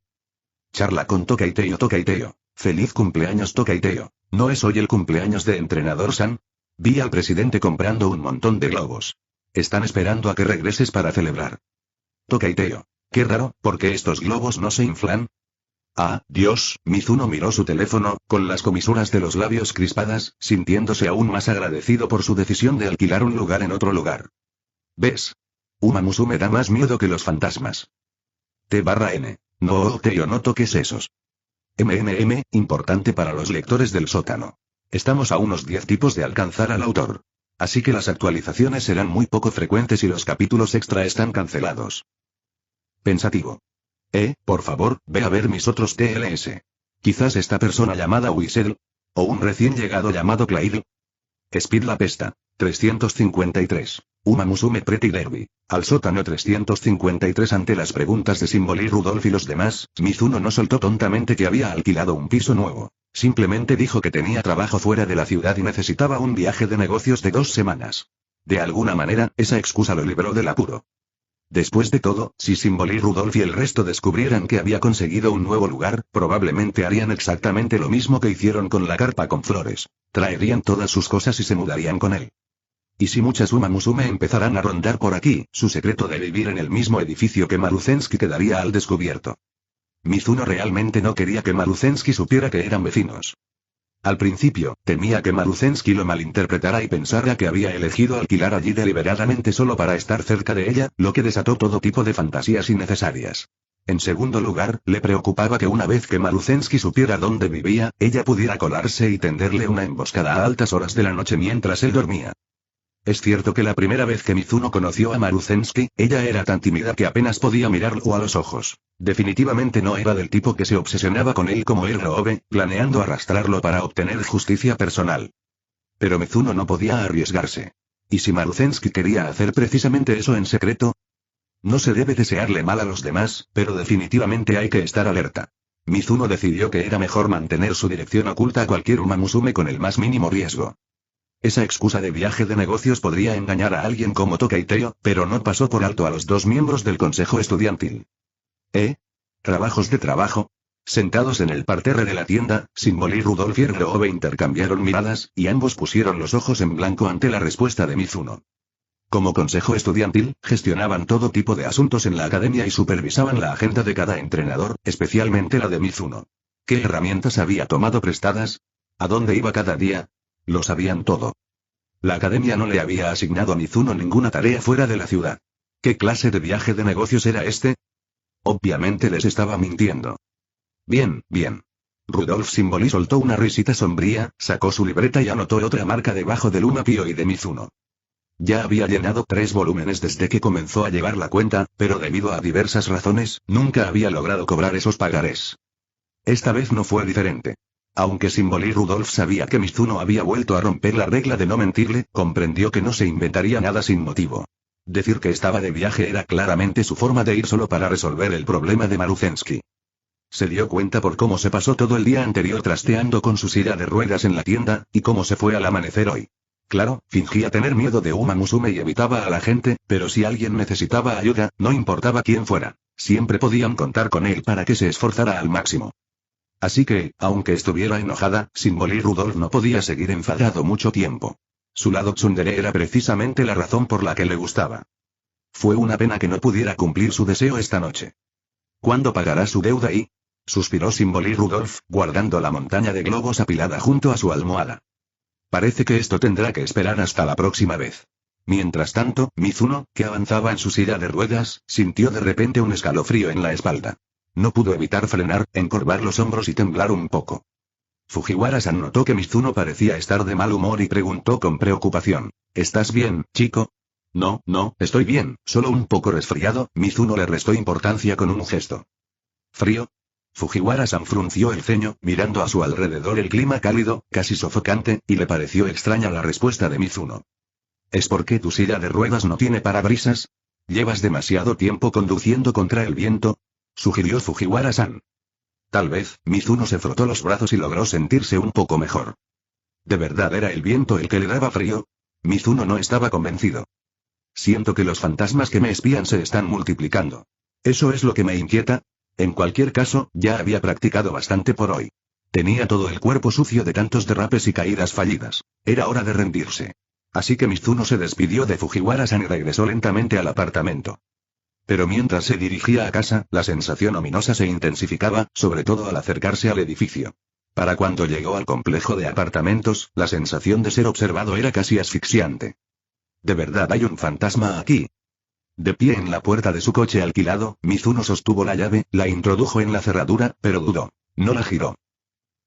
Speaker 1: Charla con Tokaiteo. Feliz cumpleaños Tokaiteo. ¿No es hoy el cumpleaños de Entrenador San? Vi al presidente comprando un montón de globos. Están esperando a que regreses para celebrar. Tokaiteo. Qué raro, ¿por qué estos globos no se inflan? Ah, Dios, Mizuno miró su teléfono, con las comisuras de los labios crispadas, sintiéndose aún más agradecido por su decisión de alquilar un lugar en otro lugar. ¿Ves? Uma Musume da más miedo que los fantasmas. T/N. No, Teo, no toques esos. Importante para los lectores del sótano. Estamos a unos 10 tipos de alcanzar al autor. Así que las actualizaciones serán muy poco frecuentes y los capítulos extra están cancelados. Pensativo. Por favor, ve a ver mis otros TLS. Quizás esta persona llamada Whistle. O un recién llegado llamado Claire. Speed la pesta. 353. Uma Musume Pretty Derby. Al sótano 353. Ante las preguntas de Symbol Rudolph y los demás, Mizuno no soltó tontamente que había alquilado un piso nuevo. Simplemente dijo que tenía trabajo fuera de la ciudad y necesitaba un viaje de negocios de 2 semanas. De alguna manera, esa excusa lo libró del apuro. Después de todo, si Symbol Rudolph y el resto descubrieran que había conseguido un nuevo lugar, probablemente harían exactamente lo mismo que hicieron con la carpa con flores. Traerían todas sus cosas y se mudarían con él. Y si muchas Uma Musume empezarán a rondar por aquí, su secreto de vivir en el mismo edificio que Maruzensky quedaría al descubierto. Mizuno realmente no quería que Maruzensky supiera que eran vecinos. Al principio, temía que Maruzensky lo malinterpretara y pensara que había elegido alquilar allí deliberadamente solo para estar cerca de ella, lo que desató todo tipo de fantasías innecesarias. En segundo lugar, le preocupaba que una vez que Maruzensky supiera dónde vivía, ella pudiera colarse y tenderle una emboscada a altas horas de la noche mientras él dormía. Es cierto que la primera vez que Mizuno conoció a Maruzensky, ella era tan tímida que apenas podía mirarlo a los ojos. Definitivamente no era del tipo que se obsesionaba con él como Ryobe, planeando arrastrarlo para obtener justicia personal. Pero Mizuno no podía arriesgarse. ¿Y si Maruzensky quería hacer precisamente eso en secreto? No se debe desearle mal a los demás, pero definitivamente hay que estar alerta. Mizuno decidió que era mejor mantener su dirección oculta a cualquier Uma Musume con el más mínimo riesgo. Esa excusa de viaje de negocios podría engañar a alguien como Toka y Teo, pero no pasó por alto a los 2 miembros del consejo estudiantil. ¿Trabajos de trabajo? Sentados en el parterre de la tienda, Symbol y Rudolph y Ryobe intercambiaron miradas, y ambos pusieron los ojos en blanco ante la respuesta de Mizuno. Como consejo estudiantil, gestionaban todo tipo de asuntos en la academia y supervisaban la agenda de cada entrenador, especialmente la de Mizuno. ¿Qué herramientas había tomado prestadas? ¿A dónde iba cada día? Lo sabían todo. La academia no le había asignado a Mizuno ninguna tarea fuera de la ciudad. ¿Qué clase de viaje de negocios era este? Obviamente les estaba mintiendo. Bien, bien. Rudolph Symbol soltó una risita sombría, sacó su libreta y anotó otra marca debajo del Uma Pio y de Mizuno. Ya había llenado 3 volúmenes desde que comenzó a llevar la cuenta, pero debido a diversas razones, nunca había logrado cobrar esos pagarés. Esta vez no fue diferente. Aunque Symbol y Rudolph sabía que Mizuno había vuelto a romper la regla de no mentirle, comprendió que no se inventaría nada sin motivo. Decir que estaba de viaje era claramente su forma de ir solo para resolver el problema de Maruzensky. Se dio cuenta por cómo se pasó todo el día anterior trasteando con su silla de ruedas en la tienda, y cómo se fue al amanecer hoy. Claro, fingía tener miedo de Uma Musume y evitaba a la gente, pero si alguien necesitaba ayuda, no importaba quién fuera, siempre podían contar con él para que se esforzara al máximo. Así que, aunque estuviera enojada, Symbol y Rudolph no podía seguir enfadado mucho tiempo. Su lado tsundere era precisamente la razón por la que le gustaba. Fue una pena que no pudiera cumplir su deseo esta noche. ¿Cuándo pagará su deuda y? Suspiró Symbol y Rudolph, guardando la montaña de globos apilada junto a su almohada. Parece que esto tendrá que esperar hasta la próxima vez. Mientras tanto, Mizuno, que avanzaba en su silla de ruedas, sintió de repente un escalofrío en la espalda. No pudo evitar frenar, encorvar los hombros y temblar un poco. Fujiwara-san notó que Mizuno parecía estar de mal humor y preguntó con preocupación: ¿Estás bien, chico? No, estoy bien, solo un poco resfriado. Mizuno le restó importancia con un gesto. ¿Frío? Fujiwara-san frunció el ceño, mirando a su alrededor el clima cálido, casi sofocante, y le pareció extraña la respuesta de Mizuno. ¿Es porque tu silla de ruedas no tiene parabrisas? ¿Llevas demasiado tiempo conduciendo contra el viento?, sugirió Fujiwara-san. Tal vez. Mizuno se frotó los brazos y logró sentirse un poco mejor. ¿De verdad era el viento el que le daba frío? Mizuno no estaba convencido. Siento que los fantasmas que me espían se están multiplicando. Eso es lo que me inquieta. En cualquier caso, ya había practicado bastante por hoy. Tenía todo el cuerpo sucio de tantos derrapes y caídas fallidas. Era hora de rendirse. Así que Mizuno se despidió de Fujiwara-san y regresó lentamente al apartamento. Pero mientras se dirigía a casa, la sensación ominosa se intensificaba, sobre todo al acercarse al edificio. Para cuando llegó al complejo de apartamentos, la sensación de ser observado era casi asfixiante. ¿De verdad hay un fantasma aquí? De pie en la puerta de su coche alquilado, Mizuno sostuvo la llave, la introdujo en la cerradura, pero dudó. No la giró.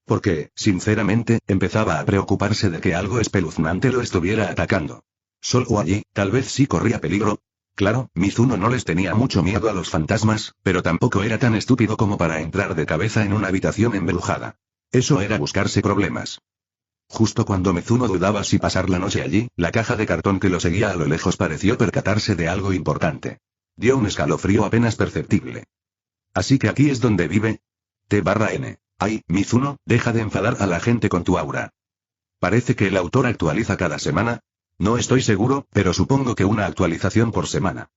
Speaker 1: Porque, sinceramente, empezaba a preocuparse de que algo espeluznante lo estuviera atacando. Solo allí, tal vez sí corría peligro. Claro, Mizuno no les tenía mucho miedo a los fantasmas, pero tampoco era tan estúpido como para entrar de cabeza en una habitación embrujada. Eso era buscarse problemas. Justo cuando Mizuno dudaba si pasar la noche allí, la caja de cartón que lo seguía a lo lejos pareció percatarse de algo importante. Dio un escalofrío apenas perceptible. ¿Así que aquí es donde vive? T/N. Ay, Mizuno, deja de enfadar a la gente con tu aura. Parece que el autor actualiza cada semana. No estoy seguro, pero supongo que una actualización por semana.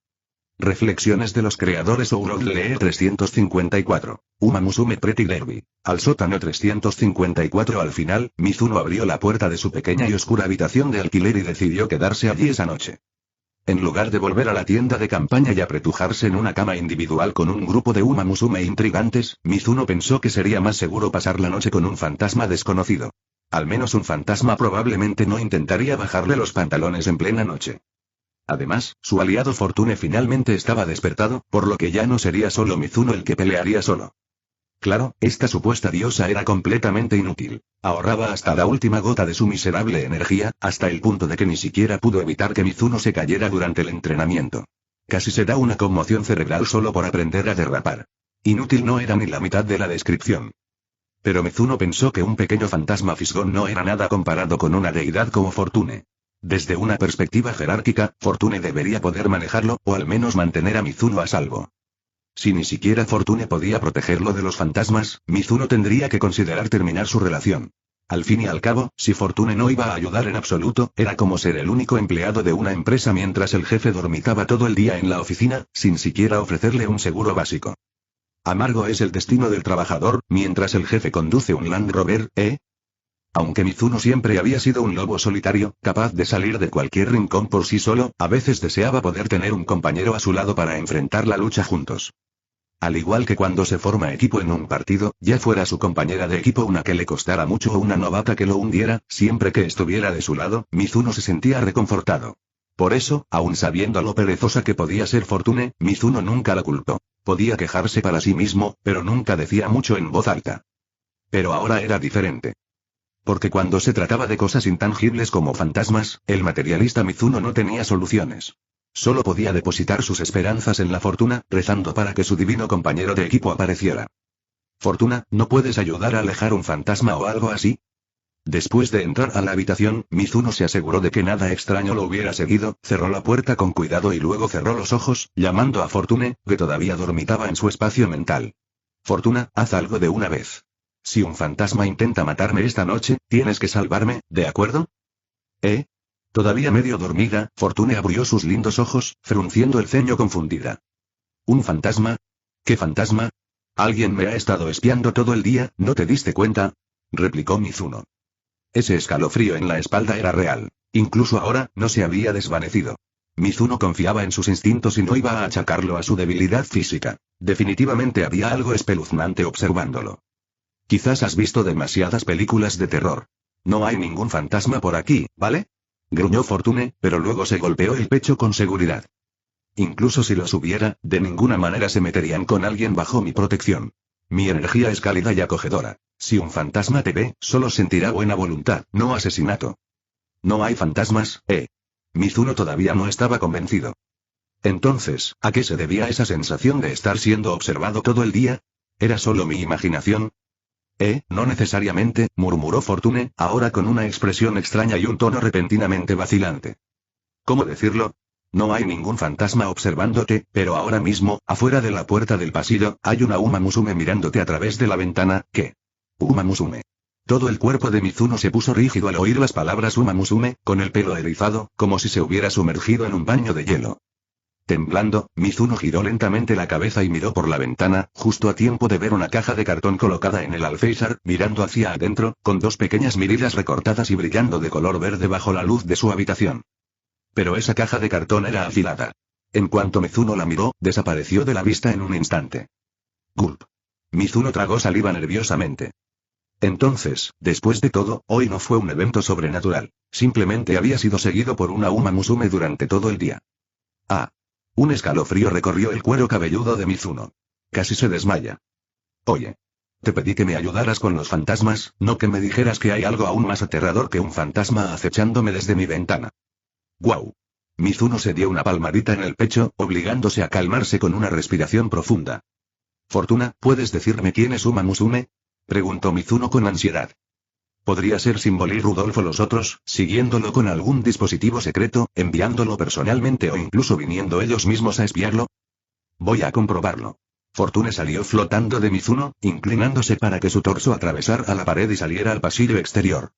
Speaker 1: Reflexiones de los creadores Ouroboros 354. Uma Musume Pretty Derby. Al sótano 354. Al final, Mizuno abrió la puerta de su pequeña y oscura habitación de alquiler y decidió quedarse allí esa noche. En lugar de volver a la tienda de campaña y apretujarse en una cama individual con un grupo de Uma Musume intrigantes, Mizuno pensó que sería más seguro pasar la noche con un fantasma desconocido. Al menos un fantasma probablemente no intentaría bajarle los pantalones en plena noche. Además, su aliado Fortune finalmente estaba despertado, por lo que ya no sería solo Mizuno el que pelearía solo. Claro, esta supuesta diosa era completamente inútil. Ahorraba hasta la última gota de su miserable energía, hasta el punto de que ni siquiera pudo evitar que Mizuno se cayera durante el entrenamiento. Casi se da una conmoción cerebral solo por aprender a derrapar. Inútil no era ni la mitad de la descripción. Pero Mizuno pensó que un pequeño fantasma fisgón no era nada comparado con una deidad como Fortune. Desde una perspectiva jerárquica, Fortune debería poder manejarlo, o al menos mantener a Mizuno a salvo. Si ni siquiera Fortune podía protegerlo de los fantasmas, Mizuno tendría que considerar terminar su relación. Al fin y al cabo, si Fortune no iba a ayudar en absoluto, era como ser el único empleado de una empresa mientras el jefe dormitaba todo el día en la oficina, sin siquiera ofrecerle un seguro básico. Amargo es el destino del trabajador, mientras el jefe conduce un Land Rover, ¿eh? Aunque Mizuno siempre había sido un lobo solitario, capaz de salir de cualquier rincón por sí solo, a veces deseaba poder tener un compañero a su lado para enfrentar la lucha juntos. Al igual que cuando se forma equipo en un partido, ya fuera su compañera de equipo una que le costara mucho o una novata que lo hundiera, siempre que estuviera de su lado, Mizuno se sentía reconfortado. Por eso, aun sabiendo lo perezosa que podía ser Fortune, Mizuno nunca la culpó. Podía quejarse para sí mismo, pero nunca decía mucho en voz alta. Pero ahora era diferente. Porque cuando se trataba de cosas intangibles como fantasmas, el materialista Mizuno no tenía soluciones. Solo podía depositar sus esperanzas en la fortuna, rezando para que su divino compañero de equipo apareciera. Fortuna, ¿no puedes ayudar a alejar un fantasma o algo así? Después de entrar a la habitación, Mizuno se aseguró de que nada extraño lo hubiera seguido, cerró la puerta con cuidado y luego cerró los ojos, llamando a Fortune, que todavía dormitaba en su espacio mental. Fortuna, haz algo de una vez. Si un fantasma intenta matarme esta noche, tienes que salvarme, ¿de acuerdo? ¿Eh? Todavía medio dormida, Fortune abrió sus lindos ojos, frunciendo el ceño confundida. ¿Un fantasma? ¿Qué fantasma? Alguien me ha estado espiando todo el día, ¿no te diste cuenta? Replicó Mizuno. Ese escalofrío en la espalda era real. Incluso ahora, no se había desvanecido. Mizuno confiaba en sus instintos y no iba a achacarlo a su debilidad física. Definitivamente había algo espeluznante observándolo. Quizás has visto demasiadas películas de terror. No hay ningún fantasma por aquí, ¿vale? Gruñó Fortune, pero luego se golpeó el pecho con seguridad. Incluso si los hubiera, de ninguna manera se meterían con alguien bajo mi protección. Mi energía es cálida y acogedora. Si un fantasma te ve, solo sentirá buena voluntad, no asesinato. No hay fantasmas, ¿eh? Mizuno todavía no estaba convencido. Entonces, ¿a qué se debía esa sensación de estar siendo observado todo el día? ¿Era solo mi imaginación? No necesariamente, murmuró Fortune, ahora con una expresión extraña y un tono repentinamente vacilante. ¿Cómo decirlo? No hay ningún fantasma observándote, pero ahora mismo, afuera de la puerta del pasillo, hay una Uma Musume mirándote a través de la ventana, ¿qué? Uma Musume. Todo el cuerpo de Mizuno se puso rígido al oír las palabras Uma Musume, con el pelo erizado, como si se hubiera sumergido en un baño de hielo. Temblando, Mizuno giró lentamente la cabeza y miró por la ventana, justo a tiempo de ver una caja de cartón colocada en el alféizar, mirando hacia adentro, con dos pequeñas miridas recortadas y brillando de color verde bajo la luz de su habitación. Pero esa caja de cartón era afilada. En cuanto Mizuno la miró, desapareció de la vista en un instante. Gulp. Mizuno tragó saliva nerviosamente. Entonces, después de todo, hoy no fue un evento sobrenatural. Simplemente había sido seguido por una Uma Musume durante todo el día. Ah. Un escalofrío recorrió el cuero cabelludo de Mizuno. Casi se desmaya. Oye. Te pedí que me ayudaras con los fantasmas, no que me dijeras que hay algo aún más aterrador que un fantasma acechándome desde mi ventana. ¡Guau! Mizuno se dio una palmadita en el pecho, obligándose a calmarse con una respiración profunda. Fortuna, ¿puedes decirme quién es Uma Musume? Preguntó Mizuno con ansiedad. Podría ser Symbol y Rudolfo los otros, siguiéndolo con algún dispositivo secreto, enviándolo personalmente o incluso viniendo ellos mismos a espiarlo. Voy a comprobarlo. Fortune salió flotando de Mizuno, inclinándose para que su torso atravesara la pared y saliera al pasillo exterior.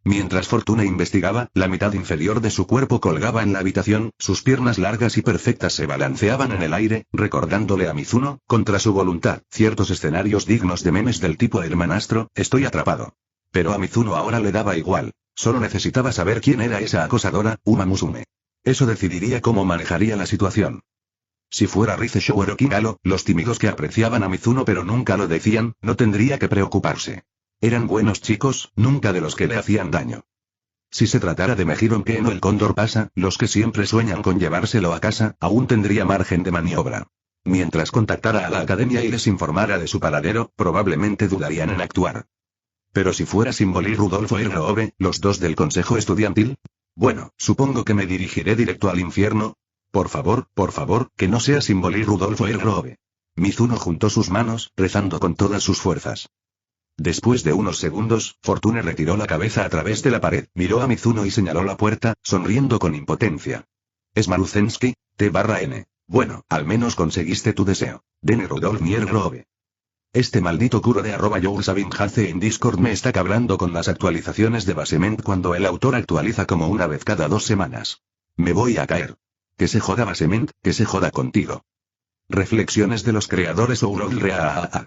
Speaker 1: Mientras Fortune investigaba, la mitad inferior de su cuerpo colgaba en la habitación, sus piernas largas y perfectas se balanceaban en el aire, recordándole a Mizuno, contra su voluntad, ciertos escenarios dignos de memes del tipo hermanastro, estoy atrapado. Pero a Mizuno ahora le daba igual, solo necesitaba saber quién era esa acosadora, Uma Musume. Eso decidiría cómo manejaría la situación. Si fuera Rize Shower o Kingalo, los tímidos que apreciaban a Mizuno pero nunca lo decían, no tendría que preocuparse. Eran buenos chicos, nunca de los que le hacían daño. Si se tratara de Mejiron Ken o el Cóndor Pasa, los que siempre sueñan con llevárselo a casa, aún tendría margen de maniobra. Mientras contactara a la academia y les informara de su paradero, probablemente dudarían en actuar. Pero si fuera Symbol y Rudolfo Erroobe, los dos del consejo estudiantil, bueno, supongo que me dirigiré directo al infierno. Por favor, que no sea Symbol y Rudolfo Erroobe. Mizuno juntó sus manos, rezando con todas sus fuerzas. Después de unos segundos, Fortune retiró la cabeza a través de la pared, miró a Mizuno y señaló la puerta, sonriendo con impotencia. Es Maruzensky, T-N. Bueno, al menos conseguiste tu deseo. Dene Rudolf Erroobe. Este maldito curo de @YourSabinJace en Discord me está cabrando con las actualizaciones de Basement cuando el autor actualiza como una vez cada 2 semanas. Me voy a caer. Que se joda Basement, que se joda contigo. Reflexiones de los creadores Ourogrea.